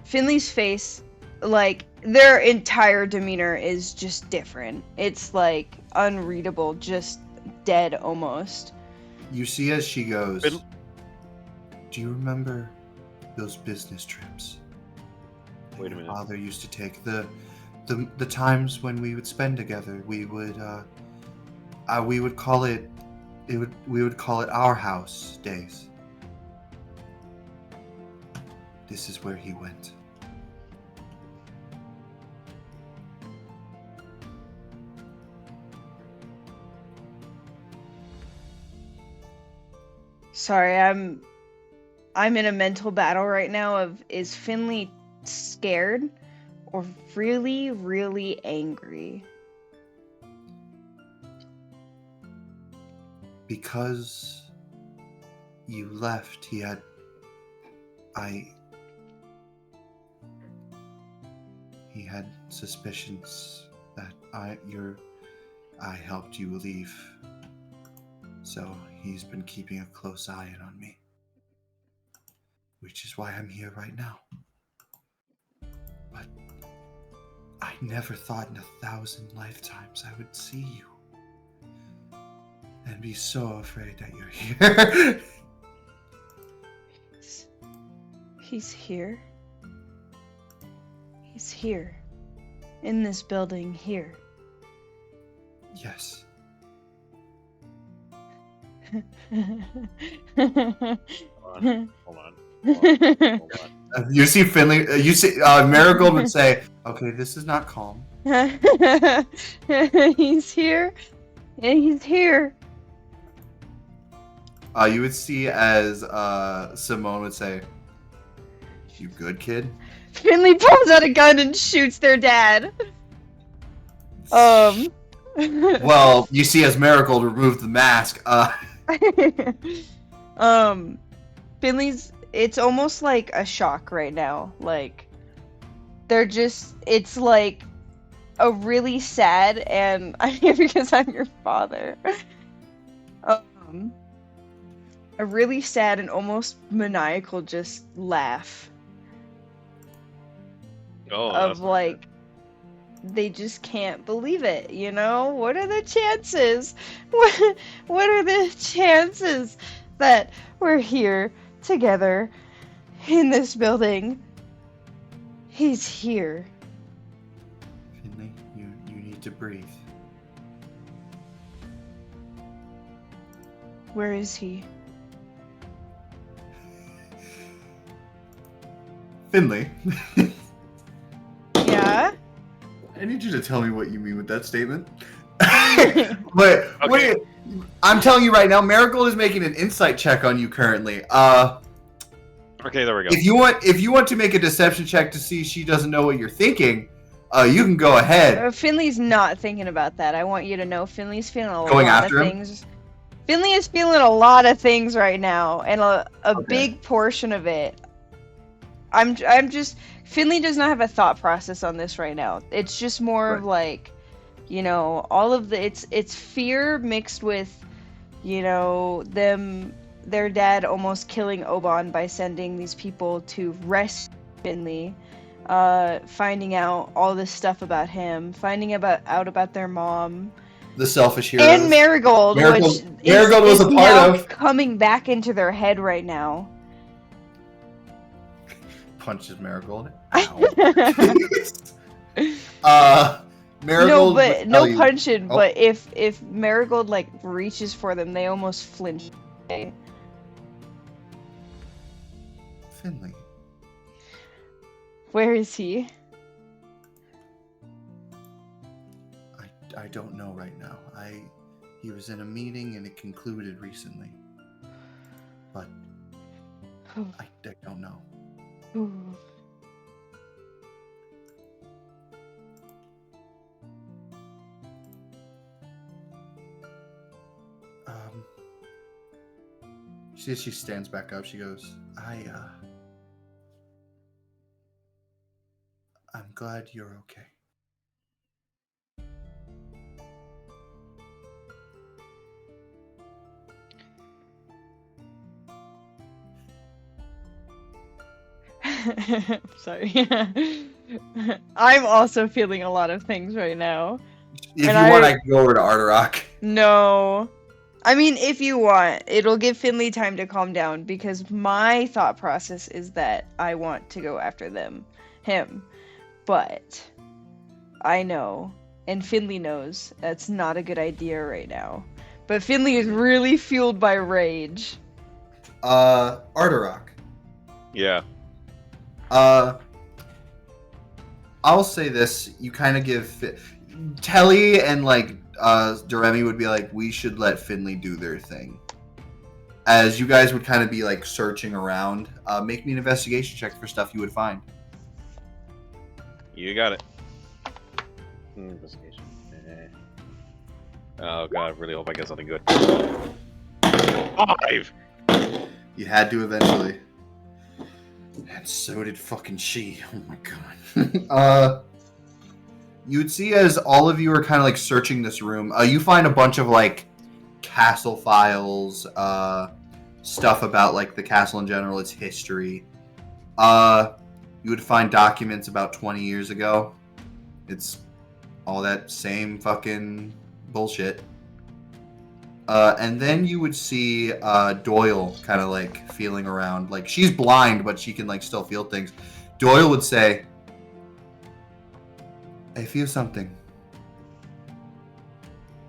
Finley's face, like, their entire demeanor is just different. It's, like, unreadable, just dead almost. You see as she goes, Fin- "Do you remember those business trips? Wait a Your minute. father used to take the times when we would spend together. We would call it our house days. This is where he went." Sorry, I'm in a mental battle right now of, is Finley scared or really, really angry? Because you left, he had suspicions that I helped you leave. So he's been keeping a close eye on me. Which is why I'm here right now. But I never thought in 1,000 lifetimes I would see you. And be so afraid that you're here. He's here. He's here. In this building here. Yes. Hold on. You see Finley, Marigold would say, "Okay, this is not calm." He's here. Yeah, he's here. You would see as Simone would say, "You good, kid?" Finley pulls out a gun and shoots their dad. Well, you see as Marigold removed the mask. Finley's, it's almost like a shock right now. Like, they're just, it's like a really sad, and I'm here because I'm your father. A really sad and almost maniacal just laugh. Oh, Of that's not like, they just can't believe it, you know? What are the chances? What are the chances that we're here together in this building? He's here. Finley, you need to breathe. Where is he? Finley, Yeah? I need you to tell me what you mean with that statement. But wait, I'm telling you right now, Marigold is making an insight check on you currently. Okay, there we go. If you want to make a deception check to see she doesn't know what you're thinking, you can go ahead. Finley's not thinking about that. I want you to know Finley's feeling a Going lot after of him? things. Finley is feeling a lot of things right now, and a Okay. big portion of it. I'm just Finley does not have a thought process on this right now. It's just more of like, you know, all of the it's fear mixed with, you know, their dad almost killing Oban by sending these people to rescue Finley, finding out all this stuff about him, finding out about their mom. The selfish heroes. And Marigold, which Marigold was is a part now of. coming back into their head right now. Punches Marigold. No, Marigold. but would no tell you- punching. Oh. But if Marigold like reaches for them, they almost flinch. Finley. Where is he? I don't know right now. He was in a meeting and it concluded recently. But I don't know. Ooh. She stands back up. She goes, I'm glad you're okay. Sorry. I'm also feeling a lot of things right now. If And you want, I- I can go over to Arterock. No. I mean, if you want, it'll give Finley time to calm down because my thought process is that I want to go after him. But I know, and Finley knows, that's not a good idea right now. But Finley is really fueled by rage. Arterock. Yeah. I'll say this. You kind of give Telly and like Doremi would be like, we should let Finley do their thing. As you guys would kind of be like searching around. Make me an investigation check for stuff you would find. You got it. Investigation. Oh god, I really hope I get something good. 5! You had to eventually. And so did fucking she. Oh my god. You would see as all of you are kind of like searching this room, you find a bunch of like castle files, stuff about like the castle in general, its history. You would find documents about 20 years ago. It's all that same fucking bullshit. And then you would see Doyle kind of like feeling around. Like she's blind, but she can like still feel things. Doyle would say, I feel something.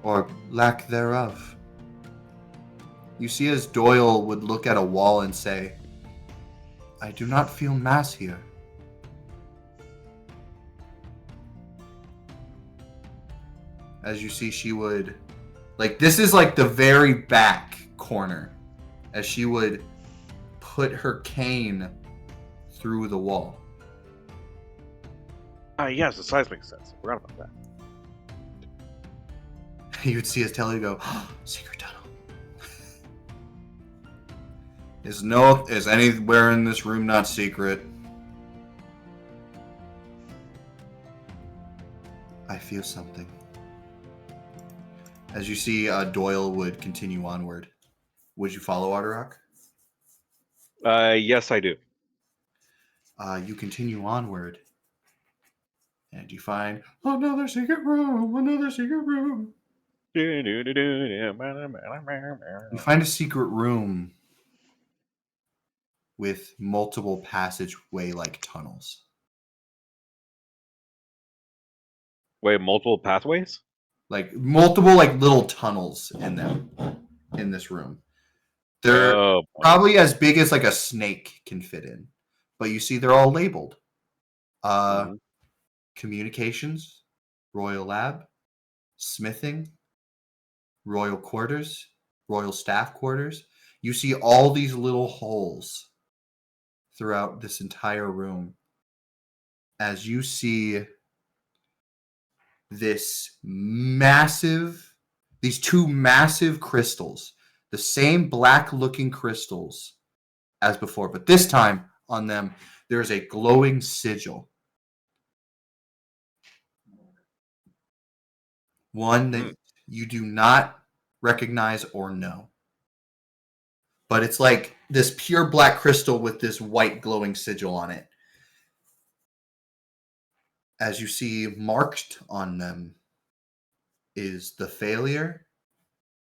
Or lack thereof. You see as Doyle would look at a wall and say, I do not feel mass here. As you see, she would... Like, this is like the very back corner. As she would put her cane through the wall. Yes, the size makes sense. I forgot about that. You would see as Telly go, secret tunnel. Is anywhere in this room not secret? I feel something. As you see, Doyle would continue onward. Would you follow Arterock? Yes, I do. You continue onward. And you find another secret room, another secret room. You find a secret room with multiple passageway-like tunnels. Wait, multiple pathways? Like multiple like little tunnels in them in this room. They're Oh, boy. probably as big as like a snake can fit in, but you see they're all labeled. Mhm. Communications, Royal Lab, Smithing, Royal Quarters, Royal Staff Quarters. You see all these little holes throughout this entire room as you see these two massive crystals, the same black looking crystals as before, but this time on them there's a glowing sigil. One that you do not recognize or know. But it's like this pure black crystal with this white glowing sigil on it. As you see marked on them is the failure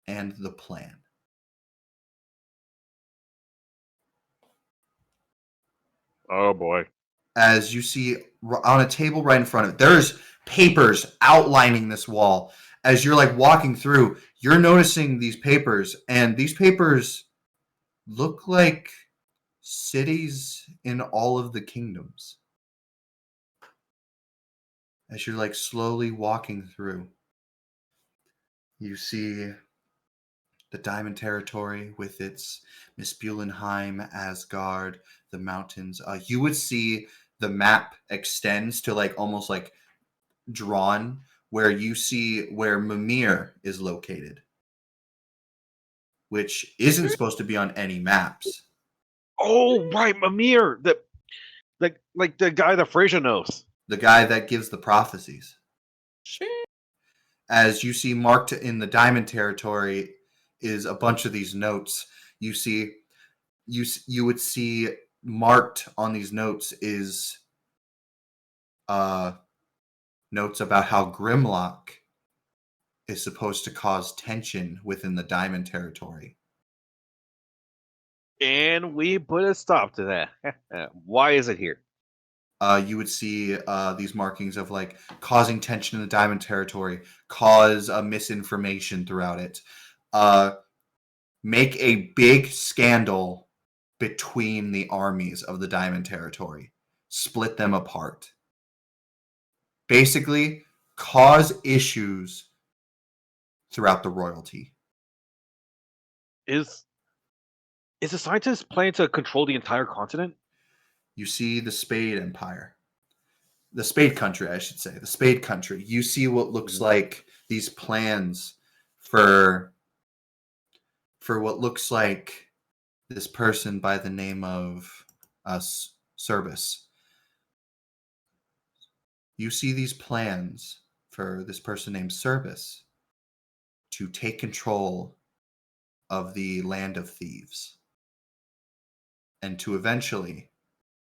and the plan. Oh boy. As you see on a table right in front of it, there's papers outlining this wall. As you're like walking through, you're noticing these papers, and these papers look like cities in all of the kingdoms. As you're like slowly walking through, you see the Diamond Territory with its Muspelheim, Asgard, the mountains. You would see the map extends to like almost like drawn, where you see where Mimir is located, which isn't supposed to be on any maps. Oh right, Mimir, the like the guy that Frasier knows. The guy that gives the prophecies. Shit. As you see marked in the Diamond Territory is a bunch of these notes. You would see marked on these notes is notes about how Grimlock is supposed to cause tension within the Diamond Territory. And we put a stop to that. Why is it here? You would see these markings of like causing tension in the Diamond Territory, cause misinformation throughout it, make a big scandal between the armies of the Diamond Territory, split them apart. Basically, cause issues throughout the royalty. Is the scientist planning to control the entire continent? You see the Spade Empire. The Spade Country, I should say. The Spade Country. You see what looks like these plans for what looks like this person by the name of Service. You see these plans for this person named Service to take control of the land of thieves. And to eventually,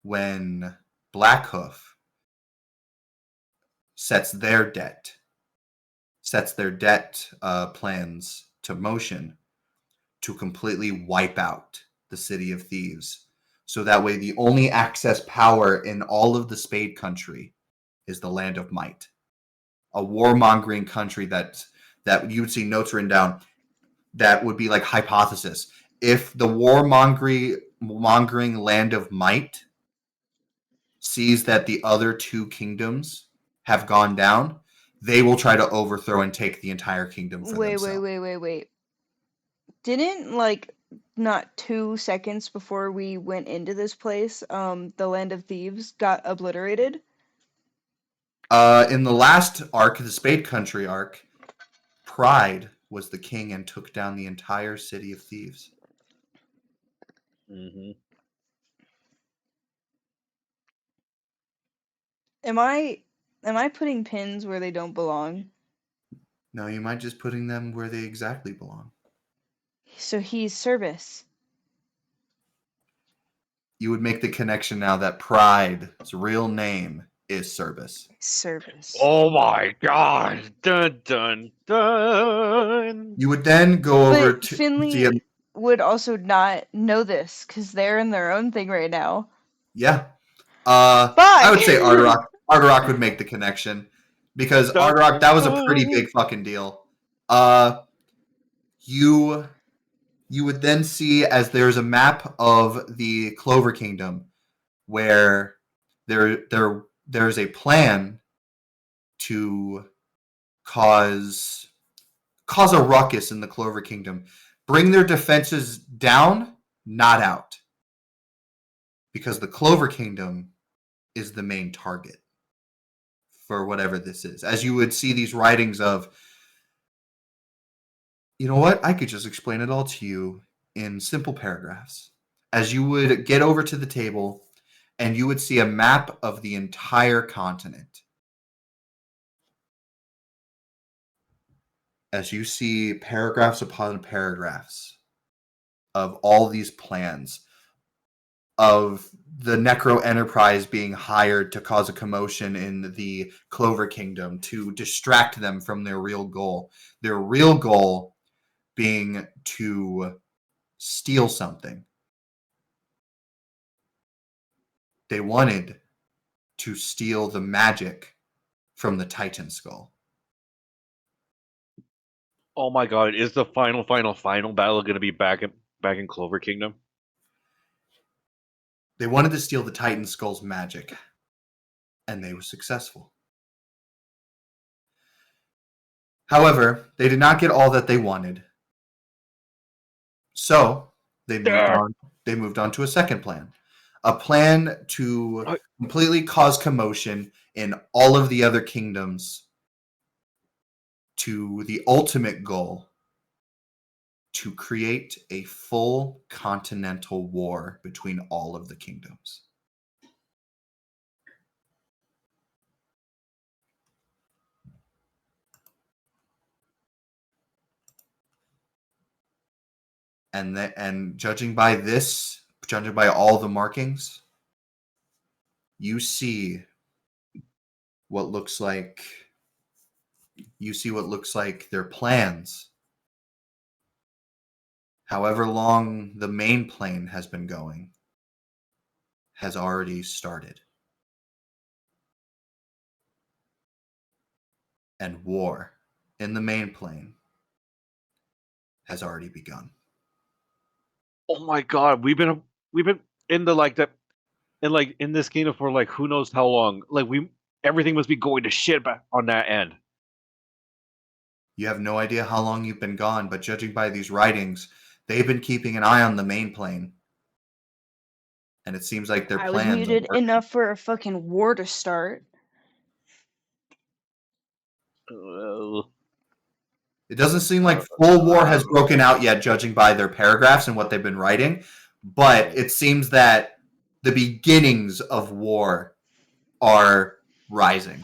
when Blackhoof sets their debt plans to motion, to completely wipe out the city of thieves. So that way the only access power in all of the Spade Country is the Land of Might. A warmongering country that you would see notes written down that would be like hypothesis. If the warmongering Land of Might sees that the other two kingdoms have gone down, they will try to overthrow and take the entire kingdom for themselves. Wait. Didn't like not 2 seconds before we went into this place, the Land of Thieves got obliterated? In the last arc, the Spade Country arc, Pride was the king and took down the entire city of thieves. Mm-hmm. Am I putting pins where they don't belong? No, you might just putting them where they exactly belong. So he's Service. You would make the connection now that Pride's real name is Service. Service. Oh my god! Dun dun dun. You would then go over But to Finley would also not know this because they're in their own thing right now. yeah. Fuck! I would say Arterock. Arterock would make the connection because Arterock, that was a pretty big fucking deal. You you would then see as there's a map of the Clover Kingdom where there's a plan to cause a ruckus in the Clover Kingdom. Bring their defenses down, not out. Because the Clover Kingdom is the main target for whatever this is. As you would see these writings of, you know what? I could just explain it all to you in simple paragraphs. As you would get over to the table and you would see a map of the entire continent. As you see paragraphs upon paragraphs of all these plans of the Necro Enterprise being hired to cause a commotion in the Clover Kingdom to distract them from their real goal. Their real goal being to steal something. They wanted to steal the magic from the Titan Skull. Oh my god, is the final battle going to be back in Clover Kingdom? They wanted to steal the Titan Skull's magic, and they were successful. However, they did not get all that they wanted. So, they moved on to a second plan. A plan to completely cause commotion in all of the other kingdoms to the ultimate goal to create a full continental war between all of the kingdoms. And judging by all the markings, you see what looks like their plans. However long the main plane has been going, has already started. And war in the main plane has already begun. Oh my god, we've been in in this kingdom for like who knows how long. Like everything must be going to shit back on that end. You have no idea how long you've been gone, but judging by these writings, they've been keeping an eye on the main plane. And it seems like their I plans was muted enough for a fucking war to start. It doesn't seem like full war has broken out yet, judging by their paragraphs and what they've been writing. But it seems that the beginnings of war are rising.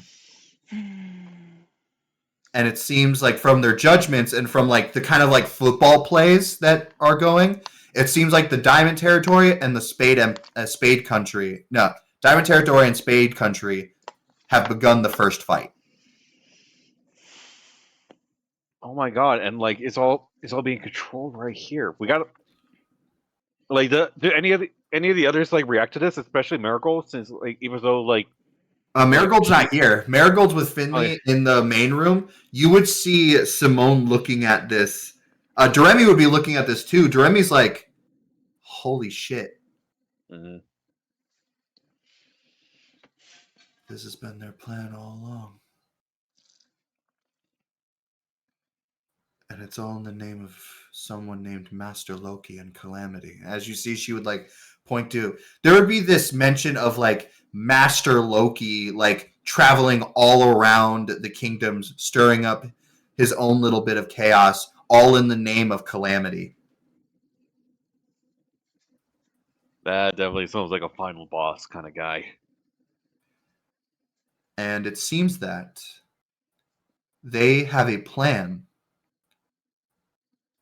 And it seems like from their judgments and from like the kind of like football plays that are going, it seems like the Diamond Territory and the Spade Country, Diamond Territory and Spade Country have begun the first fight. Oh my god, and like it's all being controlled right here. We got like do any of the others like react to this, especially Marigold, since like even though like Marigold's not here. Marigold's with Finley in the main room. You would see Simone looking at this. Doremi would be looking at this too. Doremi's like, holy shit. Mm-hmm. This has been their plan all along. And it's all in the name of someone named Master Loki and Calamity. As you see, she would like point to, there would be this mention of like Master Loki like traveling all around the kingdoms, stirring up his own little bit of chaos, all in the name of Calamity. That definitely sounds like a final boss kind of guy. And it seems that they have a plan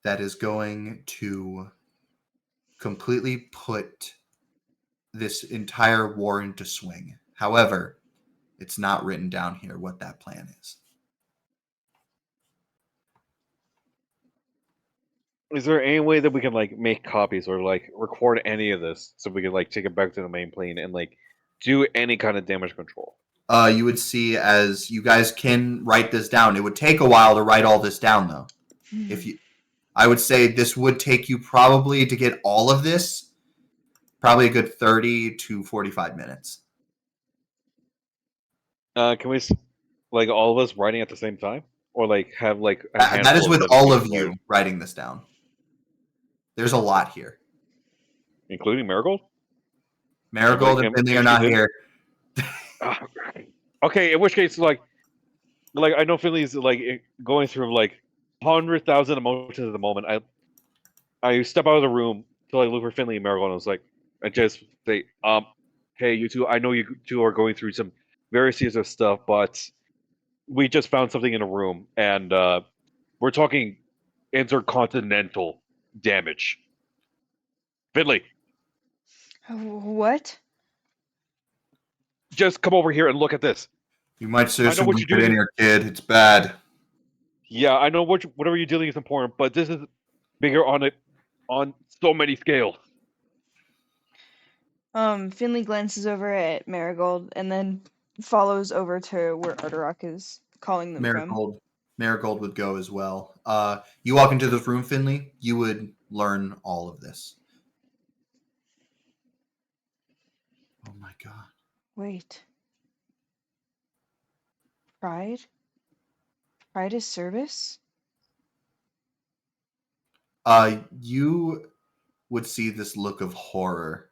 that is going to completely put this entire war into swing. However, it's not written down here what that plan is. Is there any way that we can like make copies or like record any of this so we can like take it back to the main plane and like do any kind of damage control? You would see as you guys can write this down. It would take a while to write all this down though. If you I would say this would take you probably to get all of this, probably a good 30 to 45 minutes. Can we, like, all of us writing at the same time, or like have like a That is handful with them all of write, you writing this down. There's a lot here. including Marigold? Marigold and Finley are not here. Okay, in which case, like I know Finley's like going through like 100,000 emotions at the moment. I step out of the room to like look for Finley and Marigold, and I was like, I just say, hey, you two, I know you two are going through some very serious stuff, but we just found something in a room, and we're talking intercontinental damage. Finley, What? just come over here and look at this. You might I know seriously what look you're it in doing. here, kid. It's bad. Yeah, I know whatever you're dealing is important, but this is bigger on so many scales. Finley glances over at Marigold and then follows over to where Arturok is calling them from. Marigold would go as well. You walk into this room, Finley, you would learn all of this. Oh my god. Wait. Pride? Pride is service? You would see this look of horror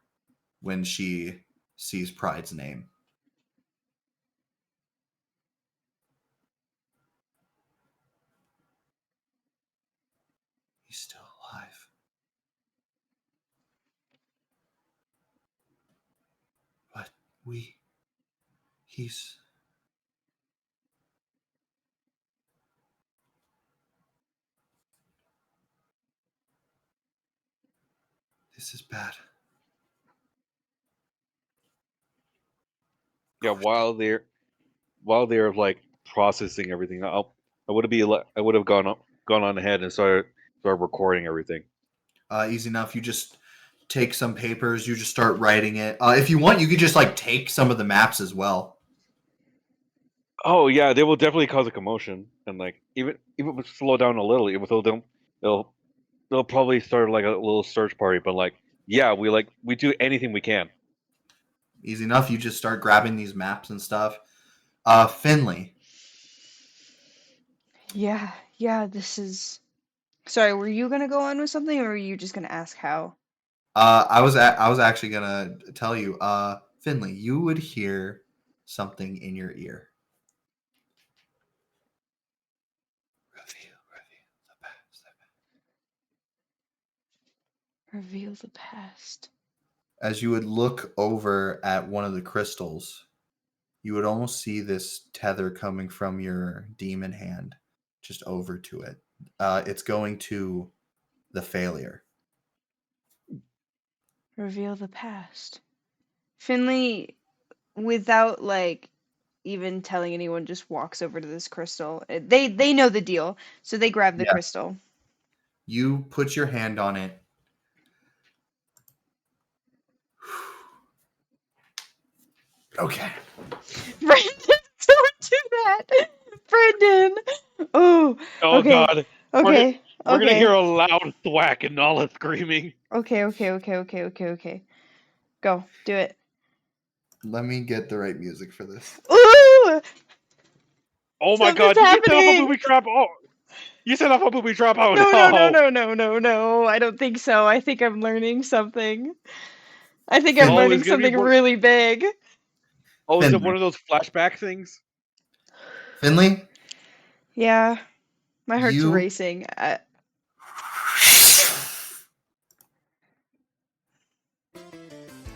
when she sees Pride's name. He's still alive. But he's... This is bad. Yeah, while they're like processing everything, I would have gone on ahead and started recording everything. Easy enough. You just take some papers. You just start writing it. If you want, you could just like take some of the maps as well. Oh yeah, they will definitely cause a commotion, and like even if it slow down a little, even though they'll probably start like a little search party. But like, yeah, we do anything we can. Easy enough. You just start grabbing these maps and stuff. Finley. Yeah, this is... Sorry, were you gonna go on with something, or were you just gonna ask how? I was actually gonna tell you, Finley, you would hear something in your ear. Reveal the past. As you would look over at one of the crystals, you would almost see this tether coming from your demon hand just over to it. It's going to the failure. Reveal the past. Finley, without like even telling anyone, just walks over to this crystal. They know the deal, so they grab the crystal. You put your hand on it. Okay. Brendan, don't do that, Brendan. Oh. Oh okay. God. Okay. We're gonna hear a loud thwack and Nala screaming. Okay. Go, do it. Let me get the right music for this. Ooh! Oh my God! You set off a booby trap! Oh, you set off a booby trap! Oh No! I don't think so. I think I'm learning something. I think I'm learning something really big. Oh, is it one of those flashback things? Finley? Yeah. My heart's racing.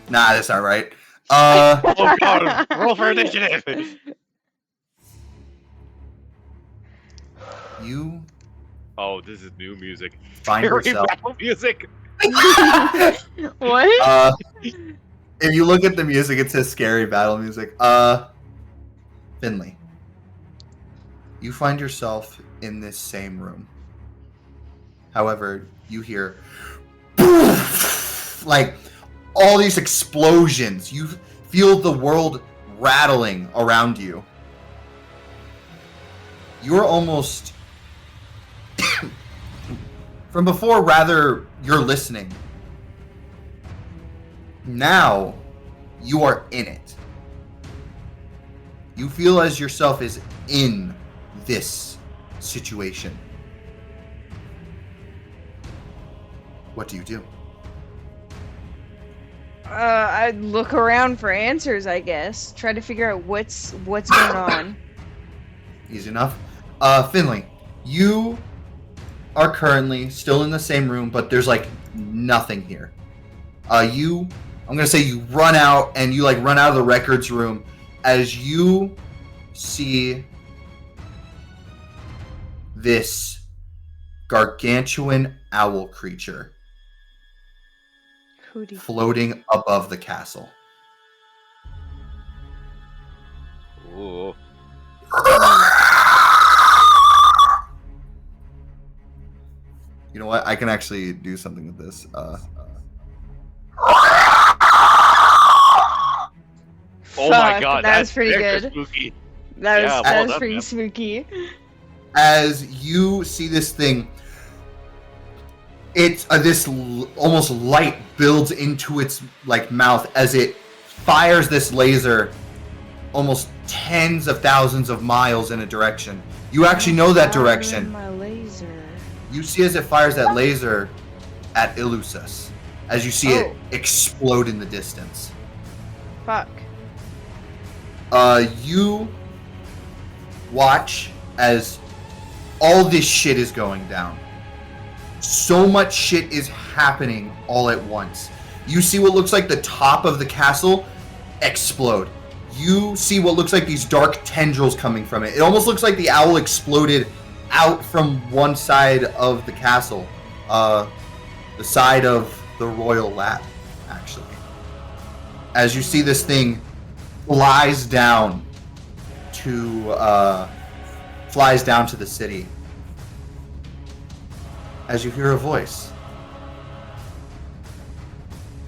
Nah, that's not right. Oh God! Roll for initiative. You. Oh, this is new music. Find yourself. Battle music. What? If you look at the music, it says scary battle music. Finley, you find yourself in this same room. However, you hear like all these explosions. You feel the world rattling around you. You're almost From before, rather, you're listening. Now, you are in it. You feel as yourself is in this situation. What do you do? I'd look around for answers, I guess. Try to figure out what's going on. Easy enough. Finley, you are currently still in the same room, but there's like nothing here. I'm gonna say you run out and you like run out of the records room as you see this gargantuan owl creature Hootie. floating above the castle. Ooh. You know what? I can actually do something with this. Oh my Fuck, god, that's pretty extra good. spooky. That was Yeah, well that was done, pretty man. spooky. As you see this thing, it's this almost light builds into its like mouth as it fires this laser almost tens of thousands of miles in a direction. You actually know that direction. My laser. You see as it fires that laser at Illusus, as you see it Oh. explode in the distance. Fuck. You watch as all this shit is going down. So much shit is happening all at once. You see what looks like the top of the castle explode. You see what looks like these dark tendrils coming from it. It almost looks like the owl exploded out from one side of the castle. The side of the royal lab, actually. As you see this thing flies down to the city. As you hear a voice.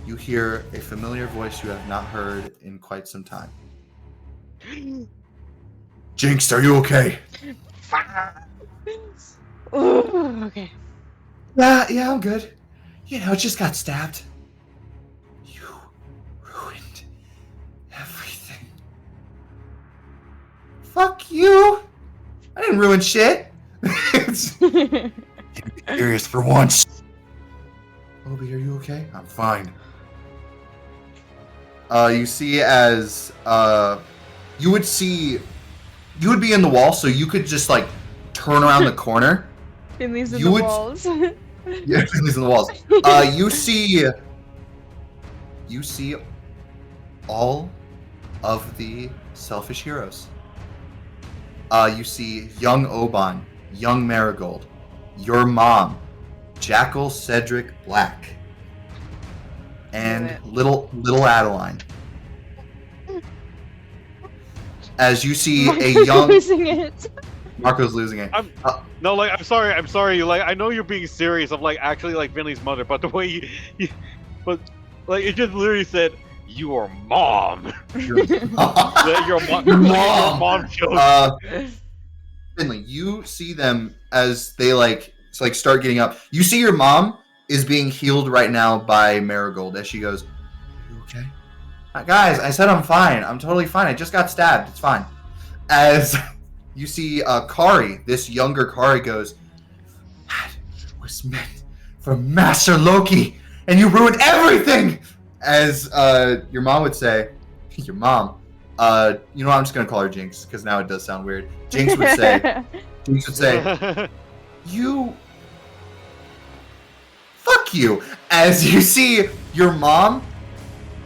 You hear a familiar voice you have not heard in quite some time. Jinx, are you okay? Ooh, okay. Yeah, I'm good. You know, just got stabbed. You ruined everything. Fuck you! I didn't ruin shit. It's curious for once. Obi, are you okay? I'm fine. You see as you would be in the wall, so you could just like turn around the corner. Finley's in You the would- walls. Yeah, Finley's in the walls. You see all of the selfish heroes. You see young Oban, young Marigold, your mom, Jackal Cedric Black, and Knew it. little Adeline. As you see a Marco's young losing it. Marco's losing it. No, like I'm sorry. Like I know you're being serious of like actually like Finley's mother, but the way but like it just literally said your mom. Your Your mom. Your Your mom. mom chose. Finley, you see them as they like start getting up. You see your mom is being healed right now by Marigold as she goes, "Are you okay?" Guys, I said I'm fine. I'm totally fine. I just got stabbed. It's fine. As you see Kari, this younger Kari goes, "That was meant for Master Loki, and you ruined everything!" As your mom would say, your mom, you know what, I'm just going to call her Jinx, because now it does sound weird. Jinx would say, you... Fuck you! As you see your mom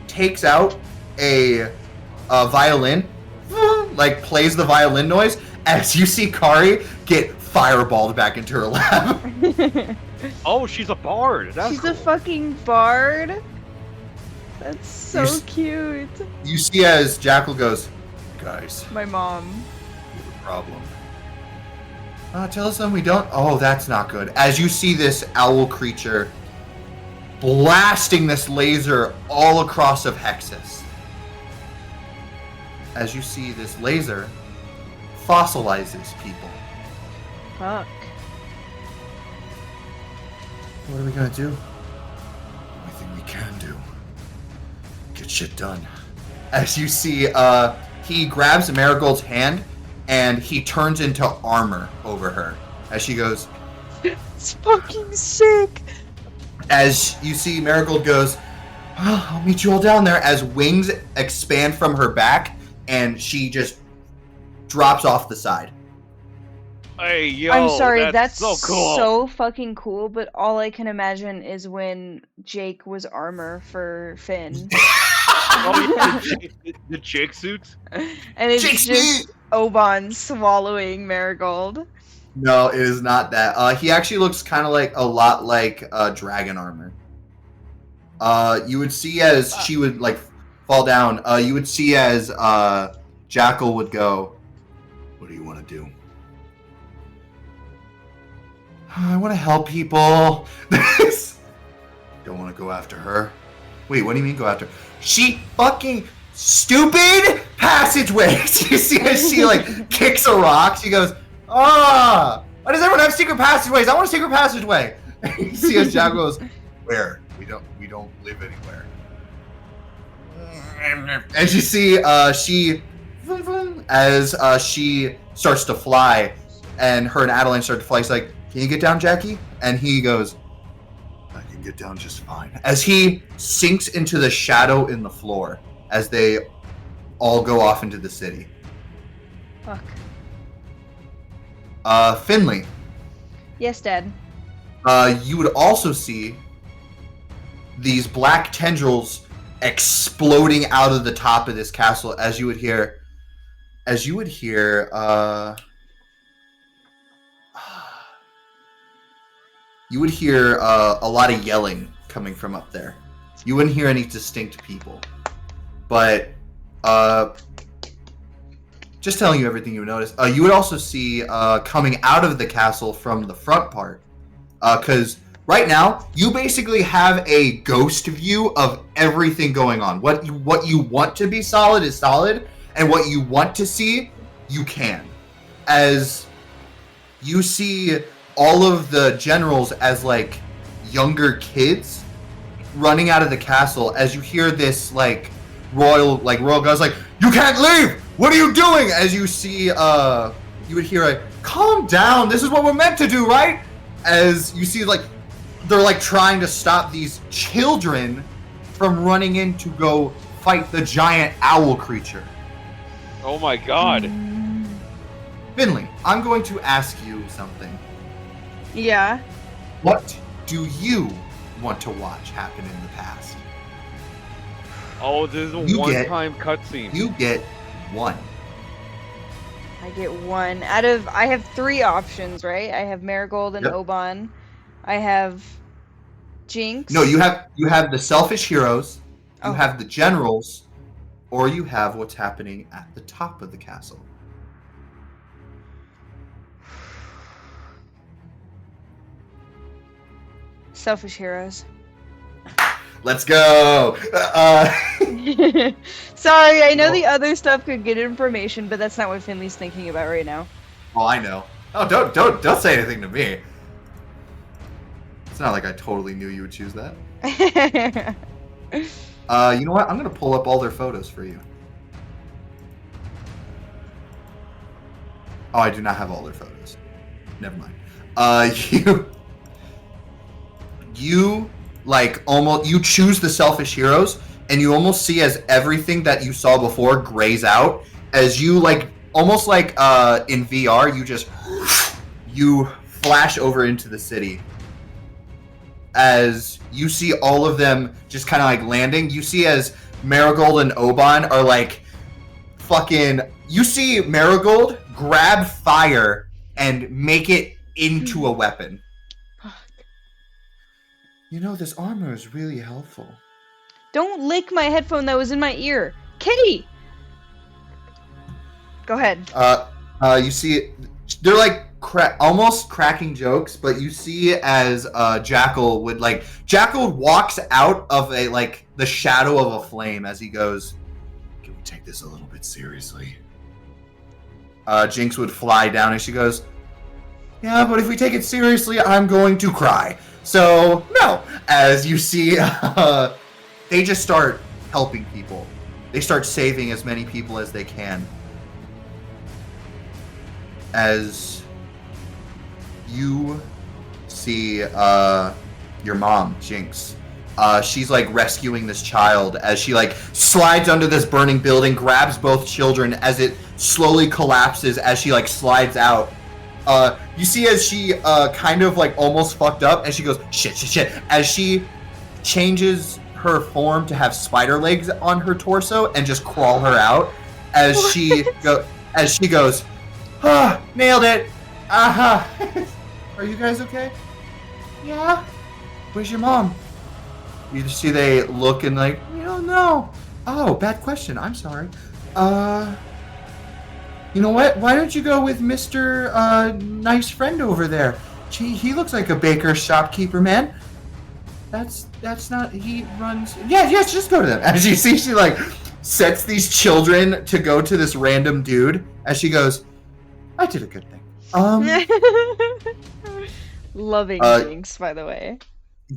takes out a violin, like plays the violin noise, as you see Kari get fireballed back into her lap. Oh, she's a bard. That's She's cool. a fucking bard. That's so You s- cute. You see as Jackal goes, guys, My mom. we have a problem. Tell us something we don't. Oh, that's not good. As you see this owl creature blasting this laser all across of Hexus. As you see this laser fossilizes people. Fuck. What are we gonna do? Only thing we can do. Get shit done. As you see, he grabs Marigold's hand and he turns into armor over her. As she goes, It's fucking sick. as you see Marigold goes, oh, I'll meet you all down there, as wings expand from her back and she just drops off the side. Hey, yo, I'm sorry, that's so cool. so fucking cool, but all I can imagine is when Jake was armor for Finn. Oh, yeah, the chick suits? And it's Jake just Sweet! Oban swallowing Marigold. No, it is not that. He actually looks kind of like a lot like dragon armor. You would see as she would like fall down. You would see as Jackal would go, what do you want to do? I want to help people. Don't want to go after her. Wait, what do you mean go after her? She fucking stupid passageways. You see as she like kicks a rock. She goes, why does everyone have secret passageways? I want a secret passageway. You see as Jackal goes, where? We don't live anywhere. And you see she as she starts to fly, and her and Adeline start to fly. She's like, can you get down, Jackie? And he goes, I can get down just fine. As he sinks into the shadow in the floor as they all go off into the city. Fuck. Finley, Yes, Dad. you would also see these black tendrils exploding out of the top of this castle as you would hear a lot of yelling coming from up there. You wouldn't hear any distinct people, but just telling you everything you would notice. You would also see coming out of the castle from the front part, because right now you basically have a ghost view of everything going on. What you want to be solid is solid, and what you want to see, you can. As you see all of the generals as like younger kids running out of the castle, as you hear this royal guys like, you can't leave! What are you doing? As you see, you would hear a, calm down, this is what we're meant to do, right? As you see, they're trying to stop these children from running in to go fight the giant owl creature. Oh my god. Finley, I'm going to ask you something. Yeah. What do you want to watch happen in the past? Oh, this is a You get- one-time cutscene. You get one. I get one. I have 3 options, right? I have Marigold and Yep. Oban. I have Jinx. No, you have the selfish heroes, you Oh. have the generals, or you have what's happening at the top of the castle. Selfish heroes. Let's go. Sorry, I know Well- the other stuff could get information, but that's not what Finley's thinking about right now. Oh, I know. Oh, don't say anything to me. It's not like I totally knew you would choose that. You know what? I'm gonna pull up all their photos for you. Oh, I do not have all their photos. Never mind. You you choose the selfish heroes, and you almost see as everything that you saw before grays out as you almost like in VR, you flash over into the city. As you see all of them just kind of landing, you see as Marigold and Oban are you see Marigold grab fire and make it into a weapon. You know, this armor is really helpful. Don't lick my headphone that was in my ear. Kitty! Go ahead. You see, they're almost cracking jokes, but you see as Jackal walks out of the shadow of a flame as he goes, can we take this a little bit seriously? Jinx would fly down and she goes, yeah, but if we take it seriously, I'm going to cry. So, no. As you see, they just start helping people. They start saving as many people as they can. As you see your mom, Jinx. She's like rescuing this child as she like slides under this burning building, grabs both children as it slowly collapses as she like slides out. You see as she kind of like almost fucked up and she goes, shit, as she changes her form to have spider legs on her torso and just crawl her out as she goes, nailed it. Are you guys okay? Yeah. Where's your mom? You just see they look and like, we don't know. Oh, bad question. I'm sorry. You know what? Why don't you go with Mr. Nice friend over there? Gee, he looks like a baker's shopkeeper, man. That's not, he runs. Yes, just go to them. As you see, she like sets these children to go to this random dude as she goes, I did a good thing. Loving Jinx, by the way.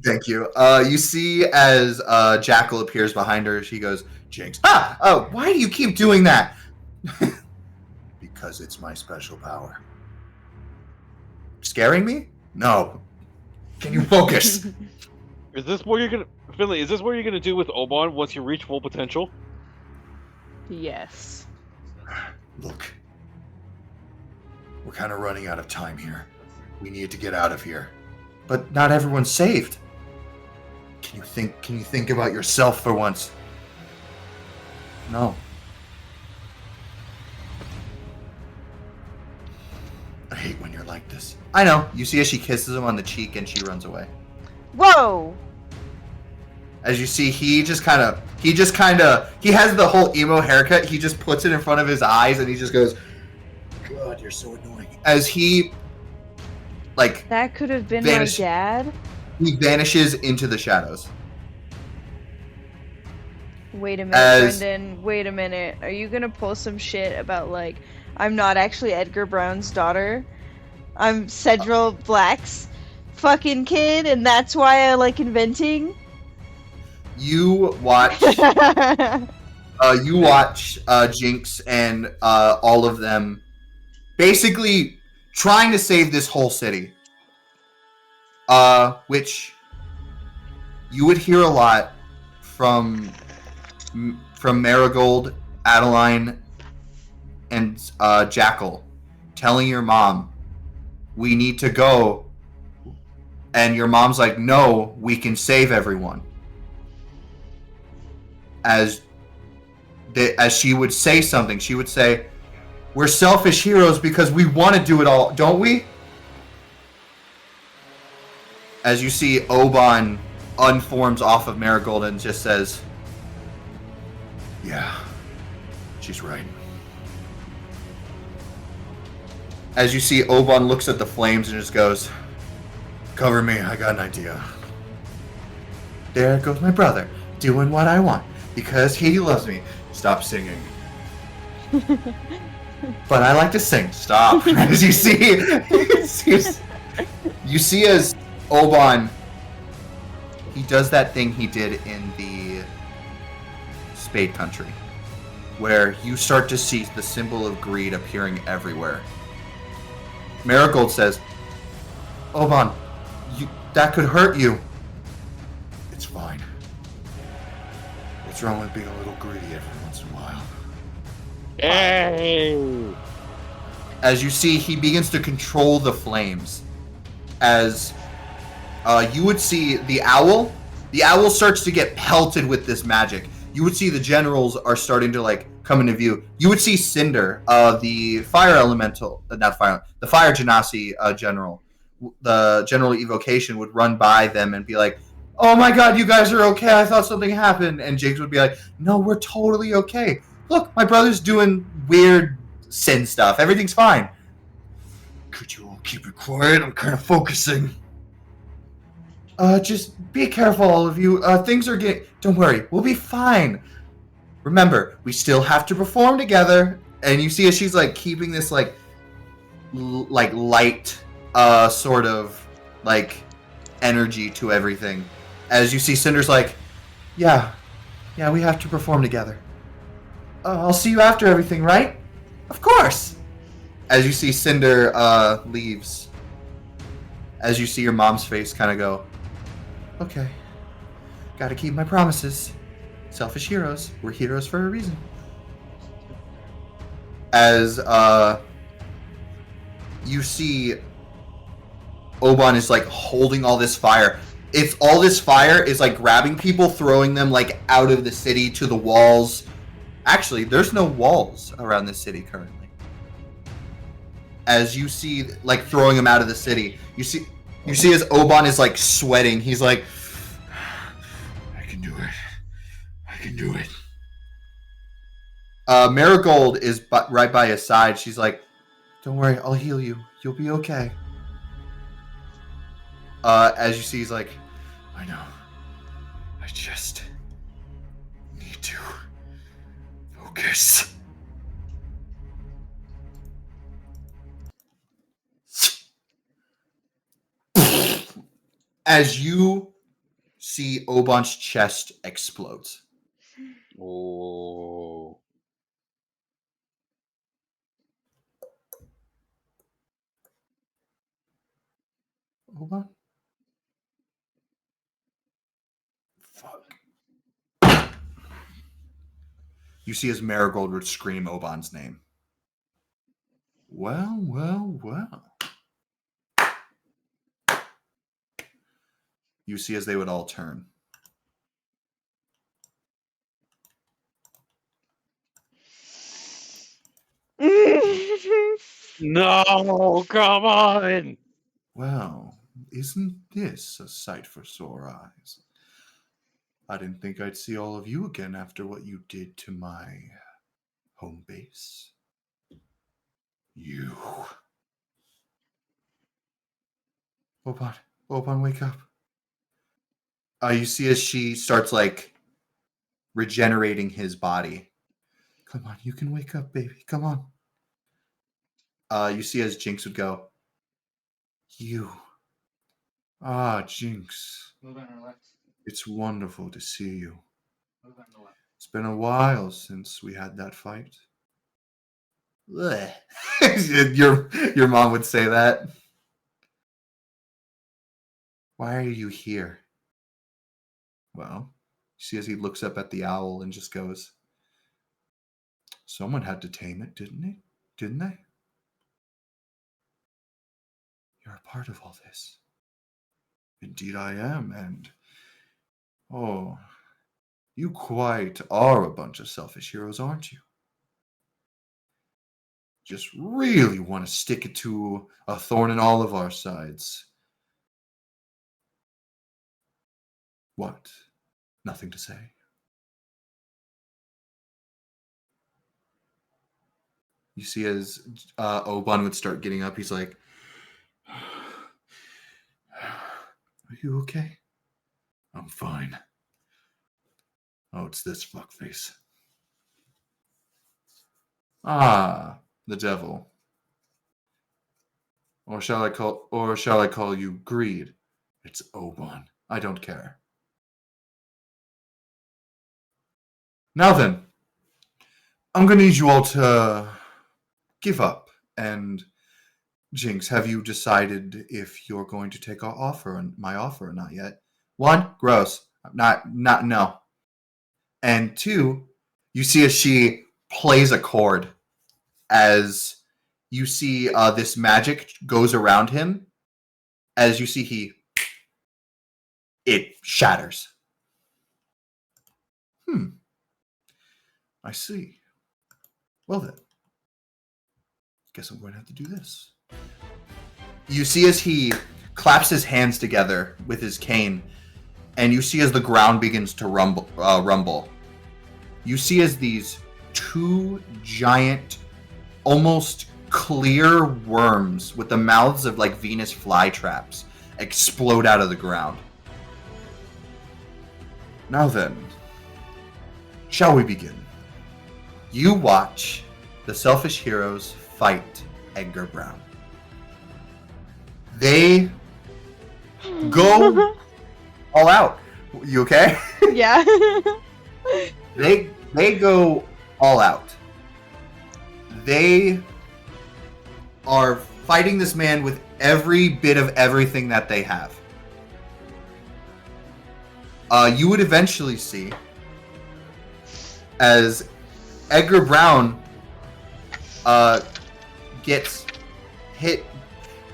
Thank you. You see as Jackal appears behind her, she goes, Jinx. Why do you keep doing that? Because it's my special power. Scaring me? No. Can you focus? Is this what you're gonna, Finley? Is this what you're gonna do with Oban once you reach full potential? Yes. Look. We're kind of running out of time here. We need to get out of here. But not everyone's saved. Can you think about yourself for once? No. I hate when you're like this. I know. You see as she kisses him on the cheek and she runs away. Whoa! As you see, he has the whole emo haircut. He just puts it in front of his eyes and he just goes, God, you're so annoying. As he, like... That could have been my dad? He vanishes into the shadows. Wait a minute, Brendan. Wait a minute. Are you gonna pull some shit about, like, I'm not actually Edgar Brown's daughter? I'm Cedral Black's fucking kid, and that's why I like inventing? You watch... Jinx and all of them basically trying to save this whole city. Which you would hear a lot from Marigold, Adeline, and Jackal telling your mom, we need to go. And your mom's like, no, we can save everyone. As she would say something, she would say, we're selfish heroes because we want to do it all, don't we? As you see, Oban unforms off of Marigold and just says, yeah, she's right. As you see, Oban looks at the flames and just goes, cover me, I got an idea. There goes my brother, doing what I want, because he loves me. Stop singing. But I like to sing. Stop. As you see, as Oban, he does that thing he did in the Spade Country, where you start to see the symbol of greed appearing everywhere. Marigold says, Oban, that could hurt you. It's fine. What's wrong with being a little greedy every once in a while? Hey! As you see, he begins to control the flames. As you would see the owl starts to get pelted with this magic. You would see the generals are starting to like come into view. You would see Cinder, the fire elemental, the fire genasi general. The general evocation would run by them and be like, oh my god, you guys are okay, I thought something happened. And Jigs would be like, no, we're totally okay. Look, my brother's doing weird sin stuff. Everything's fine. Could you all keep it quiet? I'm kind of focusing. Just be careful, all of you. Things are getting... Don't worry, we'll be fine. Remember, we still have to perform together. And you see as she's, like, keeping this, like, light, sort of, like, energy to everything. As you see Cinder's like, yeah, we have to perform together. I'll see you after everything, right? Of course! As you see Cinder leaves. As you see your mom's face kind of go, okay, gotta keep my promises. Selfish heroes. We're heroes for a reason. As you see Oban is like holding all this fire. It's all this fire is like grabbing people, throwing them like out of the city to the walls. Actually, there's no walls around the city currently. As you see like throwing them out of the city, you see as Oban is like sweating. He's like, I can do it. I can do it. Marigold is right by his side. She's like, don't worry, I'll heal you. You'll be okay. As you see, he's like, I know. I just need to focus. As you see Oban's chest explodes. Oh. Oban? Fuck. You see as Marigold would scream Oban's name. Well. You see as they would all turn. No, come on! Well, isn't this a sight for sore eyes? I didn't think I'd see all of you again after what you did to my home base. You. Oban, wake up. You see as she starts like regenerating his body. Come on, you can wake up, baby. Come on. You see as Jinx would go, you. Jinx. Move on our left. It's wonderful to see you. Move on the left. It's been a while since we had that fight. Your mom would say that. Why are you here? Well, you see as he looks up at the owl and just goes, someone had to tame it, didn't they? You're a part of all this. Indeed I am, and you quite are a bunch of selfish heroes, aren't you? Just really want to stick it to a thorn in all of our sides. What? Nothing to say? You see as Oban would start getting up, he's like, are you okay? I'm fine. Oh, it's this fuckface. The devil. Or shall I call you Greed? It's Oban. I don't care. Now then, I'm gonna need you all to give up. And Jinx, have you decided if you're going to take my offer or not yet? 1, gross. Not no. And 2, you see as she plays a chord, as you see this magic goes around him. As you see it shatters. I see. Well then, guess I'm going to have to do this. You see as he claps his hands together with his cane, and you see as the ground begins to rumble. You see as these 2 giant, almost clear worms with the mouths of like Venus flytraps explode out of the ground. Now then, shall we begin? You watch the selfish heroes fight Edgar Brown. They Go all out. You okay? Yeah. They go all out. They are fighting this man with every bit of everything that they have. You would eventually see as Edgar Brown gets hit.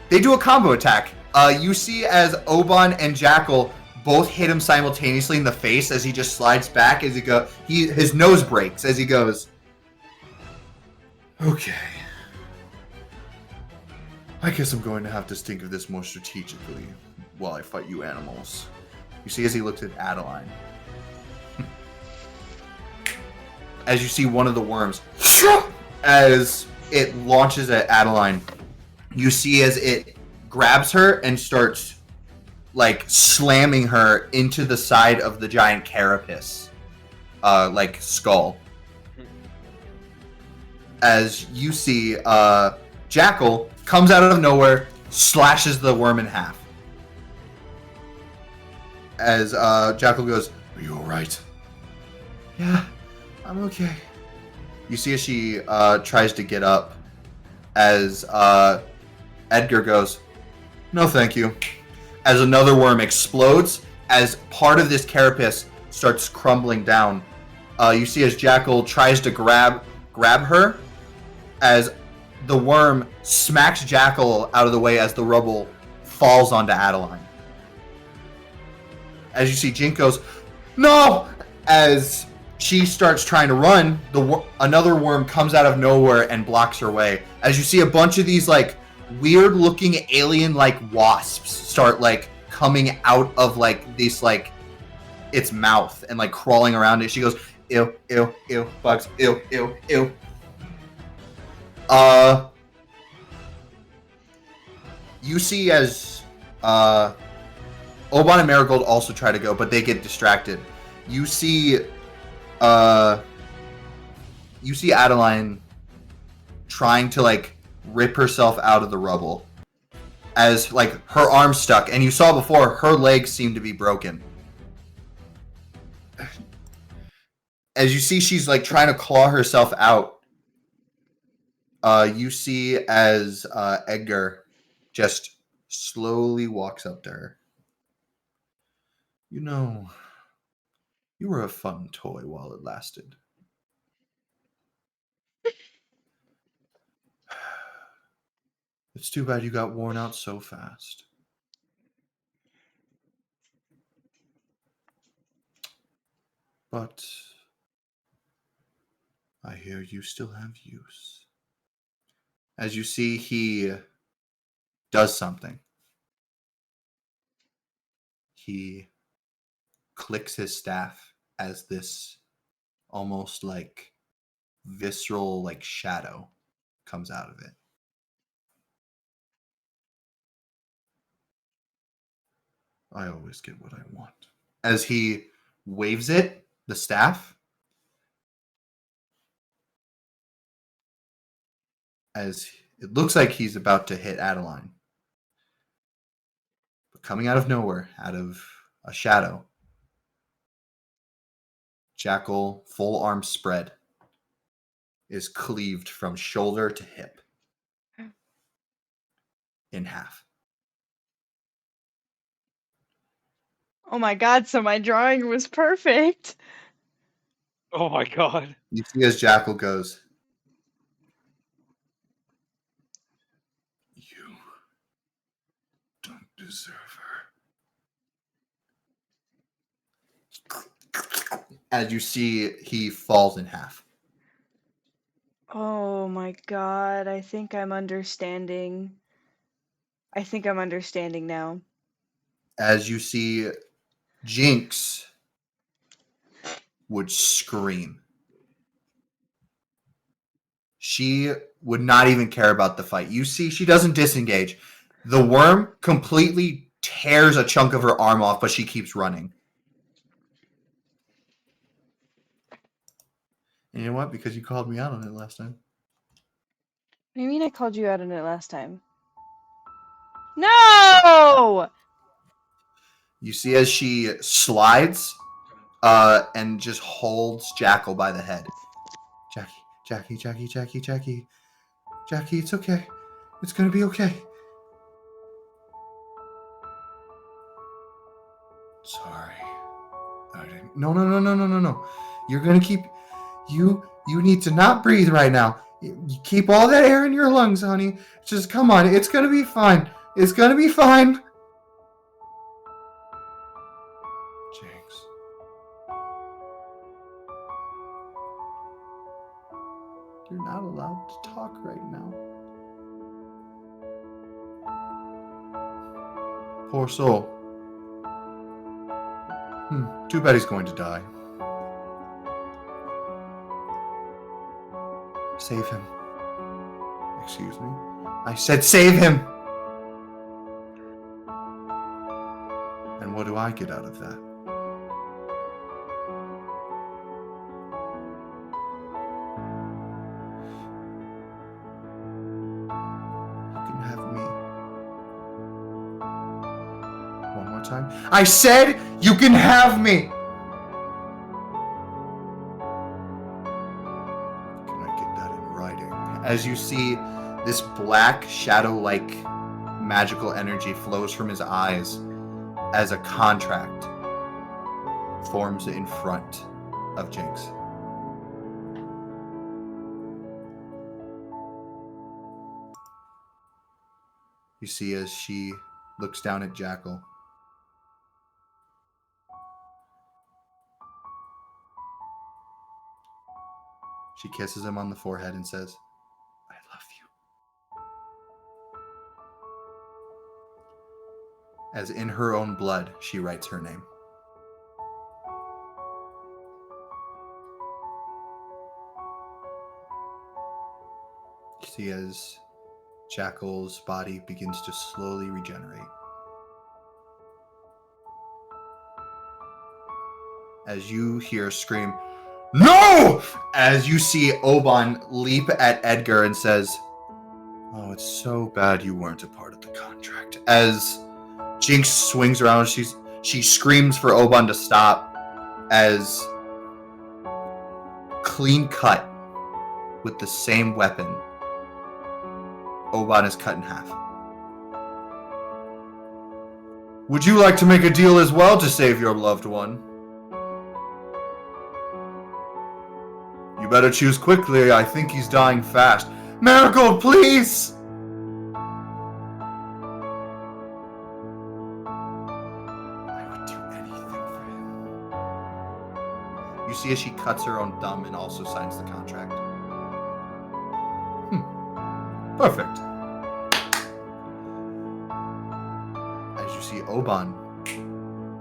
They do a combo attack. You see as Oban and Jackal both hit him simultaneously in the face as he just slides back as his nose breaks as he goes. Okay. I guess I'm going to have to think of this more strategically while I fight you animals. You see as he looks at Adeline. As you see one of the worms as it launches at Adeline, you see as it grabs her and starts like slamming her into the side of the giant carapace, like skull. As you see, Jackal comes out of nowhere, slashes the worm in half. As Jackal goes, "Are you alright?" "Yeah, I'm okay." You see as she tries to get up, as Edgar goes, "No thank you." As another worm explodes, as part of this carapace starts crumbling down. You see as Jackal tries to grab her, as the worm smacks Jackal out of the way as the rubble falls onto Adeline. As you see, Jink goes, "No!" As she starts trying to run, another worm comes out of nowhere and blocks her way. As you see a bunch of these like weird-looking alien-like wasps start like coming out of like this like its mouth and like crawling around it. She goes, "Ew, ew, ew, bugs, ew, ew, ew." You see as Oban and Marigold also try to go, but they get distracted. You see Adeline trying to like rip herself out of the rubble as like her arm's stuck, and you saw before her legs seem to be broken. As you see she's like trying to claw herself out. You see as Edgar just slowly walks up to her. "You know, you were a fun toy while it lasted. It's too bad you got worn out so fast. But I hear you still have use." As you see, he does something. He clicks his staff as this almost like visceral like shadow comes out of it. "I always get what I want." As he waves it, the staff, as it looks like he's about to hit Adeline. But coming out of nowhere, out of a shadow, Jackal, full arm spread, is cleaved from shoulder to hip in half. Oh my god, so my drawing was perfect. Oh my god. You see as Jackal goes, "You don't deserve her." As you see, he falls in half. Oh my god, I think I'm understanding. I think I'm understanding now. As you see, Jinx would scream. She would not even care about the fight. You see, she doesn't disengage. The worm completely tears a chunk of her arm off, but she keeps running. And you know what? Because you called me out on it last time. What do you mean I called you out on it last time? No! You see as she slides and just holds Jackal by the head. Jackie, it's okay. It's gonna be okay. Sorry. I didn't. No. You're gonna keep. You need to not breathe right now. You keep all that air in your lungs, honey. Just come on. It's gonna be fine. It's gonna be fine. Jinx. You're not allowed to talk right now. Poor soul. Too bad he's going to die. Save him. Excuse me? I said save him! And what do I get out of that? You can have me. One more time. I said you can have me! As you see, this black shadow-like magical energy flows from his eyes as a contract forms in front of Jinx. You see as she looks down at Jackal. She kisses him on the forehead and says, as in her own blood, she writes her name. See as Jackal's body begins to slowly regenerate. As you hear a scream, "No!" As you see Oban leap at Edgar and says, "Oh, it's so bad you weren't a part of the contract." As Jinx swings around. She screams for Oban to stop as clean cut with the same weapon, Oban is cut in half. Would you like to make a deal as well to save your loved one? You better choose quickly. I think he's dying fast. Marigold, please! See as she cuts her own thumb and also signs the contract. Perfect. As you see, Oban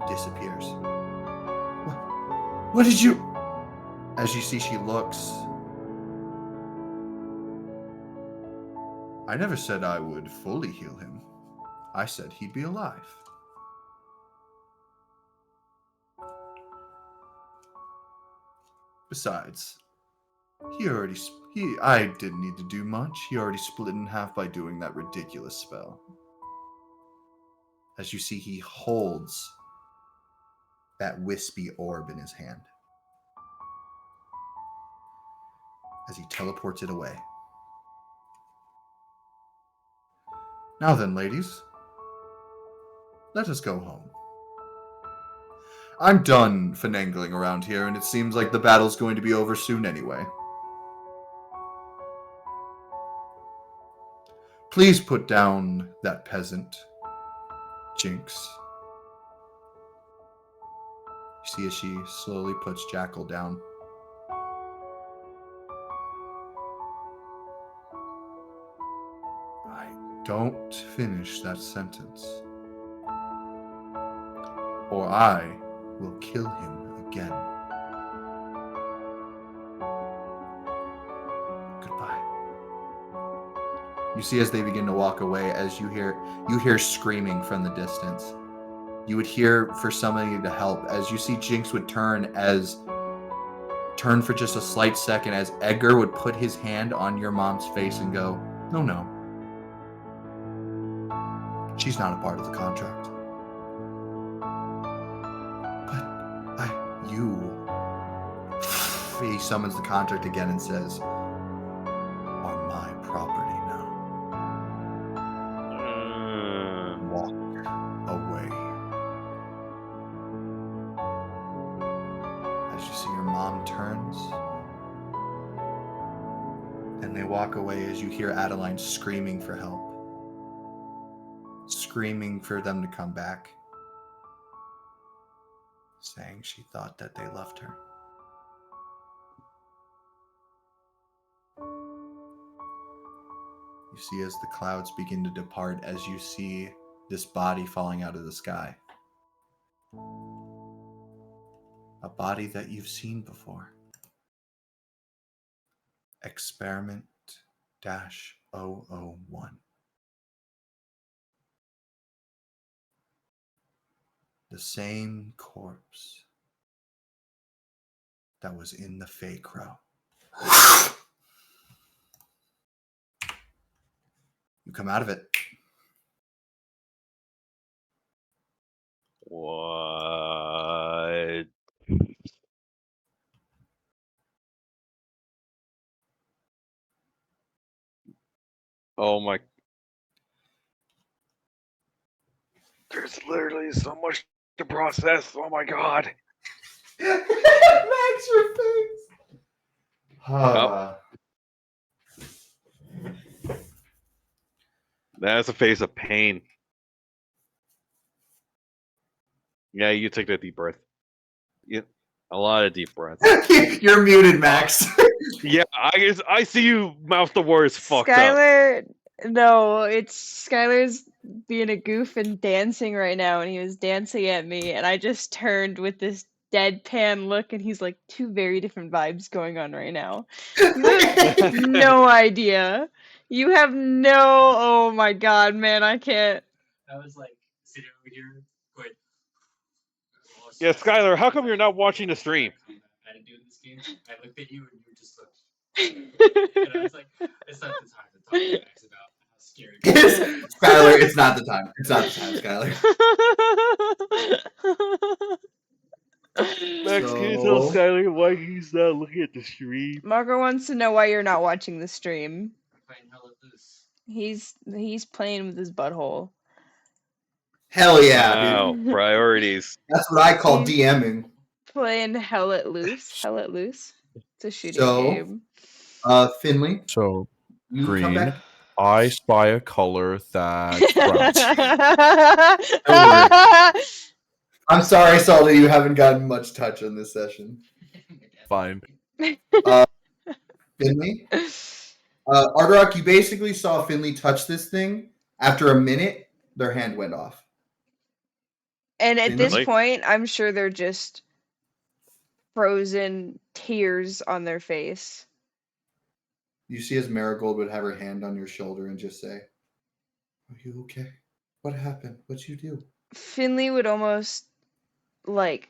disappears. What did you... As you see, she looks. I never said I would fully heal him. I said he'd be alive. Besides, I didn't need to do much. He already split in half by doing that ridiculous spell. As you see, he holds that wispy orb in his hand as he teleports it away. Now then, ladies, let us go home. I'm done finagling around here, and it seems like the battle's going to be over soon anyway. Please put down that peasant, Jinx. You see as she slowly puts Jackal down. Don't finish that sentence, or I will kill him again. Goodbye. You see as they begin to walk away, as you hear screaming from the distance. You would hear for somebody to help, as you see Jinx would turn for just a slight second, as Edgar would put his hand on your mom's face and go, no. She's not a part of the contract. You. He summons the contract again and says, are my property now. Walk away. As you see your mom turns, and they walk away as you hear Adeline screaming for help. Screaming for them to come back. Saying she thought that they loved her. You see as the clouds begin to depart, as you see this body falling out of the sky. A body that you've seen before. Experiment -001. The same corpse that was in the Fey Crow. You come out of it. What? Oh my. There's literally so much to process. Oh my god. Max, your face. That's a face of pain. Yeah, you take that deep breath. A lot of deep breaths. You're muted, Max. Yeah, I see you mouth the words fucked up. Skylar, no, it's Skylar's being a goof and dancing right now, and he was dancing at me, and I just turned with this deadpan look, and he's like, two very different vibes going on right now. You have no idea. You have no. Oh my god, man, I can't. I was like sitting over here going. Yeah, Skylar, how come you're not watching the stream? I didn't do this game. I looked at you and you just looked. And I was like, it's not the time to talk to Max about how scary. Skylar, it's not the time. It's not the time, Skylar. Max, can you tell Skylar why he's not looking at the stream? Marco wants to know why you're not watching the stream. Playing Hell at Loose. He's playing with his butthole. Hell yeah, Wow, dude. priorities. That's what I call DMing. Playing Hell at Loose. Hell at Loose. It's a shooting So, game. Finley, So, you Green. come back. I spy a color that's brown. I'm sorry, Salty, you haven't gotten much touch on this session. Fine. Finley? Ardorak, you basically saw Finley touch this thing. After a minute, their hand went off. And at this Really? point, I'm sure they're just frozen tears on their face. You see as Marigold would have her hand on your shoulder and just say, are you okay? What happened? What'd you do? Finley would almost like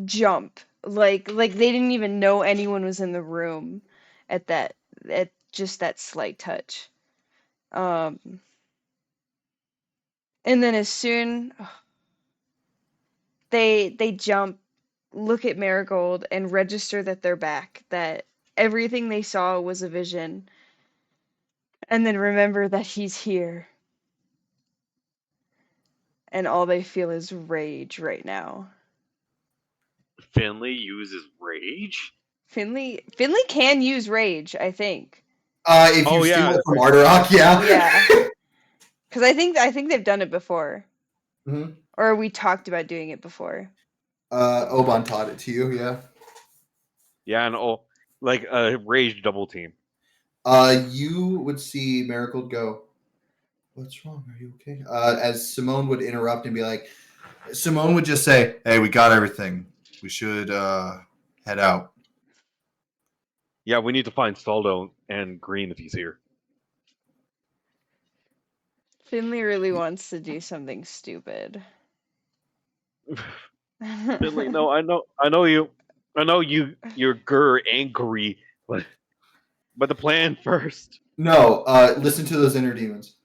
jump. Like they didn't even know anyone was in the room at just that slight touch. And then as soon they jump, look at Marigold and register that they're back, that everything they saw was a vision, and then remember that he's here. And all they feel is rage right now. Finley uses rage? Finley can use rage, I think. If you Oh, steal yeah. it from Ardorak, yeah. Yeah. Because I think they've done it before. Mhm. Or we talked about doing it before. Oban taught it to you, yeah. Yeah, and like a rage double team. You would see Marigold go, what's wrong? Are you okay? As Simone would interrupt and be like, Simone would just say, hey, we got everything. We should head out. Yeah, we need to find Saldo and Green if he's here. Finley really wants to do something stupid. Finley, no, I know you're angry, but the plan first. No, listen to those inner demons.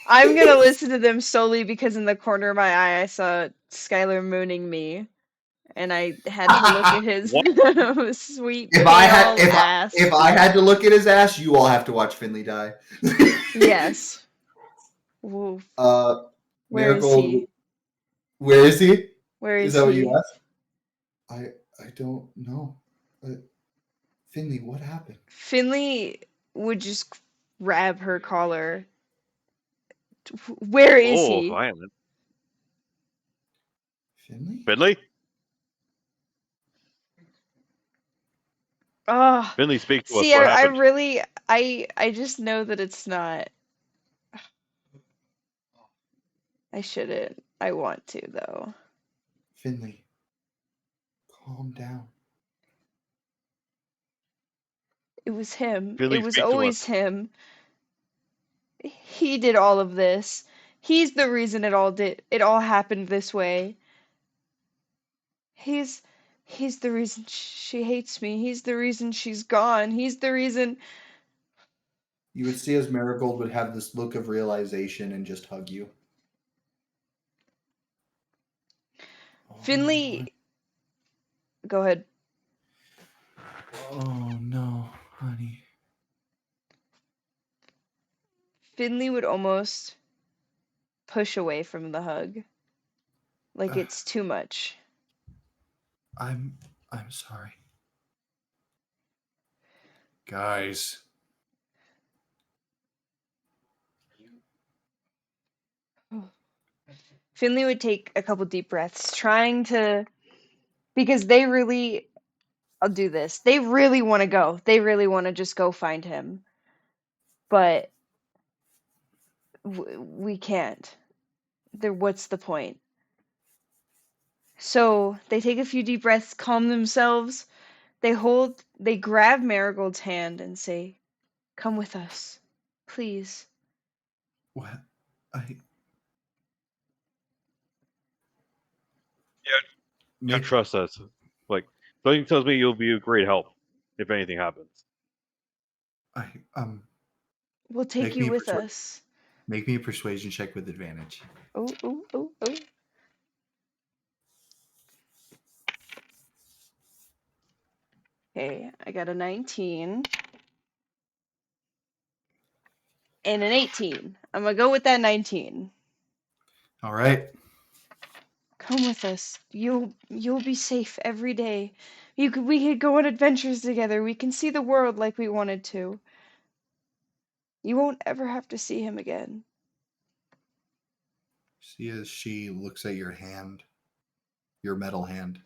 I'm gonna listen to them solely because in the corner of my eye I saw Skylar mooning me. and I had to look at his sweet If I had pale ass. if I had to look at his ass, you all have to watch Finley die. Yes. Whoa. Where is Miracle. he? Where is he? Where is Is that what he? you asked? I don't know. Finley, what happened? Finley would just grab her collar. Where is he? Violent. Finley? Finley? Oh, Finley, speak to us. see, What I happened? really, I just know that it's not. I shouldn't. I want to, though. Finley, calm down. It was him. Finley, It was speak to us. always him. He did all of this. He's the reason it all happened this way. He's the reason she hates me. He's the reason she's gone. He's the reason. You would see as Marigold would have this look of realization and just hug you. Finley, go ahead. Oh no, honey. Finley would almost push away from the hug. Like it's too much. I'm sorry. Guys. Finley would take a couple deep breaths, trying to, because they really, I'll do this. They really want to go. They really want to just go find him. But we can't. What's the point? So they take a few deep breaths, calm themselves. They grab Marigold's hand and say, "Come with us, please." What? You trust us. Like, something tells me you'll be a great help if anything happens. We'll take Make you me with persuade- us. Make me a persuasion check with advantage. Oh, oh, oh, oh. Okay, I got a 19 and an 18. I'm gonna go with that 19. All right. Come with us. You'll be safe every day. We could go on adventures together. We can see the world like we wanted to. You won't ever have to see him again. See as she looks at your hand, your metal hand.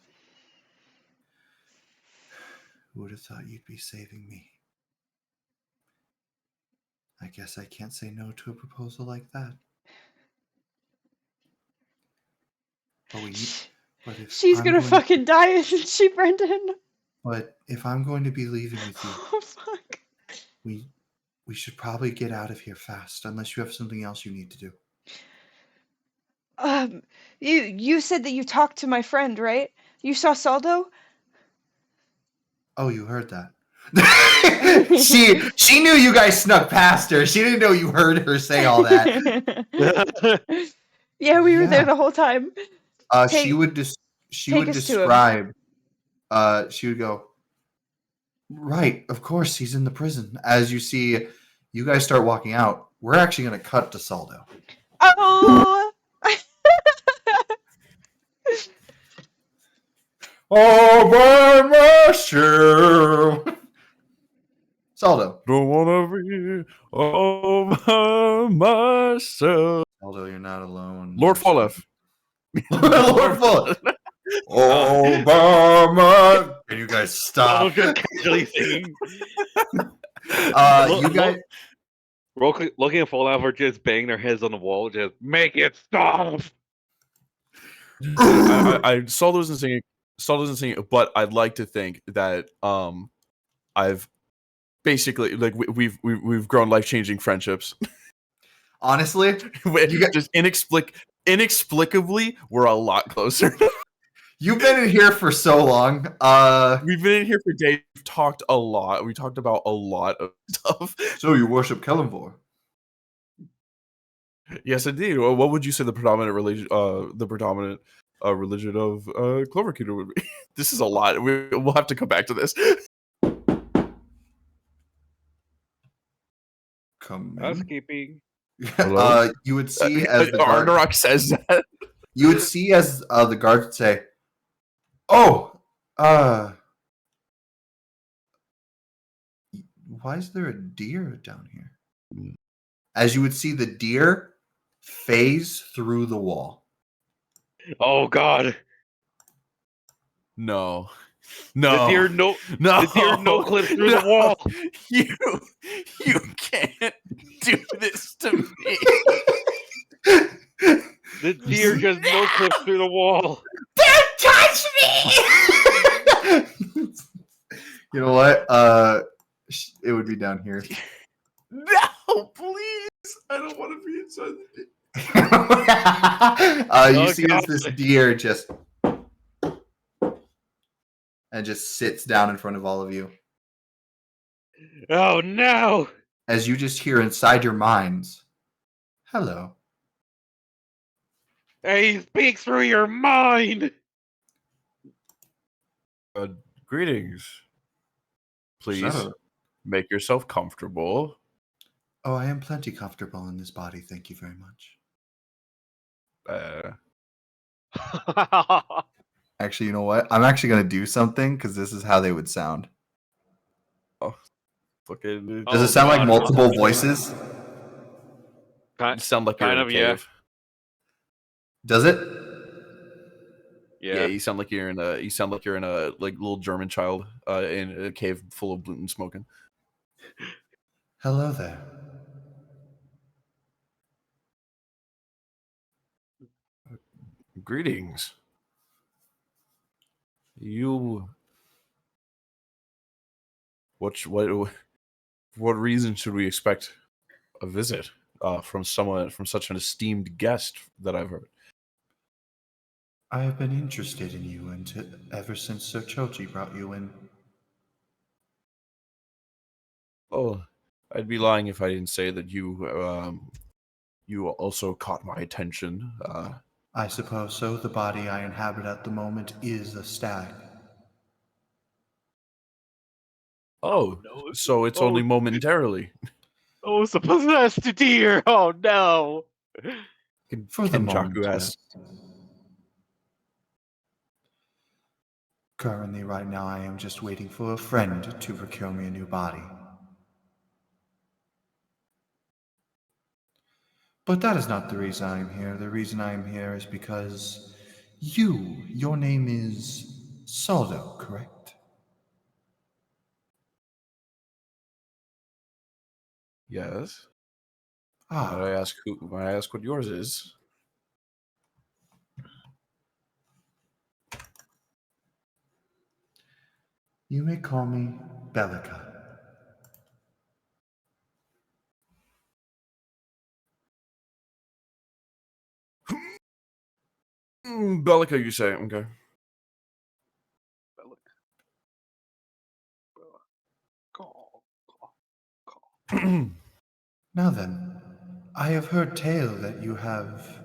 Who would have thought you'd be saving me? I guess I can't say no to a proposal like that. But if She's gonna fucking die, isn't she, Brendan? But if I'm going to be leaving with you, Oh fuck. we should probably get out of here fast, unless you have something else you need to do. You said that you talked to my friend, right? You saw Saldo? Oh, you heard that. she knew you guys snuck past her. She didn't know you heard her say all that. Yeah, we were there Yeah. the whole time. She would take us to him. describe. She would go, right, of course he's in the prison. As you see, you guys start walking out. We're actually going to cut to Saldo. Oh. All by myself. Saldo. Don't wanna be all by myself. Saldo, you're not alone. Lord Fallef. Lord Fallef. All by my. Can you guys stop? Casually singing. You guys. Looking at Fallout for just banging their heads on the wall, just make it stop. I Saul doesn't sing it, but I'd like to think that I've basically like we've grown life-changing friendships. Honestly, just inexplicably we're a lot closer. You've been in here for so long. We've been in here for days. We've talked a lot. We talked about a lot of stuff. So you worship Kellenvor? Yes, indeed. What would you say the predominant religion of Cloverkid would be. This is a lot. We'll have to come back to this. Come in. Housekeeping. Hello? You would see as the guard. Arnorok says that. You would see as the guard would say, "Oh, why is there a deer down here?" As you would see the deer phase through the wall. Oh God! No. The deer no clip through the wall. You can't do this to me. The deer just no clip through the wall. Don't touch me! You know what? It would be down here. No, please. I don't want to be inside the You Oh, see as this deer just sits down in front of all of you. Oh no! As you just hear inside your minds, "Hello." Hey, speak through your mind. Greetings. Please Shut up. make yourself comfortable. Oh, I am plenty comfortable in this body. Thank you very much. Actually, you know what? I'm actually going to do something because this is how they would sound. Fucking. Does it sound like multiple voices? You sound like you're in a cave. Does it? Yeah, you sound like you're in a like little German child in a cave full of gluten smoking. Hello there. Greetings. What reason should we expect a visit from such an esteemed guest that I've heard? I have been interested in you ever since Sir Choji brought you in. Oh, I'd be lying if I didn't say that you also caught my attention. I suppose so. The body I inhabit at the moment is a stag. Oh, no, so it's only momentarily. Oh, it's a possessed deer. Oh no! For the Kenjaku moment, asks. yes. Currently, right now, I am just waiting for a friend to procure me a new body. But that is not the reason I am here. The reason I am here is because your name is Saldo, correct? Yes. Ah, May I ask what yours is? you may call me Bellica. Bellica, you say? Okay. Now then, I have heard tale that you have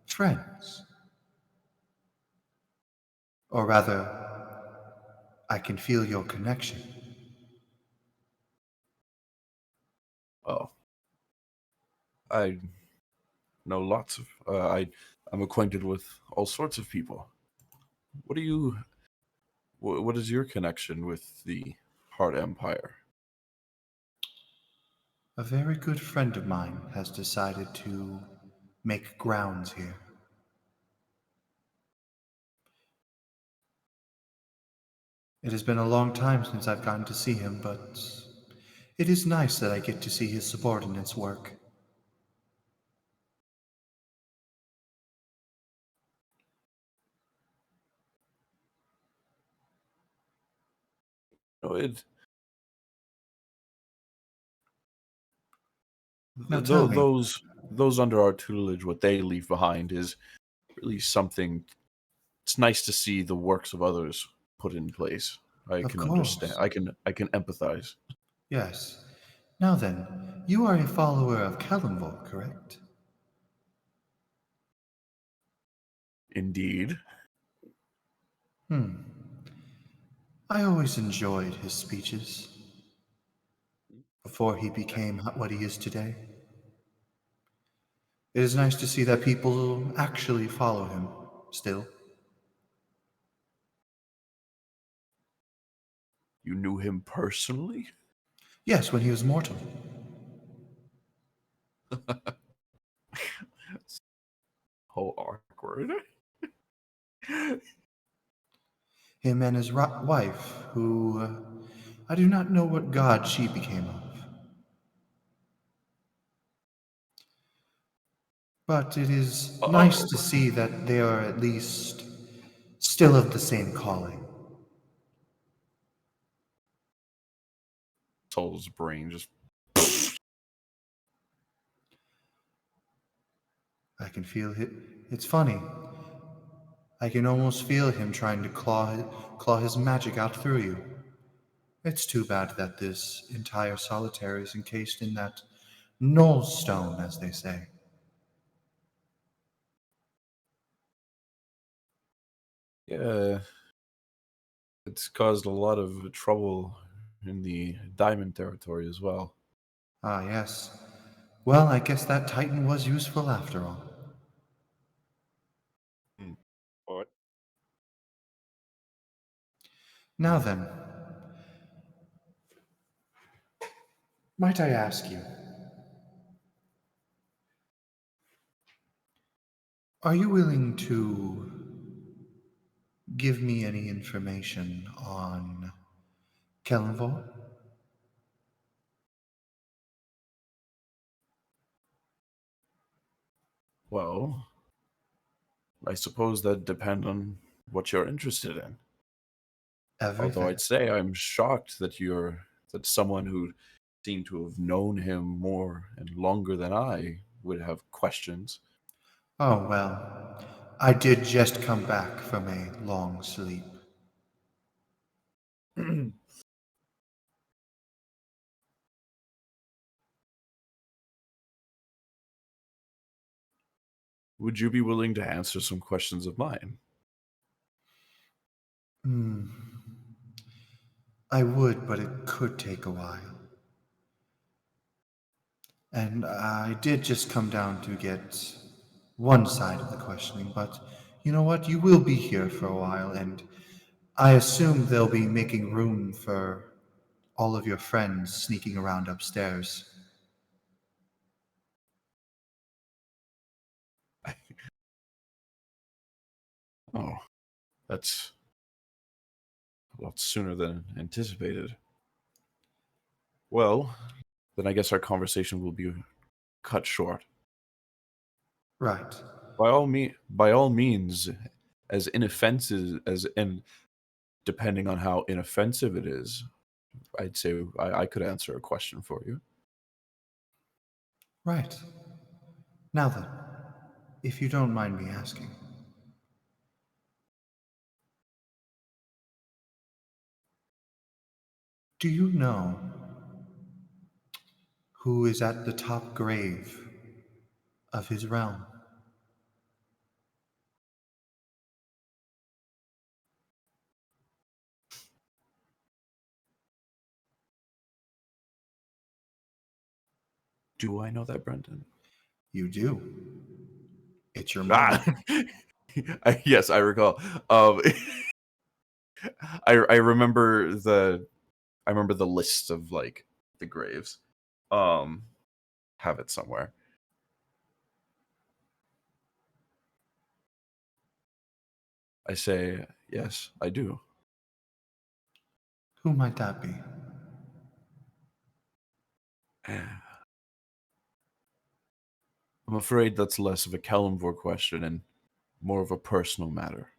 friends. Or rather, I can feel your connection. Oh, I know lots of. I'm acquainted with all sorts of people. What is your connection with the Heart Empire? A very good friend of mine has decided to make grounds here. It has been a long time since I've gotten to see him, but it is nice that I get to see his subordinates work. No, Now tell me. those under our tutelage, what they leave behind is really something. It's nice to see the works of others put in place. I Of can course. understand. I can empathize. Yes. Now then, you are a follower of Kalimvor, correct? Indeed. Hmm. I always enjoyed his speeches before he became what he is today. It is nice to see that people actually follow him still. You knew him personally? Yes, when he was mortal. Oh, awkward. Him and his wife, who I do not know what god she became of. But it is nice Oh, to see that they are at least still of the same calling. Soul's brain just. I can feel it. It's funny. I can almost feel him trying to claw his magic out through you. It's too bad that this entire solitaire is encased in that null stone, as they say. Yeah, it's caused a lot of trouble in the diamond territory as well. Ah, yes. Well, I guess that Titan was useful after all. What? Now then, might I ask you, are you willing to give me any information on Kellenvor? Well, I suppose that depends on what you're interested in. Although Everything. I'd say I'm shocked that someone who seemed to have known him more and longer than I would have questions. Oh, well, I did just come back from a long sleep. Would you be willing to answer some questions of mine? Hmm. I would, but it could take a while. And I did just come down to get one side of the questioning, but you know what? You will be here for a while, and I assume they'll be making room for all of your friends sneaking around upstairs. Oh, that's a lot sooner than anticipated. Well, then I guess our conversation will be cut short. Right. By all means, as inoffensive as and depending on how inoffensive it is, I'd say I could answer a question for you. Right. Now then, if you don't mind me asking, do you know who is at the top grave of his realm? Do I know that, Brendan? You do. It's your mother. Ah, yes, I recall. I remember the list of like the graves. Um, have it somewhere. I say yes, I do. Who might that be? I'm afraid that's less of a Kalimvor question and more of a personal matter.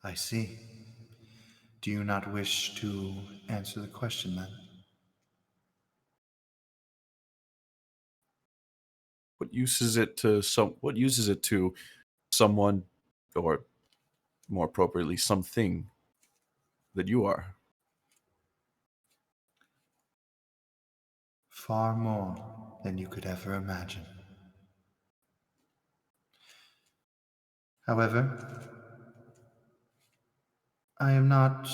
I see. Do you not wish to answer the question then? What uses it to someone, or more appropriately something that you are? Far more than you could ever imagine. However, I am not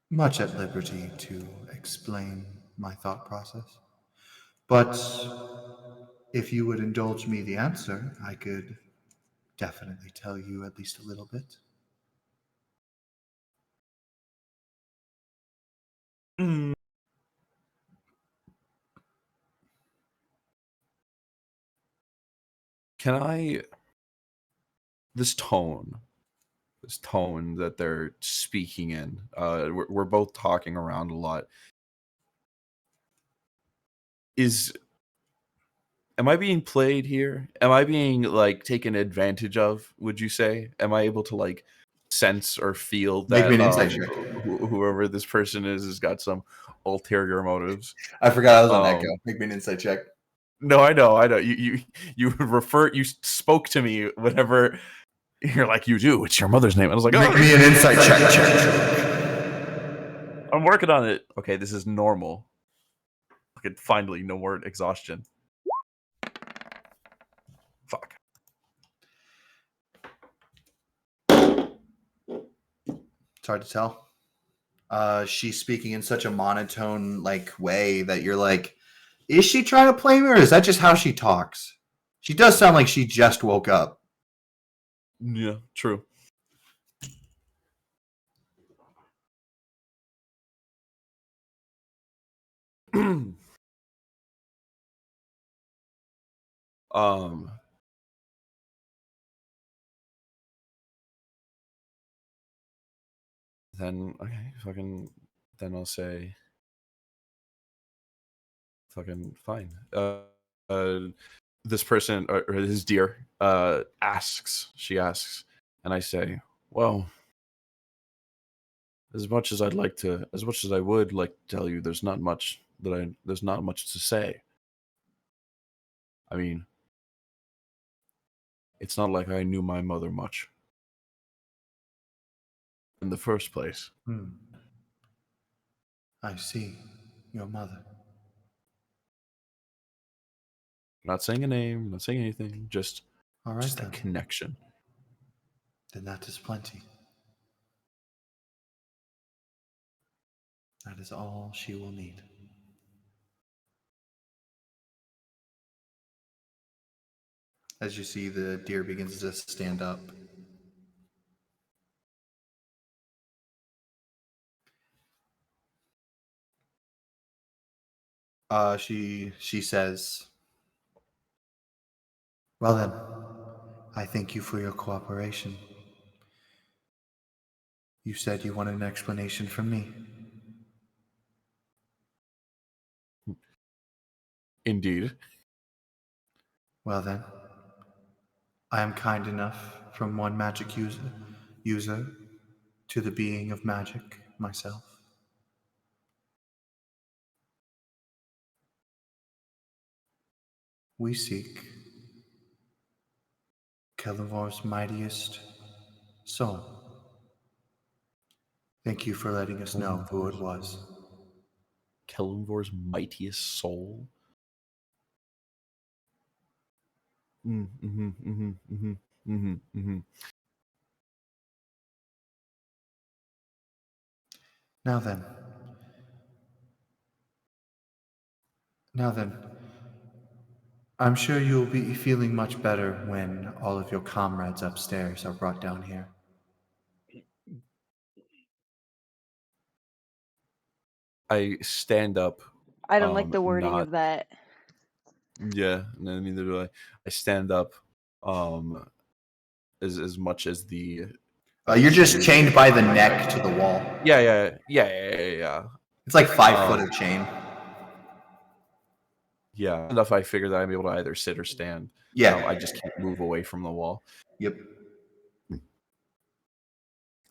much at liberty to explain my thought process. But if you would indulge me the answer, I could definitely tell you at least a little bit. Mm. Can I this tone that they're speaking in, we're both talking around a lot. Am I being played here? Am I being like taken advantage of, would you say? Am I able to like sense or feel Make that me an insight check. whoever this person is has got some ulterior motives? I forgot I was on Um, Echo. Make me an insight check. No, I know. You spoke to me whenever you're like, you do. It's your mother's name. I was like, Make oh, me an insight check. I'm working on it. Okay, this is normal. Okay, finally, no more exhaustion. Fuck. It's hard to tell. She's speaking in such a monotone like way that you're like, is she trying to play me, or is that just how she talks? She does sound like she just woke up. Yeah, true. um then okay, then I'll say fucking fine. This person or this deer she asks, and I say, well, as much as I would like to tell you, there's not much to say. I mean, it's not like I knew my mother much in the first place. I see. Your mother. Not saying a name, not saying anything, just All right, just a then. connection. Then that is plenty. That is all she will need. As you see, the deer begins to stand up. She says, Well then, I thank you for your cooperation. You said you wanted an explanation from me. Indeed. Well then, I am kind enough from one magic user to the being of magic myself. We seek Kelevor's mightiest soul. Thank you for letting us know who it was. Kelenvor's mightiest soul. Now then, I'm sure you'll be feeling much better when all of your comrades upstairs are brought down here. I stand up. I don't like the wording not of that. Yeah, no, neither do I. I stand up, as much as the. you're just chained by the neck to the wall. Yeah. It's like 5 foot of chain. Yeah, enough. I figure that I'm able to either sit or stand. Yeah. I just can't move away from the wall. Yep.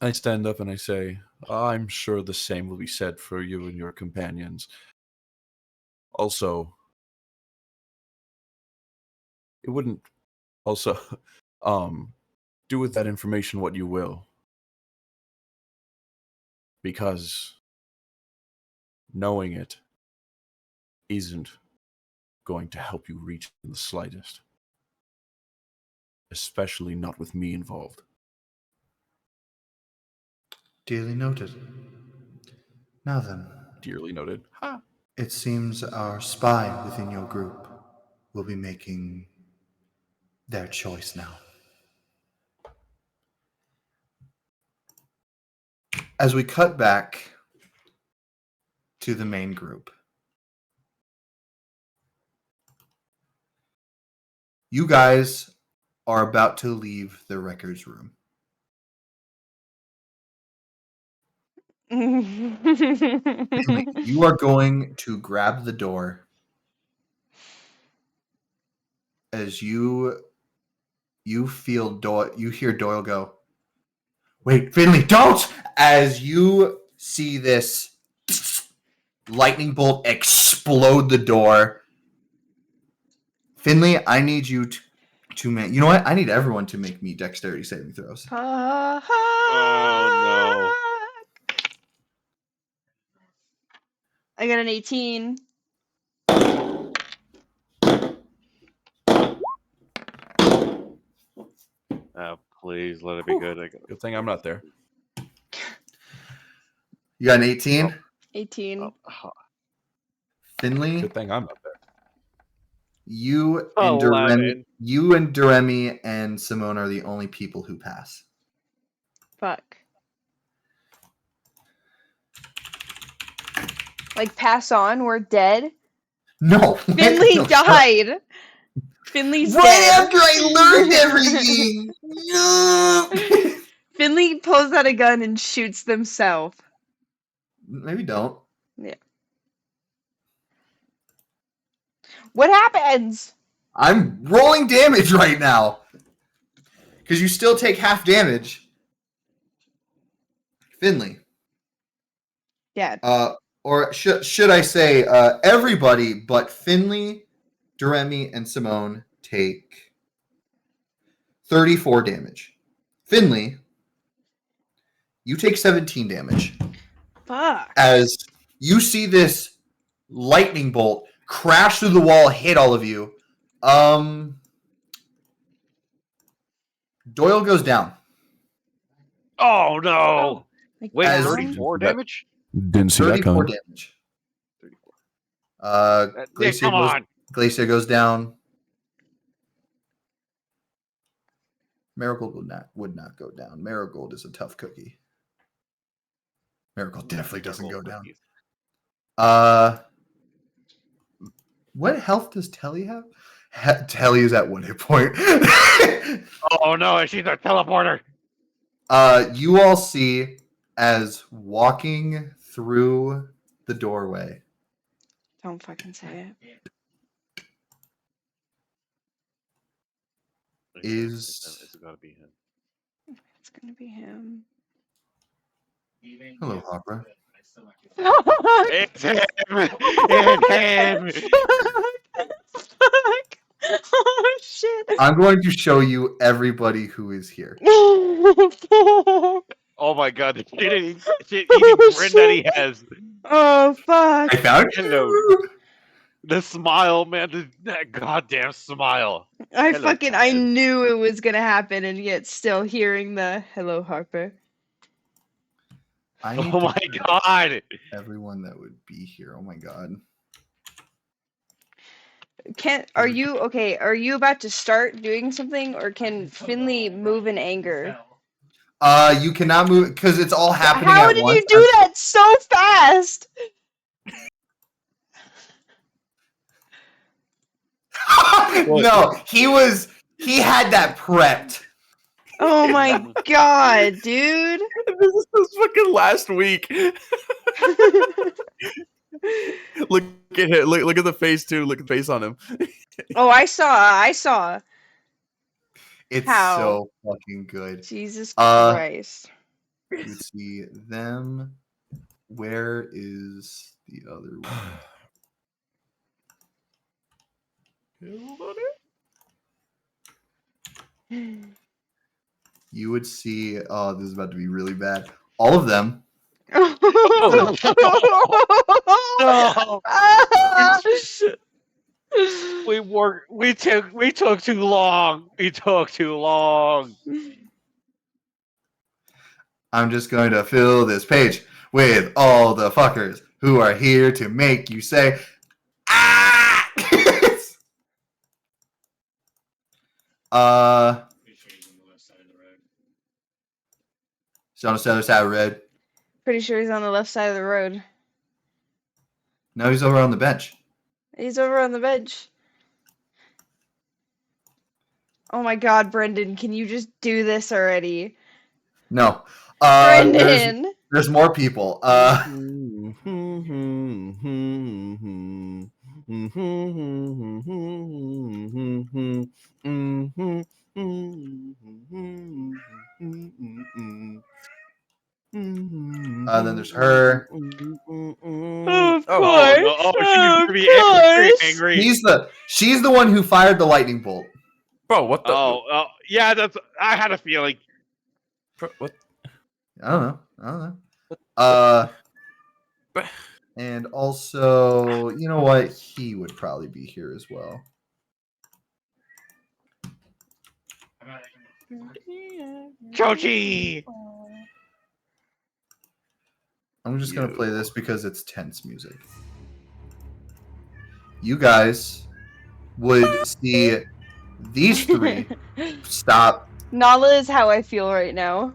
I stand up and I say, I'm sure the same will be said for you and your companions. Also, it wouldn't also do with that information what you will. Because knowing it isn't going to help you reach in the slightest. especially not with me involved. Dearly noted. Now then, Dearly noted. Ha! it seems our spy within your group will be making their choice now. As we cut back to the main group, you guys are about to leave the records room. You are going to grab the door as you feel Doyle. You hear Doyle go, "Wait, Finley, don't!" As you see this lightning bolt explode the door. Finley, I need you to make. You know what? I need everyone to make me dexterity saving throws. Oh I got an 18. no! Please let it be good. Good thing I'm not there. You got an 18? 18. Finley, Good thing I'm not there. you Oh, and 11. Duremi and Simone are the only people who pass. Fuck. Like, pass on, we're dead. No. Finley no, died. Finley's Right dead. after I learned everything. No. Finley pulls out a gun and shoots themselves. Maybe don't. What happens? I'm rolling damage right now. Because you still take half damage. Finley. Yeah. Or should I say everybody but Finley, Duremi, and Simone take 34 damage. Finley, you take 17 damage. Fuck. As you see this lightning bolt crash through the wall, hit all of you. Doyle goes down. Oh no! Like, Wait, As- 34 damage? Didn't see that 34 coming. damage. 34. Yeah, Glacier come on! Glacier goes down. Marigold would not go down. Marigold is a tough cookie. Marigold definitely doesn't go down. What health does Telly have? Telly is at 1 hit point. Oh no, she's a teleporter! You all see as walking through the doorway Don't fucking say it. Is- It's gotta be him. It's gonna be him. Hello, Hopper. It's him! It's him! Fuck. Oh shit. I'm going to show you everybody who is here. Oh my god, the shit eating grin that he has. Oh fuck. I found Hello. you. The smile, man, that goddamn smile. I Hello, I Ted. knew it was gonna happen, and yet still hearing the hello Harper. I need Oh to my god! everyone that would be here. Oh my god. Are you okay? Are you about to start doing something, or can Finley move in anger? You cannot move because it's all happening How at did once. you do that so fast? No, he had that prepped. Oh my god, dude. This was fucking last week. Look at him. Look at the face too. Look at the face on him. Oh, I saw. It's How? so fucking good. Jesus Uh, Christ. You see them. Where is the other one? You would see. Oh, this is about to be really bad. All of them. No. We took too long. We took too long. I'm just going to fill this page with all the fuckers who are here to make you say, ah! Pretty sure he's on the left side of the road. He's on the other side of the road. Pretty sure he's on the left side of the road. No, he's over on the bench. He's over on the bench. Oh my god, Brendan, can you just do this already? No. Brendan! There's more people. Then there's her. Of Oh, course! no. Oh, she's gonna be course. angry. She's the one who fired the lightning bolt. Bro, what the? Oh, yeah. I had a feeling. Bro, what? I don't know. And also, you know what? He would probably be here as well. How about him? Choji! I'm just gonna play this because it's tense music. You guys would see these three stop. Nala is how I feel right now.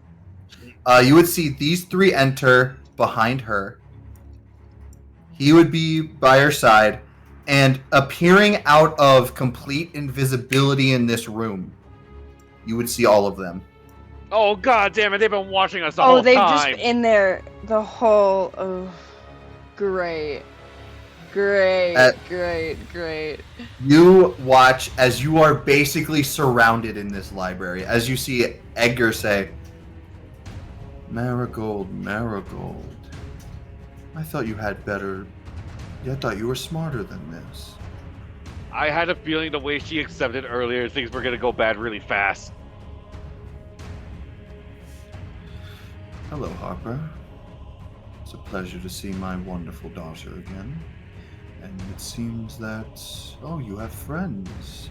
You would see these three enter behind her. He would be by her side, and appearing out of complete invisibility in this room, you would see all of them. Oh, god damn it. They've been watching us the whole They've time. just been there the whole. Oh, great. Great. You watch as you are basically surrounded in this library. As you see Edgar say, Marigold, Marigold. I thought you had better. I thought you were smarter than this. I had a feeling the way she accepted earlier, things were gonna go bad really fast. Hello, Harper. It's a pleasure to see my wonderful daughter again. And it seems that, you have friends.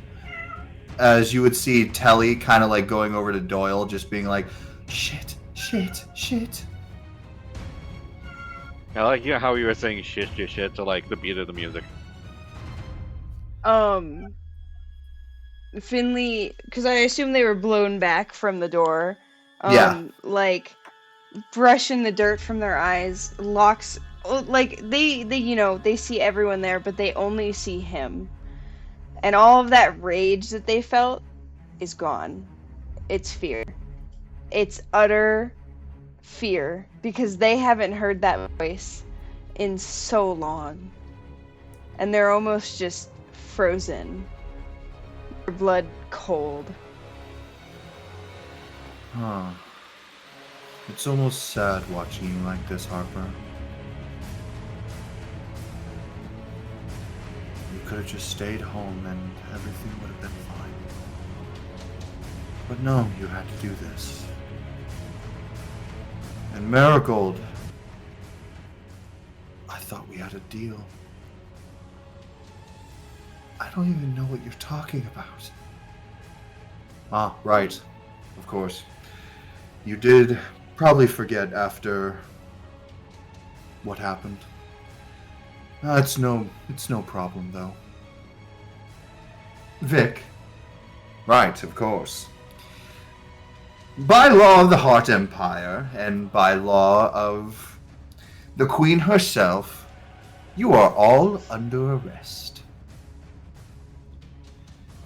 As you would see Telly kind of like going over to Doyle, just being like, shit. I like how you were saying shit to like the beat of the music. Finley, because I assume they were blown back from the door. Yeah. Like, brushing the dirt from their eyes, locks. Like they see everyone there, but they only see him, and all of that rage that they felt is gone. It's fear. It's utter fear because they haven't heard that voice in so long, and they're almost just frozen. Their blood cold. Huh. It's almost sad watching you like this, Harper. You could have just stayed home and everything would have been fine. But no, you had to do this. And Marigold, I thought we had a deal. I don't even know what you're talking about. Ah, right. Of course. You did probably forget after what happened. It's no problem though. Vic. Right, of course. By law of the Heart Empire, and by law of the Queen herself, you are all under arrest.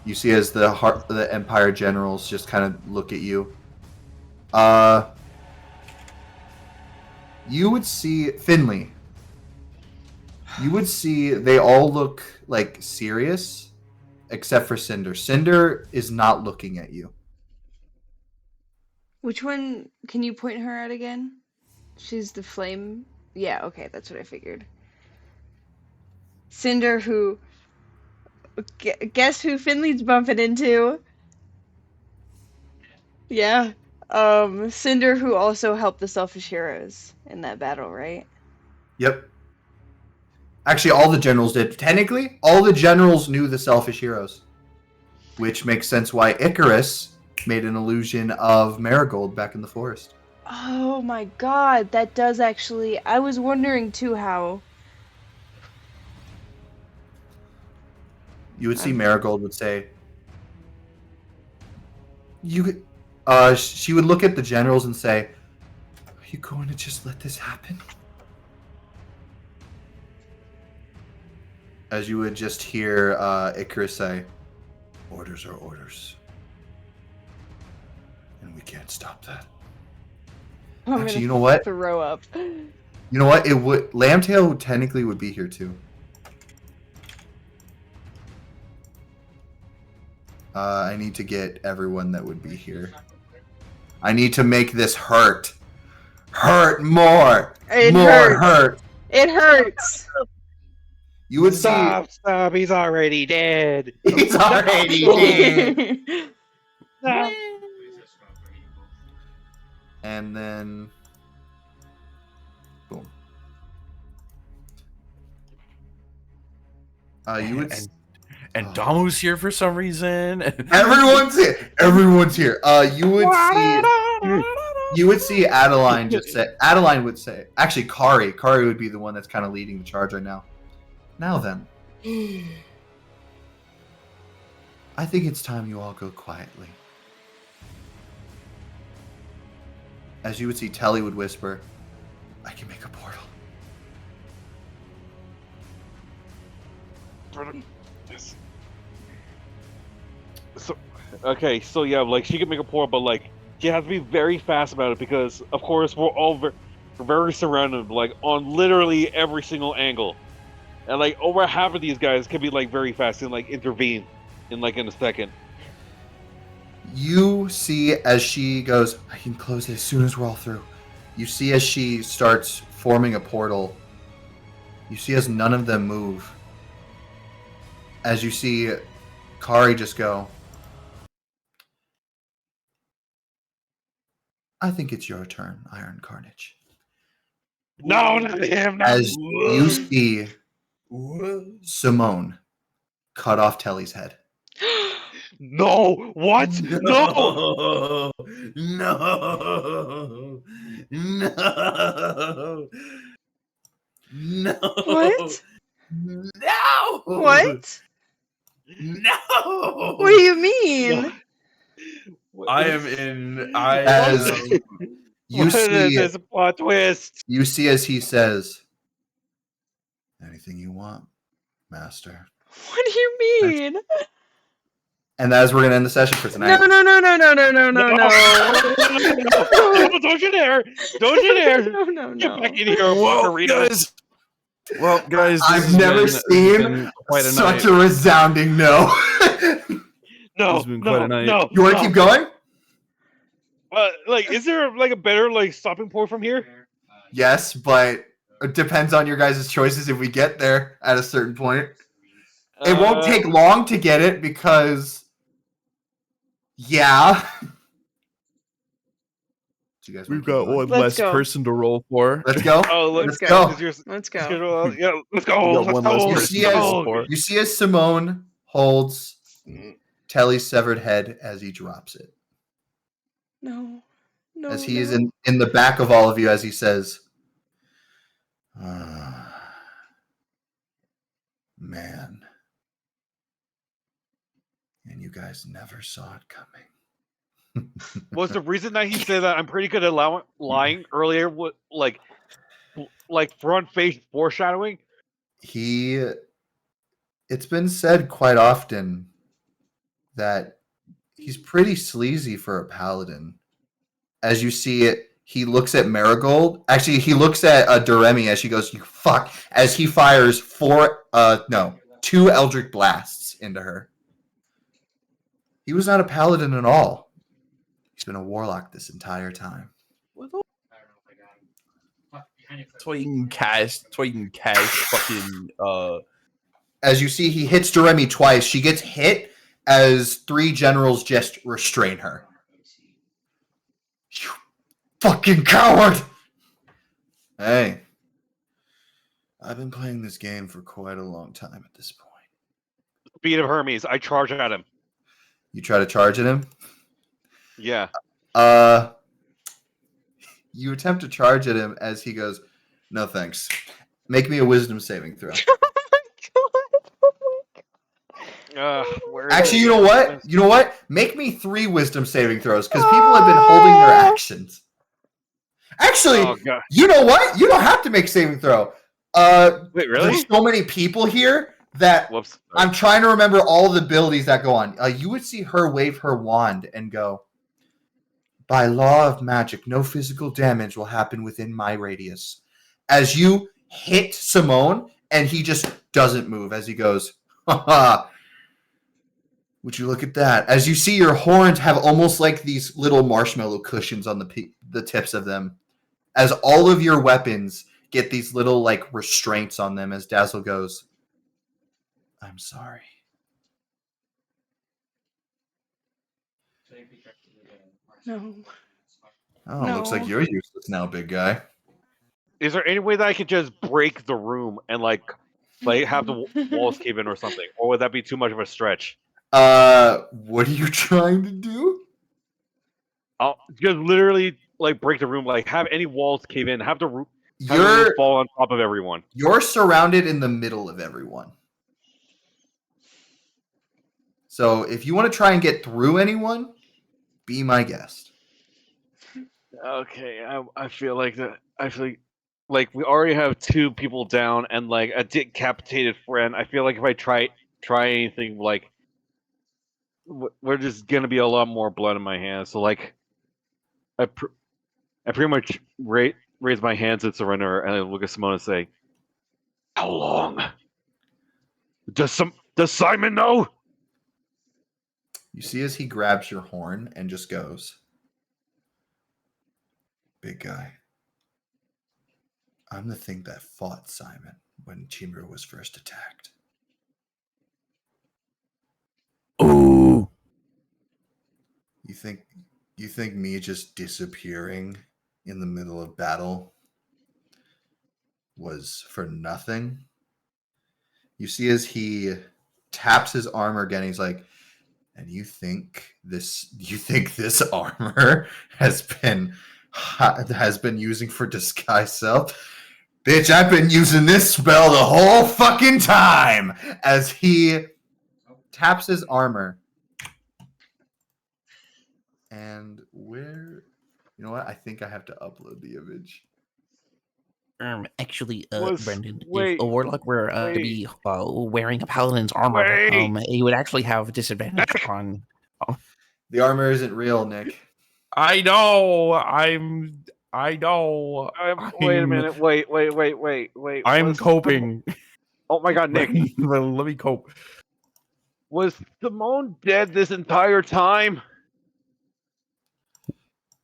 You see as the Empire generals just kind of look at you. You would see Finley. You would see they all look like serious, except for Cinder. Cinder is not looking at you. Which one? Can you point her out again? She's the flame. Yeah, okay, that's what I figured. Cinder, who. Guess who Finley's bumping into? Yeah. Cinder, who also helped the Selfish Heroes in that battle, right? Yep. Actually, all the generals did. Technically, all the generals knew the selfish heroes, which makes sense why Icarus made an illusion of Marigold back in the forest. Oh my god, that does actually. I was wondering too how. You would see Marigold would say, she would look at the generals and say, "Are you going to just let this happen?" As you would just hear Icarus say, "Orders are orders, and we can't stop that." I'm Actually, gonna you know what? throw up. You know what? It would Lambtail technically would be here too. I need to get everyone that would be here. I need to make this hurt. Hurt more. It more hurts. hurt. It hurts. You would Stop! He's already dead. see. He's already dead. Stop. And then, boom. You would. And Damu's here for some reason. Everyone's here. Everyone's here. You would see. You would see Adeline just say. Adeline would say. Actually, Kari. Kari would be the one that's kind of leading the charge right now. Now then, I think it's time you all go quietly. As you would see, Telly would whisper, "I can make a portal." So, okay, so yeah, like she can make a portal, but like she has to be very fast about it because, of course, we're all very surrounded, like on literally every single angle, and like over half of these guys can be like very fast and like intervene in a second. You see as she goes, "I can close it as soon as we're all through." You see as she starts forming a portal. You see as none of them move. As you see Kari just go, "I think it's your turn, Iron Carnage." No, not him. Not As you see Simone cut off Telly's head. No, what? No. No. No. No. What? No. What? No. What do you mean? I am in. As you see, There's a plot twist. you see as he says, "Anything you want, Master." What do you mean? And that is we're gonna end the session for tonight. No, no, no, no, no, no, no, no, no. Don't you dare! Don't you dare! No, no, Get no. back in here, Whoa, Macarena. guys. Well, guys, this I've has never seen been quite a Such night. a resounding no. No, It's been quite no, a night. no. You want to keep going? Like, is there like a better like stopping point from here? Yes, but it depends on your guys' choices if we get there at a certain point. It won't take long to get it because, yeah. Do you guys We've wanna keep got going? one Let's less go. person to roll for. Let's go. Oh, Let's go. go. 'cause you're- Let's go. Yeah, let's go. We got Let's one go. less You person see to as- roll for. You see as Simone holds Telly's severed head as he drops it. No. No. As he is no. in the back of all of you as he says, "Man, and you guys never saw it coming." Was the reason that he said that I'm pretty good at lying earlier? What like front face foreshadowing? It's been said quite often that he's pretty sleazy for a paladin. As you see it, he looks at Marigold. Actually, he looks at Doremi as she goes, "You fuck," as he fires two Eldritch Blasts into her. He was not a paladin at all. He's been a warlock this entire time. That's why you can cast. Fucking. As you see, he hits Doremi twice. She gets hit as three generals just restrain her. "You fucking coward!" Hey. I've been playing this game for quite a long time at this point. Speed of Hermes. I charge at him. You try to charge at him? Yeah. You attempt to charge at him as he goes, "No thanks. Make me a wisdom saving throw." Where is Actually, it? you know what? You know what? Make me 3 wisdom saving throws because people have been holding their actions. Actually, Oh god. you know what? You don't have to make saving throw. Wait, really? There's so many people here that Whoops. I'm trying to remember all the abilities that go on. You would see her wave her wand and go, "By law of magic, no physical damage will happen within my radius." As you hit Simone, and he just doesn't move as he goes, "Haha. Would you look at that?" As you see your horns have almost like these little marshmallow cushions on the tips of them. As all of your weapons get these little like restraints on them as Dazzle goes, "I'm sorry." No. Oh, looks like No. you're useless now, big guy. Is there any way that I could just break the room and like have the walls cave in or something, or would that be too much of a stretch? What are you trying to do? I'll just literally like break the room, like have any walls cave in, have the roof You're fall on top of everyone. you're surrounded in the middle of everyone. So if you want to try and get through anyone, be my guest. Okay, I feel like that. I feel like we already have 2 people down and like a decapitated friend. I feel like if I try anything, like we're just gonna be a lot more blood in my hands. So like, I pretty much raise my hands in surrender and I look at Simone and say, "How long? Does Simon know?" You see as he grabs your horn and just goes, "Big guy, I'm the thing that fought Simon when Chimera was first attacked." Ooh. You think me just disappearing in the middle of battle was for nothing? You see as he taps his armor again, he's like, "And you think this armor has been using for disguise self? Bitch, I've been using this spell the whole fucking time." As he taps his armor. And you know what? I think I have to upload the image. Actually, Was- Brendan, wait, if a warlock were to wait. be wearing a paladin's armor, Wait. he would actually have disadvantage Nick! on. The armor isn't real, Nick. I know. I know. Wait a I'm- minute. Wait. I'm Was coping. Oh my god, Nick. Let me cope. Was Simone dead this entire time?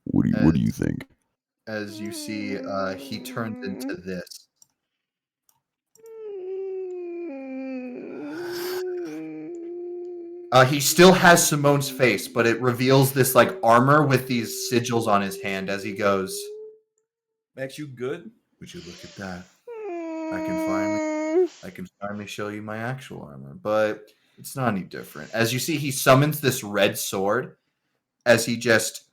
What do you think? As you see, he turns into this. He still has Simone's face, but it reveals this like armor with these sigils on his hand as he goes, Max, you good? "Would you look at that? I can finally show you my actual armor." But it's not any different. As you see, he summons this red sword as he just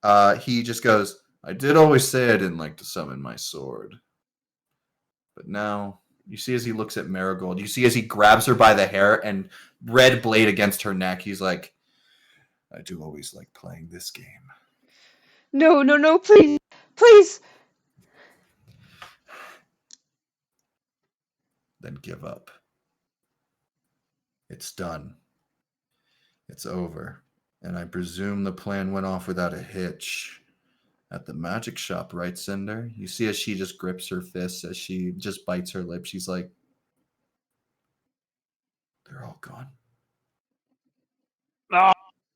goes, "I did always say I didn't like to summon my sword. But now," you see as he looks at Marigold, you see as he grabs her by the hair and red blade against her neck, he's like, "I do always like playing this game." No, please. Please. Then give up. It's done. It's over. And I presume the plan went off without a hitch. At the magic shop, right, Cinder? You see as she just grips her fists, as she just bites her lip, she's like, "They're all gone."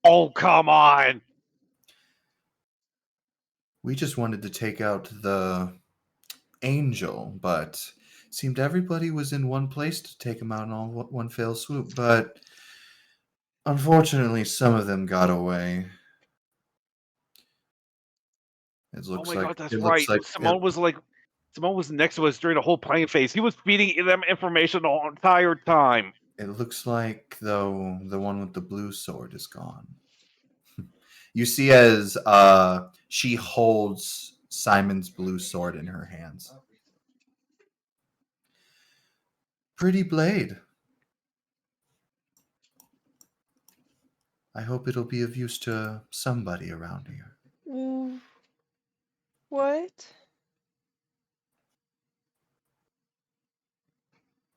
Oh, come on. We just wanted to take out the angel, but it seemed everybody was in one place to take him out in all one fell swoop. But unfortunately, some of them got away. It Oh looks my like god, that's it right. looks like Simone was like Simone was next to us during the whole playing phase. He was feeding them information the whole entire time. It looks like, though, the one with the blue sword is gone. You see as she holds Simon's blue sword in her hands. Pretty blade. I hope it'll be of use to somebody around here. What?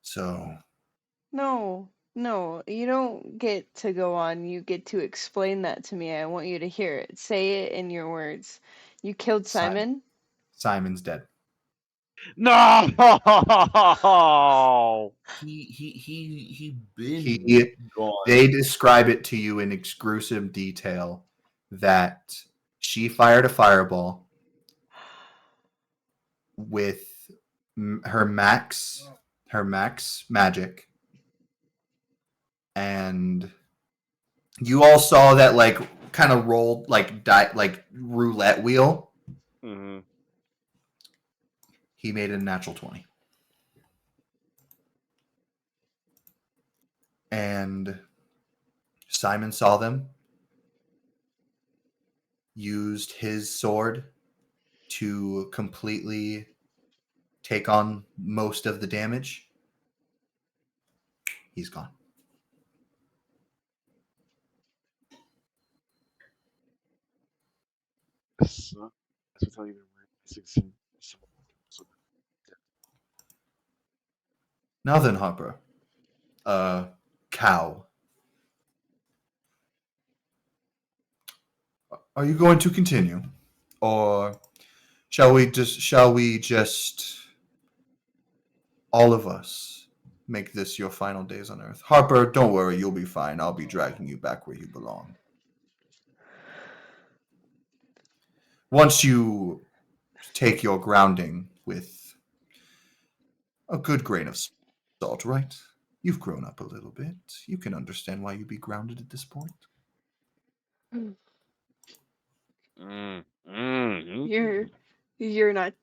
So, No, you don't get to go on. You get to explain that to me. I want you to hear it. Say it in your words. You killed Simon? Simon's dead. No! He been He, gone. they describe it to you in exclusive detail that she fired a fireball with her max magic, and you all saw that like kind of rolled like roulette wheel. Mm-hmm. He made it a natural 20. And Simon saw them, used his sword to completely take on most of the damage. He's gone. Now then, Harper. Cow. Are you going to continue? Or shall we just all of us make this your final days on Earth? Harper, don't worry, you'll be fine. I'll be dragging you back where you belong. Once you take your grounding with a good grain of salt, right? You've grown up a little bit. You can understand why you'd be grounded at this point. You're not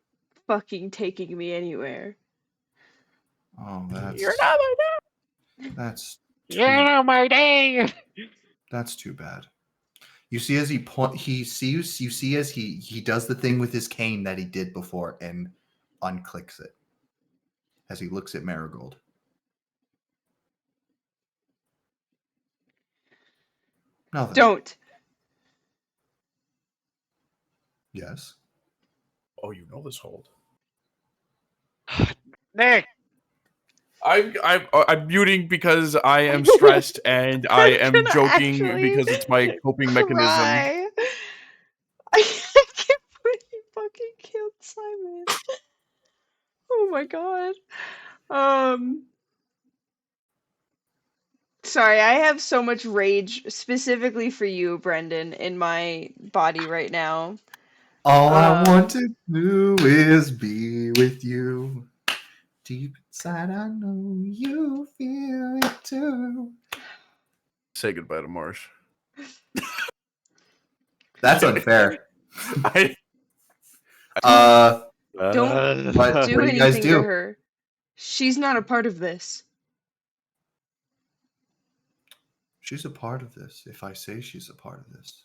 fucking taking me anywhere. Oh, that's You're not my dad. that's You're not my dad. that's too bad. You see as he see as he does the thing with his cane that he did before and unclicks it as he looks at Marigold. Now then. Don't. Yes. Oh, you know this hold. Nick. I'm muting because I am stressed and I am gonna joking actually because it's my coping mechanism. cry. I can't believe you fucking killed Simon. Oh my god. Sorry, I have so much rage specifically for you, Brendan, in my body right now. All I want to do is be with you. Deep inside, I know you feel it too. Say goodbye to Marsh. That's unfair. Don't what do do you anything guys to do? her. She's not a part of this. She's a part of this. If I say she's a part of this,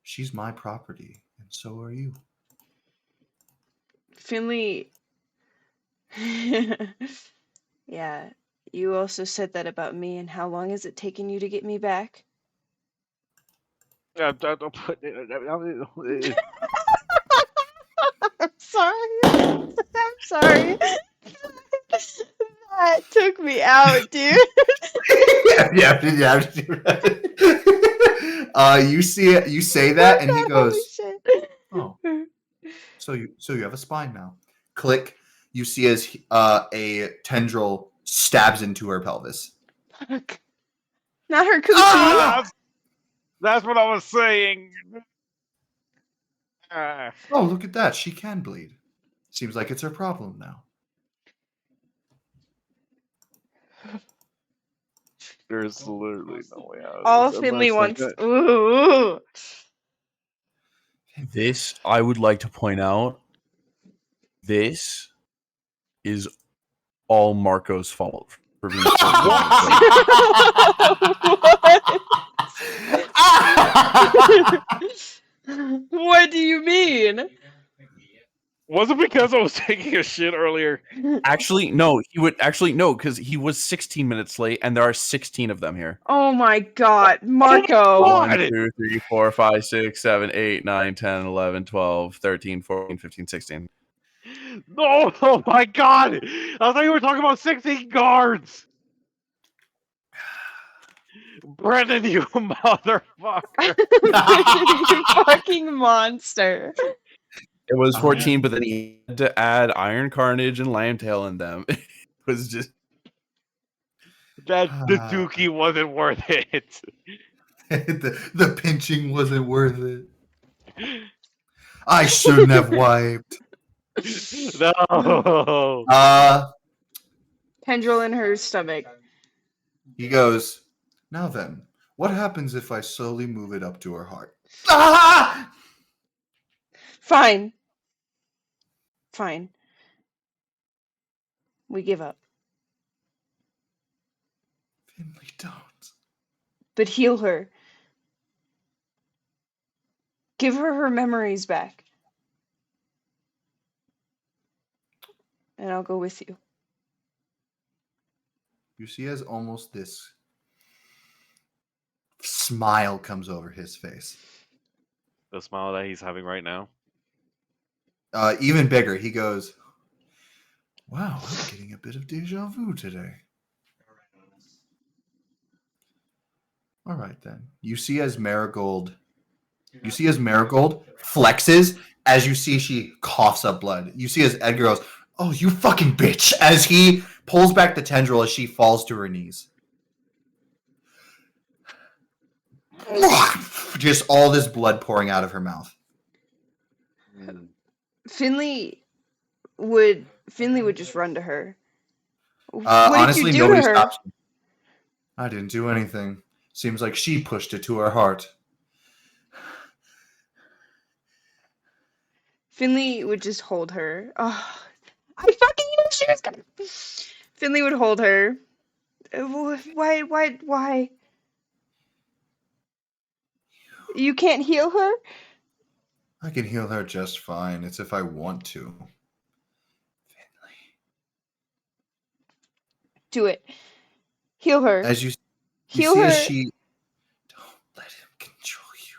she's my property, and so are you. Finley. Yeah, you also said that about me, and how long has it taken you to get me back? Don't put it. I'm sorry. I'm sorry. That took me out, dude. yeah. You see it. You say that, and he goes, Holy shit. "Oh, so you have a spine now." Click. You see as a tendril stabs into her pelvis. Fuck. Not her coochie. That's what I was saying. Oh, look at that. She can bleed. Seems like it's her problem now. There's literally no way out. All Finley wants. Ooh. This, I would like to point out, this is all Marco's fault for being What do you mean? Was it because I was taking a shit earlier? Actually, no. He would actually no, because he was 16 minutes late, and there are 16 of them here. Oh my god, Marco! 1, 2, 3, 4, 5, 6, 7, 8, 9, 10, 11, 12, 13, 14, 15, 16. No, oh my god! I thought you were talking about 16 guards! Brendan, you motherfucker! You fucking monster. It was 14, but then he had to add Iron Carnage and Lambtail in them. It was just The Dookie wasn't worth it. the pinching wasn't worth it. I shouldn't have wiped. No. Tendril in her stomach. He goes, now then, what happens if I slowly move it up to her heart? Ah! Fine. Fine. We give up. Finley, don't. But heal her. Give her her memories back. And I'll go with you. You see, as almost this smile comes over his face. The smile that he's having right now. Even bigger. He goes, wow, I'm getting a bit of deja vu today. All right, then. You see as Marigold flexes, as you see she coughs up blood. You see as Edgar goes, oh, you fucking bitch, as he pulls back the tendril as she falls to her knees. Just all this blood pouring out of her mouth. Finley would just run to her. What Honestly, did you do nobody to her? stops me. I didn't do anything. Seems like she pushed it to her heart. Finley would just hold her. Oh, I fucking knew she was gonna. Finley would hold her. Why? You can't heal her? I can heal her just fine. It's if I want to. Do it. Heal her. As you Heal see her. as she... Don't let him control you.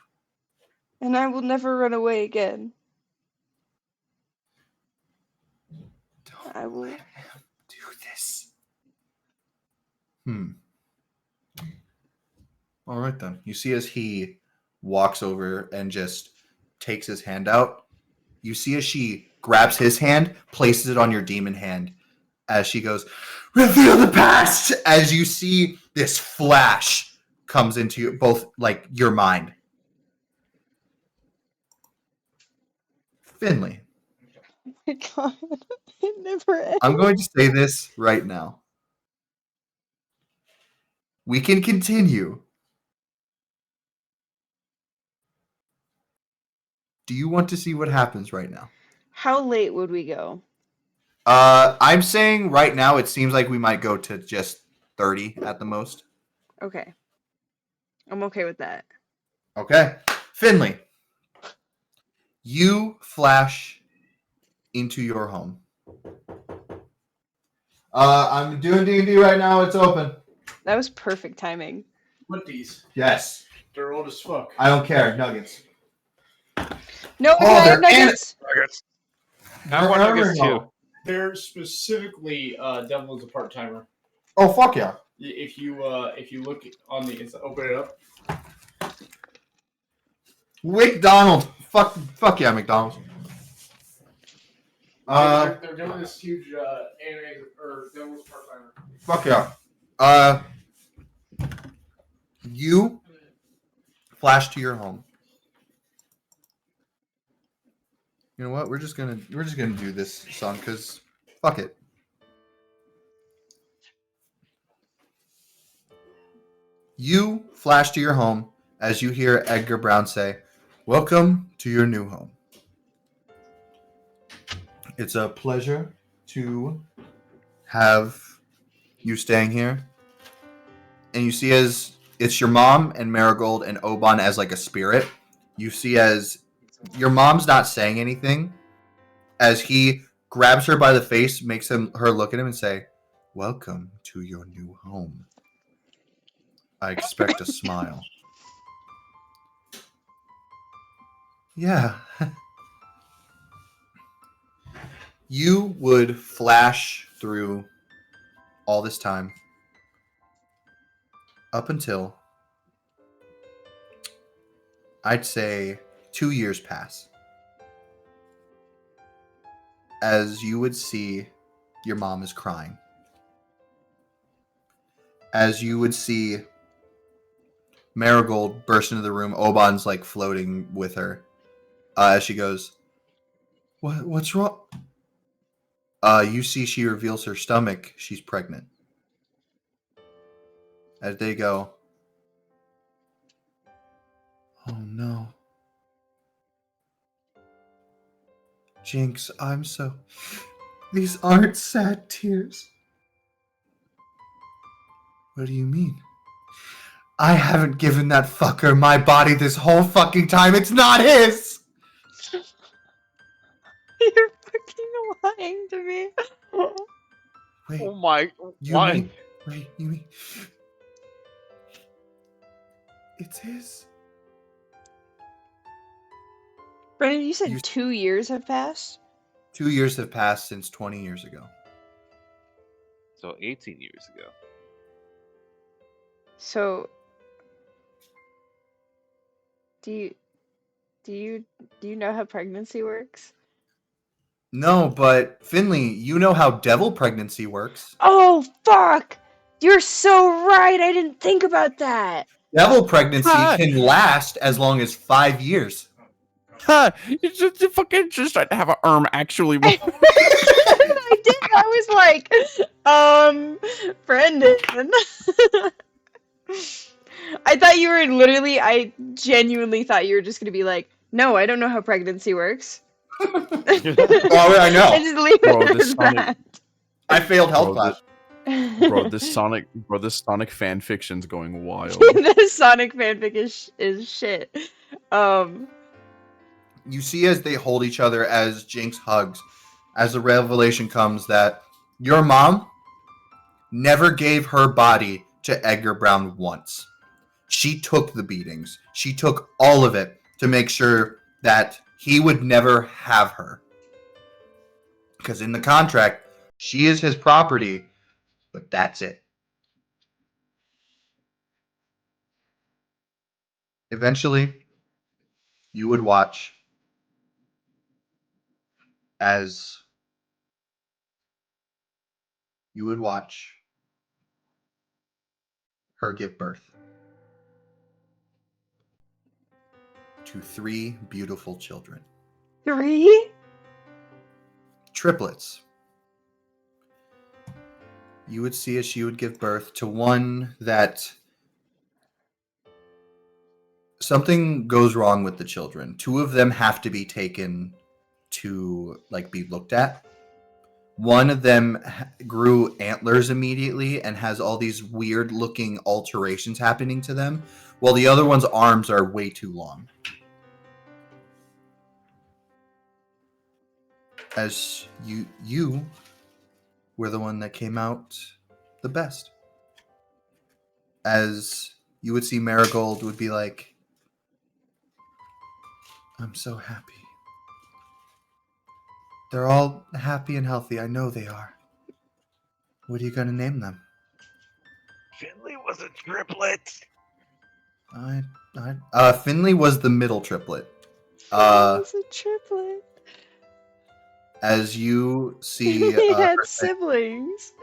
And I will never run away again. Don't I will. let him do this. All right, then. You see as he walks over and just takes his hand out. You see as she grabs his hand, places it on your demon hand, as she goes, reveal the past! As you see this flash comes into your, both like your mind. Finley. Oh my god. It never ends. I'm going to say this right now. We can continue. Do you want to see what happens right now? How late would we go? I'm saying right now it seems like we might go to just 30 at the most. Okay. I'm okay with that. Okay. Finley, you flash into your home. I'm doing D&D right now. It's open. That was perfect timing. What these? Yes. They're old as fuck. I don't care. Nuggets. No, Oh, I they're nuggets. I want nuggets too. They're specifically Devil's a part timer. Oh, fuck yeah. If you look on the inside, open it up. McDonald's. Fuck yeah, McDonald's. They're doing this huge anime or Devil's part timer. Fuck yeah. You flash to your home. You know what? We're just gonna do this song because fuck it. You flash to your home as you hear Edgar Brown say, "Welcome to your new home." It's a pleasure to have you staying here. And you see as it's your mom and Marigold and Oban as like a spirit. You see as your mom's not saying anything. As he grabs her by the face, makes her look at him and say, "Welcome to your new home. I expect a smile." Yeah. You would flash through all this time up until, I'd say, 2 years pass. As you would see your mom is crying. As you would see Marigold burst into the room, Oban's like floating with her. As she goes, What's wrong? You see she reveals her stomach. She's pregnant. As they go, "Oh no. Jinx, I'm so... These aren't sad tears." "What do you mean?" "I haven't given that fucker my body this whole fucking time. It's not his!" You're fucking lying to me. Wait, Oh my! you Why? mean... Wait, you mean... It's his? Brendan, you said You- 2 years have passed? 2 years have passed since 20 years ago. So 18 years ago. So, do you know how pregnancy works? No, but Finley, you know how devil pregnancy works. Oh, fuck! You're so right! I didn't think about that! Devil pregnancy Ah. can last as long as 5 years. Ha! You fucking just tried to have a actually. I did! I was like, Brendan. I thought you were literally, I genuinely thought you were just gonna be like, "No, I don't know how pregnancy works." Oh, I know. And just leave Bro, it this as Sonic- that. I failed health Bro, class. this Sonic fan fiction's going wild. The Sonic fanfic is shit. You see as they hold each other as Jinx hugs, as the revelation comes that your mom never gave her body to Edgar Brown once. She took the beatings. She took all of it to make sure that he would never have her. Because in the contract, she is his property, but that's it. Eventually, you would watch as her give birth to 3 beautiful children. 3? Triplets. You would see as she would give birth to one that something goes wrong with the children. 2 of them have to be taken to be looked at. One of them grew antlers immediately and has all these weird looking alterations happening to them, while the other one's arms are way too long. As you were the one that came out the best. As you would see Marigold would be like, "I'm so happy. They're all happy and healthy. I know they are. What are you going to name them?" Finley was a triplet. Finley was the middle triplet. It's a triplet. As you see, He had her say- siblings.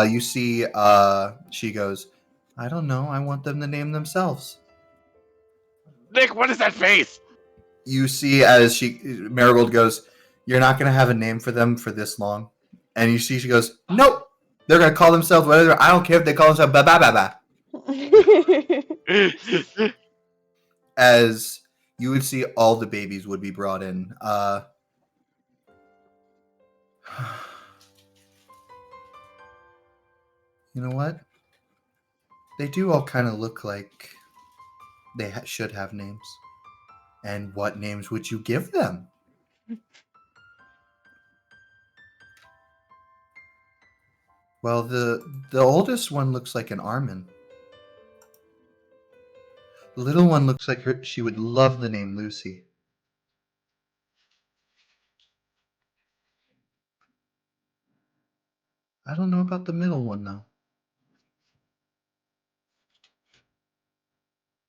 you see, she goes, "I don't know. I want them to name themselves." Nick, what is that face? You see as Marigold goes, "You're not going to have a name for them for this long." And you see she goes, "Nope. They're going to call themselves whatever. I don't care if they call themselves ba ba ba ba." As you would see all the babies would be brought in. You know what? They do all kind of look like they should have names. And what names would you give them? Well, the oldest one looks like an Armin. The little one looks like she would love the name Lucy. I don't know about the middle one though.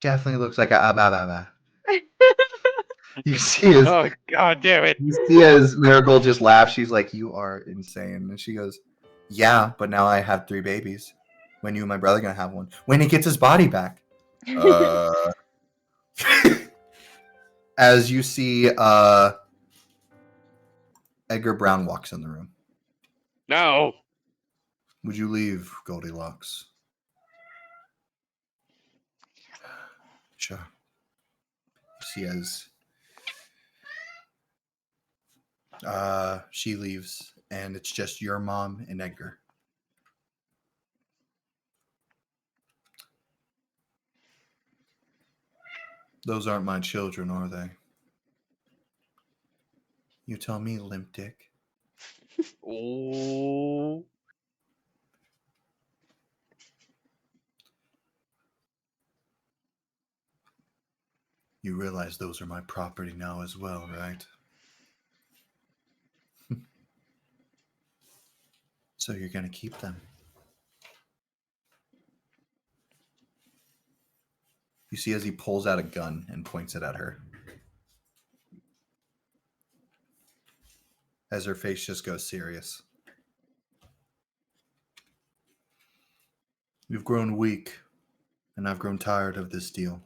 Definitely looks like a You see as Oh god damn it! you see as Marigold just laughs. She's like, "You are insane," and she goes, "Yeah, but now I have 3 babies. When you and my brother gonna have one? When he gets his body back." As you see, Edgar Brown walks in the room. No. Would you leave, Goldilocks? Sure. She leaves, and it's just your mom and Edgar. Those aren't my children, are they? You tell me, limp dick. Oh. You realize those are my property now as well, right? So you're going to keep them. You see as he pulls out a gun and points it at her. As her face just goes serious. You've grown weak, and I've grown tired of this deal.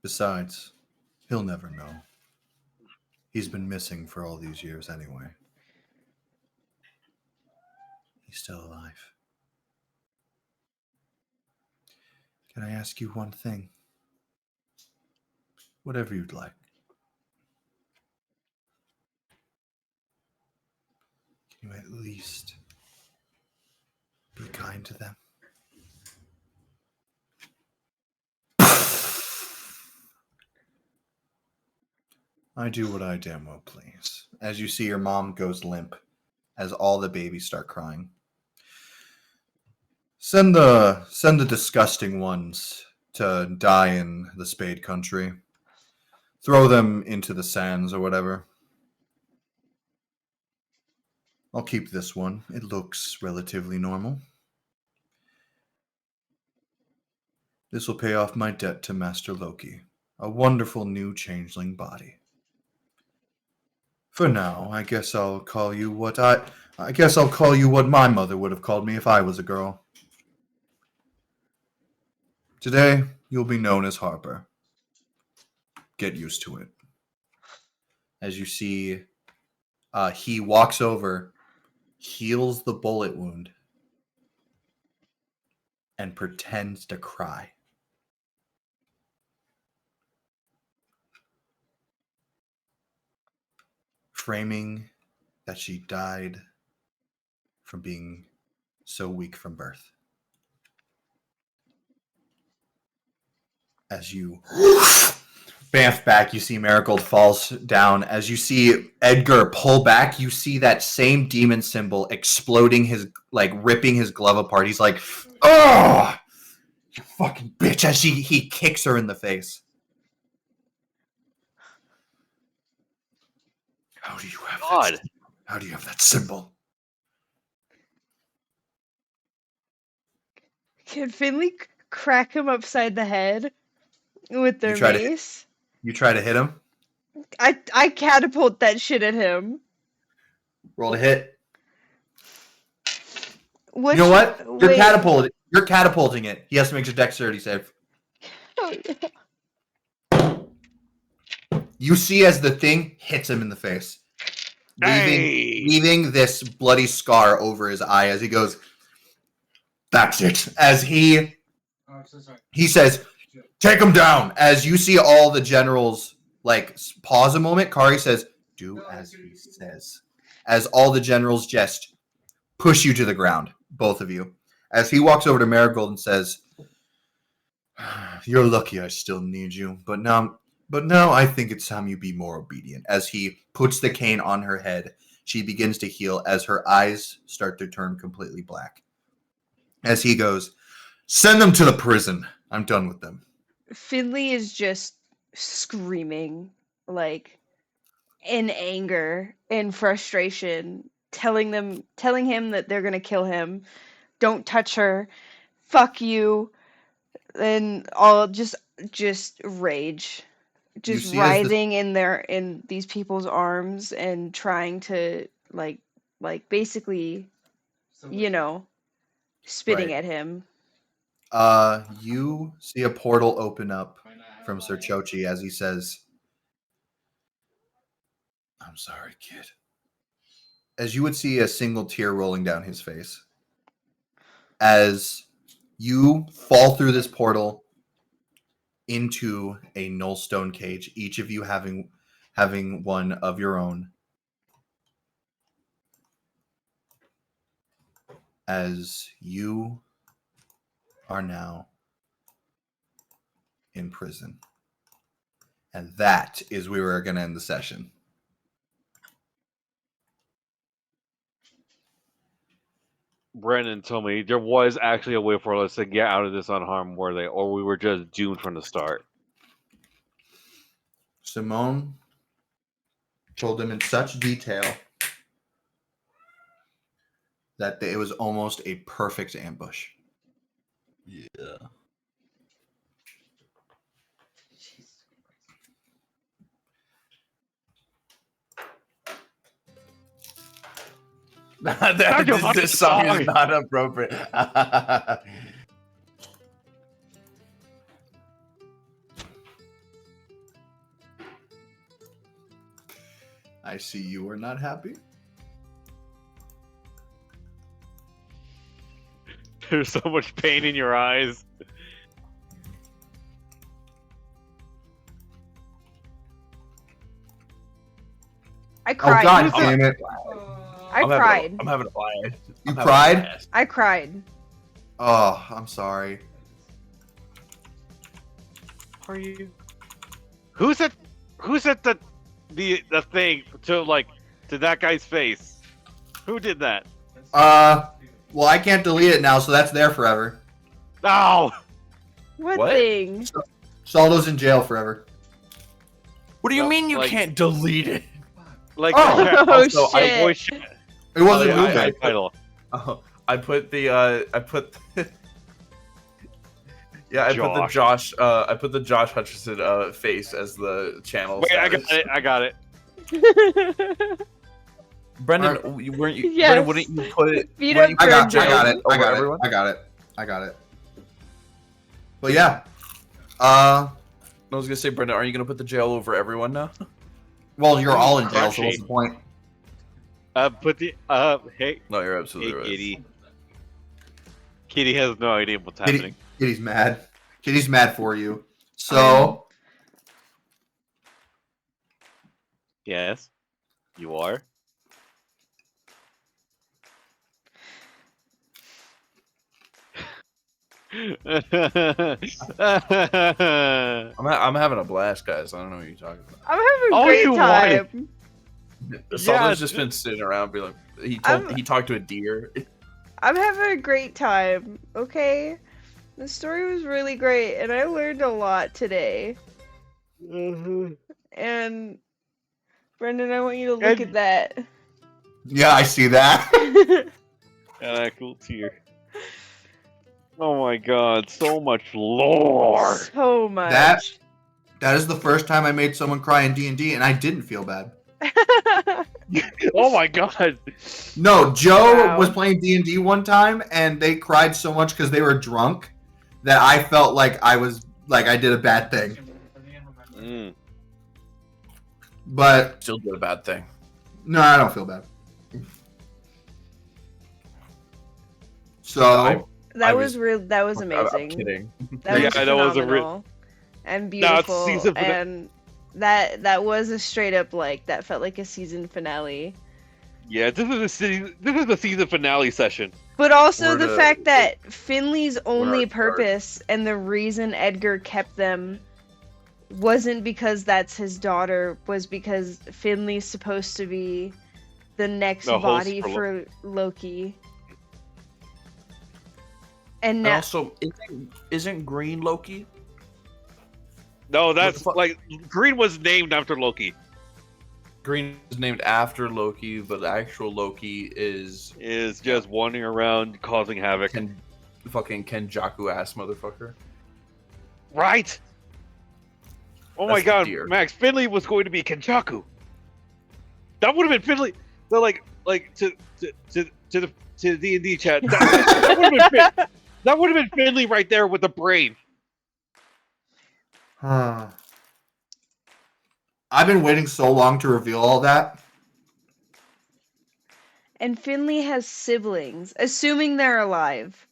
Besides, he'll never know. He's been missing for all these years anyway. He's still alive. Can I ask you one thing? Whatever you'd like. Can you at least be kind to them? I do what I damn well please. As you see, your mom goes limp as all the babies start crying. Send the disgusting ones to die in the Spade Country. Throw them into the sands or whatever. I'll keep this one. It looks relatively normal. This will pay off my debt to Master Loki. A wonderful new changeling body. For now, I guess I'll call you what my mother would have called me if I was a girl. Today, you'll be known as Harper. Get used to it. As you see, he walks over, heals the bullet wound, and pretends to cry. Framing that she died from being so weak from birth. As you bamf back, you see Marigold falls down. As you see Edgar pull back, you see that same demon symbol exploding ripping his glove apart. He's like, "Oh, you fucking bitch!" As he kicks her in the face. How do you have that? How do you have that symbol? Can Finley crack him upside the head with their mace? You try to hit him? I catapult that shit at him. Roll to hit. You know what? You're catapulting it. He has to make a dexterity save. Oh, yeah. You see as the thing hits him in the face, leaving this bloody scar over his eye as he goes, "That's it." As he says, "Take him down." As you see all the generals pause a moment. Kari says, "Do as he says." As all the generals just push you to the ground, both of you. As he walks over to Marigold and says, "You're lucky I still need you, but now I think it's time you be more obedient." As he puts the cane on her head, she begins to heal as her eyes start to turn completely black. As he goes, "Send them to the prison. I'm done with them." Finley is just screaming, like, in anger and frustration, telling him that they're gonna kill him. Don't touch her. Fuck you. And all just rage. Just see as the- writhing in these people's arms and trying to like basically, spitting Right. at him. You see a portal open up from Sir Chochi as he says, "I'm sorry, kid." As you would see a single tear rolling down his face. As you fall through this portal into a nullstone cage, each of you having one of your own. As you are now in prison. And that is where we're going to end the session. Brennan told me there was actually a way for us to get out of this unharmed, or we were just doomed from the start. Simone told them in such detail that it was almost a perfect ambush. Yeah. This song is not appropriate. I see you are not happy. There's so much pain in your eyes. I cried. Oh, God damn it. I cried. I'm having a blast. You cried? I cried. Oh, I'm sorry. Are you? Who said the thing to that guy's face? Who did that? Well, I can't delete it now, so that's there forever. No. What thing? Saldo's in jail forever. What do you mean you can't delete it? Like, oh shit. It wasn't moving. I put the yeah, I put the Josh Hutcherson face as the channel. Wait, status. I got it. Brendan, weren't you? Yes. Brendan, wouldn't you put it? I got it. Everyone? I got it. But yeah. I was gonna say, Brendan, are you gonna put the jail over everyone now? Well, you're all in jail, so what's the point? Hey. No, you're absolutely right. Kitty. Kitty has no idea what's happening. Kitty's mad. Kitty's mad for you. So. Yes. You are. I'm having a blast, guys. I don't know what you're talking about. I'm having a great time. Saldo's just been sitting around, be like, he talked to a deer. I'm having a great time. Okay, the story was really great, and I learned a lot today. And Brendan, I want you to look at that. Yeah, I see that. And a cool tear. Oh my god, so much lore. So much. That is the first time I made someone cry in D&D, and I didn't feel bad. Oh my god. No, Joe was playing D&D one time, and they cried so much because they were drunk that I felt like I did a bad thing. But still did a bad thing. No, I don't feel bad. So that was amazing. I'm kidding. That was that was a phenomenal and beautiful and That was a straight up like that felt like a season finale. Yeah, this is the season finale session. But also We're the to- fact that Finley's only already started. purpose and the reason Edgar kept them wasn't because that's his daughter, was because Finley's supposed to be the next The host body for for Loki. And And now, also, isn't Green Loki? No, that's fuck? like Green was named after Loki. Green is named after Loki, but the actual Loki is Is just wandering around causing havoc. fucking Kenjaku ass motherfucker. Right? Oh my That's god, dear. Max, Finley was going to be Kenjaku. That would have been Finley. So like to the D&D chat. That would have been Finley right there with the brain. I've been waiting so long to reveal all that. and Finley has siblings, assuming they're alive.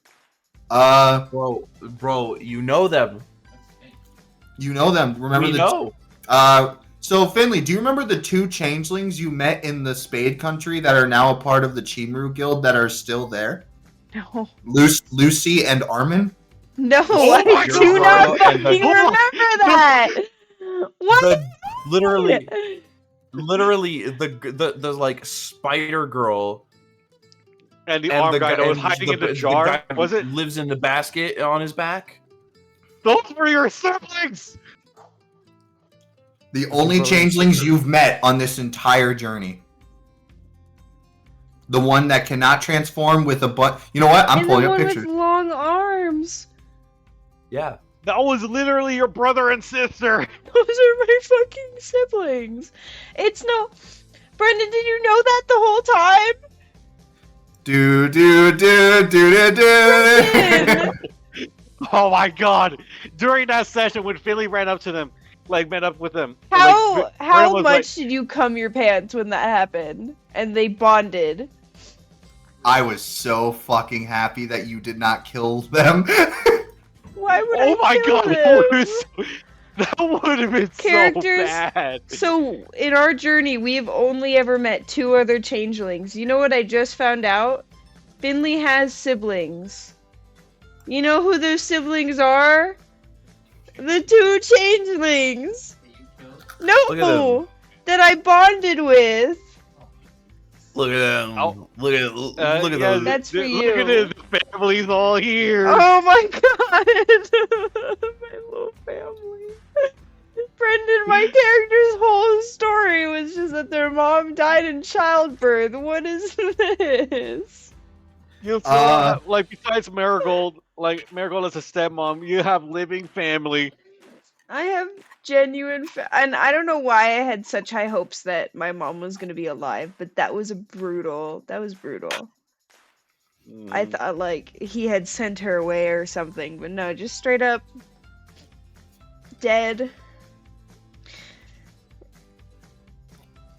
Bro, you know them. You know them. Remember We the know. So Finley, do you remember the two changelings you met in the Spade Country that are now a part of the Chimru Guild that are still there? No. Lucy and Armin? No, Oh my I do not God. fucking remember that. What? Literally, the like spider girl And the arm guy that was hiding in the jar. guy who Was it? lives in the basket on his back? Those were your siblings! The only Brother. changelings you've met on this entire journey. The one that cannot transform with a butt. You know what? I'm And pulling the up one pictures. with long arms. Yeah. That was literally your brother and sister. Those are my fucking siblings. It's no. Brendan, did you know that the whole time? Do do do do do do. Oh my god! During that session when Finley ran up to them, like met up with them. How like, how Brennan was much did you cum your pants when that happened? And they bonded. I was so fucking happy that you did not kill them. Why would Oh I my kill god! them? That would have been Characters- so bad. So, in our journey, we've only ever met 2 other changelings. You know what I just found out? Finley has siblings. You know who those siblings are? The 2 changelings! Look at No! them. That I bonded with! Look at them. Oh. Look at look at yeah, those. That's for Look at you. it, the family's all here. Oh my god! My little family. Brendan, my character's whole story was just that their mom died in childbirth. What is this? You still have, like besides Marigold, like Marigold as a stepmom, you have living family. I have genuine and I don't know why I had such high hopes that my mom was going to be alive, but that was brutal. I Mm. thought like he had sent her away or something, but no, just straight up dead.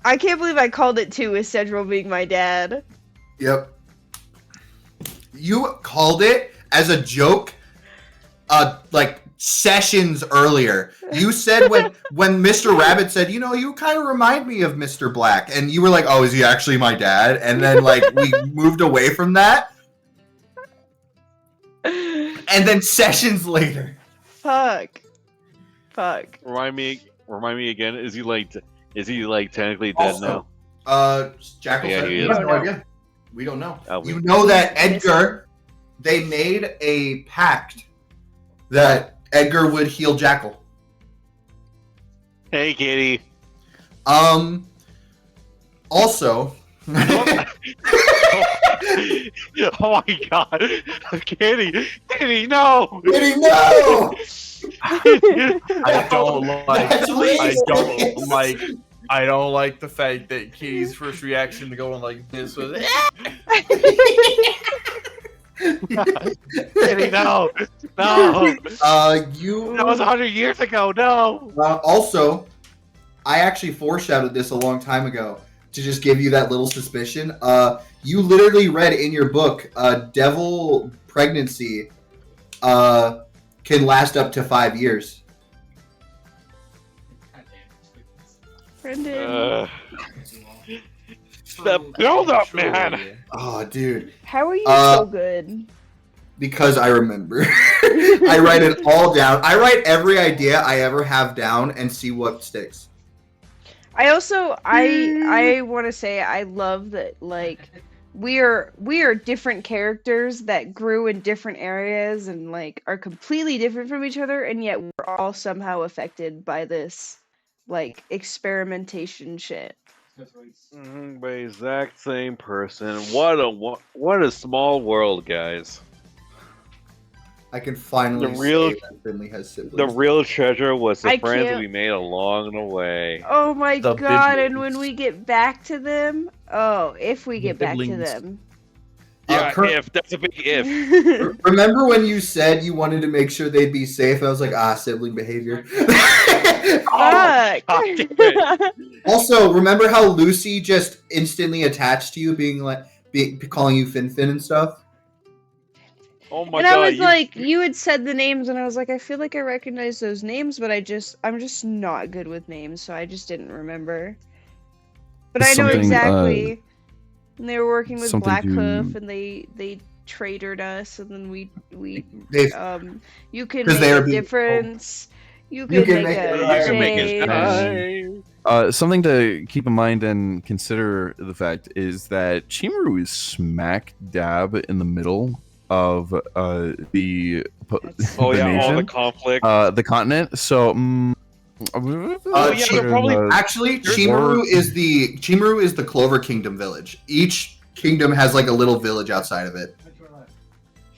I can't believe I called it too with Cedral being my dad. Yep. You called it as a joke, like sessions earlier. You said when Mr. Rabbit said, you know, you kind of remind me of Mr. Black, and you were like, oh, is he actually my dad? And then like we moved away from that, and then sessions later. Fuck. Remind me again. Is he like technically dead Also, now? Jackal Yeah, said, he we is. have no idea. We don't know. Oh, You know that Edgar, they made a pact that Edgar would heal Jackal. Hey, Kitty. Also, Oh my god, Kitty, no! Kitty, no! I don't like. That's I don't like the fact that Kitty's first reaction to going like this was. Kitty, no! You. That was 100 years ago. No. Also, I actually foreshadowed this a long time ago to just give you that little suspicion. You literally read in your book, devil pregnancy can last up to 5 years. Brendan. The build up, man. Oh, dude. How are you so good? Because I remember. I write it all down. I write every idea I ever have down and see what sticks. I also I want to say I love that like we are different characters that grew in different areas and like are completely different from each other, and yet we're all somehow affected by this like experimentation shit. By exact same person. What a small world, guys. I can finally say that Finley has siblings. The real treasure was the I friends can't- we made along the way. Oh my The god, and Biblians. when we get back to them, if we get back to Biblians. them. Yeah, Cur- if that's a big if. Remember when you said you wanted to make sure they'd be safe? I was like, sibling behavior. Fuck. God damn it. Also, remember how Lucy just instantly attached to you, calling you Fin and stuff? Oh my And god. I was like, you had said the names, and I was like, I feel like I recognize those names, but I'm just not good with names, so I just didn't remember. But I know Something, exactly. And they were working with something Blackhoof, to- and they traitored us, and then we They- you can 'Cause make they are a being- difference. You You can can make make a it- you can make change. it. Something to keep in mind and consider the fact is that Chimaru is smack dab in the middle of the Oh the yeah, nation, all the conflict. the continent. So, yeah, they're probably- Actually, Chimaru is the Clover Kingdom village. Each kingdom has like a little village outside of it.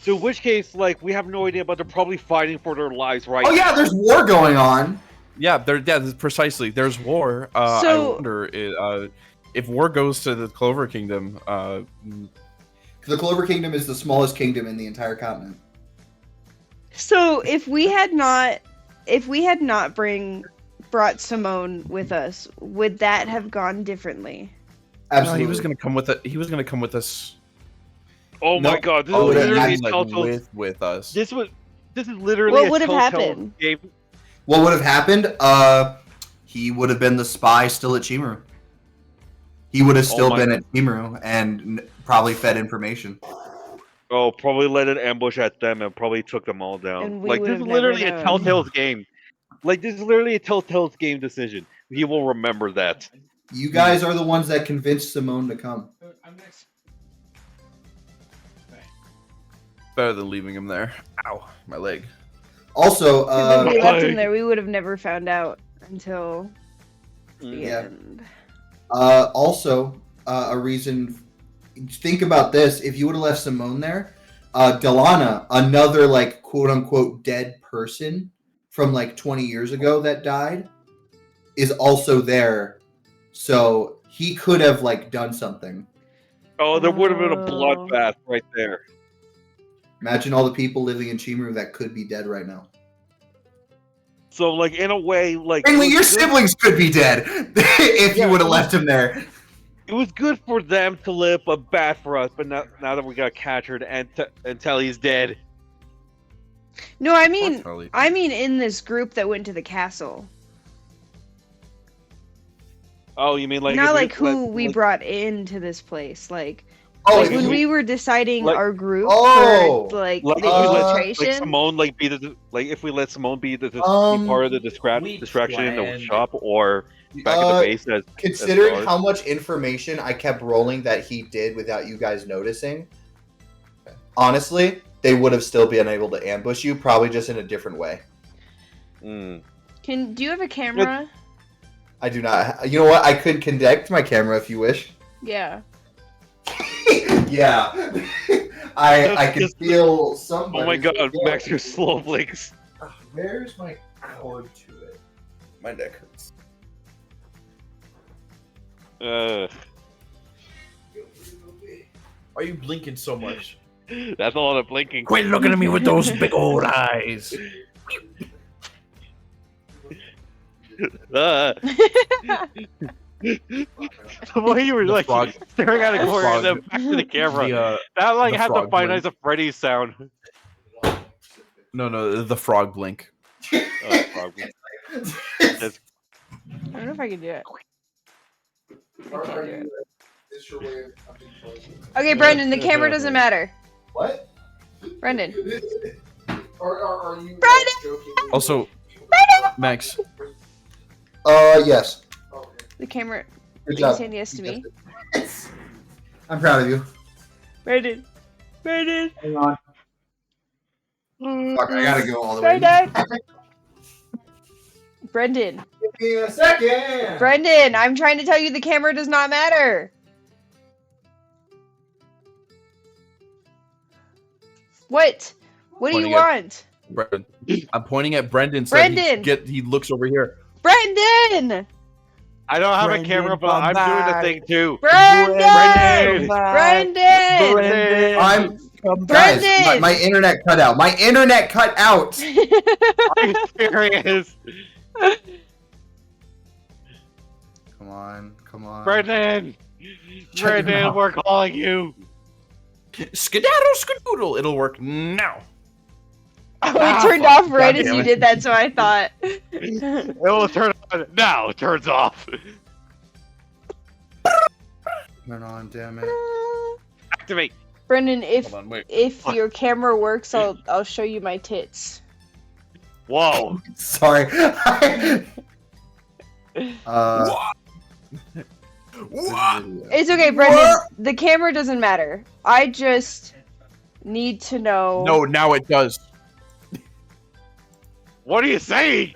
So in which case, like, we have no idea, but they're probably fighting for their lives right Oh yeah, there's war going on. Yeah, precisely. There's war. I So- wonder if war goes to the Clover Kingdom. The Clover Kingdom is the smallest kingdom in the entire continent. So if we had not brought Simone with us, would that have gone differently? Absolutely. He was gonna come with it. He was gonna come with us. Oh my No. god, this Oh, is yeah, literally a that's Telltale. with us. This is literally What a would have Telltale happened? game. What would have happened? He would have been the spy still at Chimaru. He would have still my been God. at Chimaru and probably fed information. Oh, probably led an ambush at them and probably took them all down. And we Like, would this is have literally never a known. Telltale's game. Like, this is literally a Telltale's game decision. He will remember that. You guys are the ones that convinced Simone to come. I'm next. Better than leaving him there. Ow, my leg. Also, Because if we left him like- there, we would have never found out until the Yeah. end. A reason. Think about this: if you would have left Simone there, Delana, another like quote unquote dead person from like 20 years ago that died, is also there. So he could have like done something. Oh, there would have been a Oh. bloodbath right there. Imagine all the people living in Chimaru that could be dead right now. So, like, in a way, like... Mainly, it your was good- siblings could be dead if you Yeah, would have it was- left him there. It was good for them to live, but bad for us. But now that we got captured and until he's dead. No, I mean Charlie. in this group that went to the castle. Oh, you mean like... Not if like we- who we brought into this place. Like Oh, like if when you- we were deciding like- our group Oh! for like Like, the if we let, illustration. like Simone like be the like if we let Simone be the be part of the distraction in the planned- shop or back at the base as Considering as how much information I kept rolling that he did without you guys noticing, honestly, they would have still been able to ambush you, probably just in a different way. Mm. Do you have a camera? I do not. You know what? I could connect my camera if you wish. Yeah. Yeah. I can feel somebody. Oh my god, Max, your slow blinks. Where's my cord to it? My neck hurts. Why are you blinking so much? That's a lot of blinking. Quit looking at me with those big old eyes. The way you were The like frog- staring at a the corner and then frog- back to the camera. The, that like the had the frog Five blink. Nights at Freddy's sound. no, the frog blink. Oh, frog blink. I don't know if I can do it. I can't do it. Is your way of coming closer? Okay, Brendan, the camera doesn't matter. What? Brendan. Are you Brendan! joking? Also, Max, Yes. Okay. The camera. Good Are you job. saying yes to me? Yes. I'm proud of you. Brendan. Brendan. Hang on. Fuck, I gotta go all the way. Brendan. Brendan. Give me a second. Brendan, I'm trying to tell you the camera does not matter. What? What do you Pointing at- want? Brendan. I'm pointing at Brendan so Brendan! he looks over here. Brendan! I don't have a Brendan, camera, but come I'm doing the back. thing too. Brendan! Brendan! Brendan! Brendan! I'm Come guys. Brendan! My internet cut out. My internet cut out. Are you serious? Come on, come on. Brendan! Check him Brendan, out. we're calling you. Skedaddle skedoodle. It'll work now. Oh, it turned off right as damn you it. did that, so I thought. It will turn on. Now it turns off. Turn on, damn it. Activate. Brendan, Hold on, wait. if your camera works, I'll show you my tits. Whoa. Sorry. It's okay, Brendan. The camera doesn't matter. I just need to know. No, now it does. What are you saying?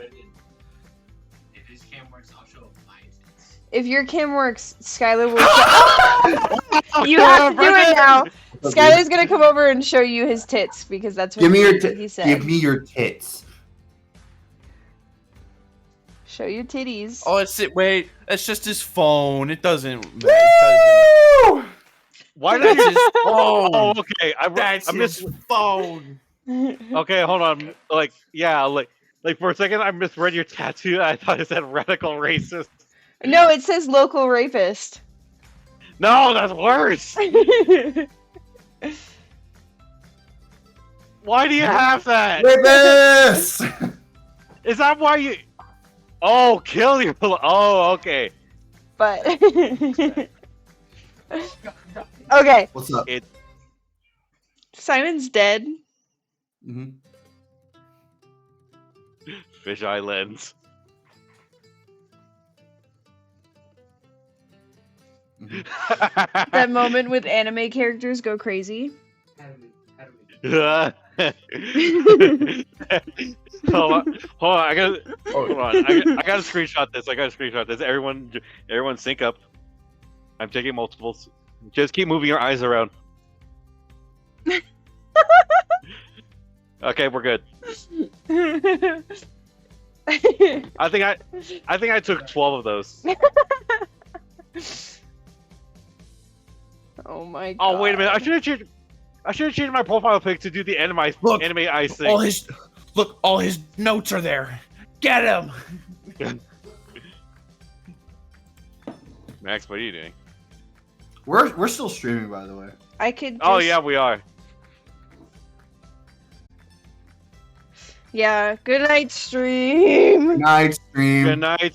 If this cam works, I'll show my tits. If your cam works, Skylar will. You have to do it now. Skylar's gonna come over and show you his tits because that's what Give me your he said. give me your tits. Show your titties. Oh, wait. That's just his phone. It doesn't. It doesn't. Why did That's you? his phone. Oh, okay. That's I his missed. phone. Okay, hold on. Like for a second, I misread your tattoo. I thought it said radical racist. No, it says local rapist. No, that's worse. Why do you have that? Rapist! Is that why you? Oh, kill your. Oh, okay. But okay, What's up? Simon's dead. Mm-hmm. Fisheye lens. That moment with anime characters go crazy. Hold on. I gotta screenshot this. Everyone sync up. I'm taking multiples. Just keep moving your eyes around. Okay, we're good. I think I took 12 of those. Oh my god. Oh wait a minute! I should have changed my profile pic to do the anime ice thing. All his notes are there. Get him. Max, what are you doing? We're still streaming, by the way. I could. Oh just- yeah, we are. Yeah. Good night, stream. Night stream. Good night.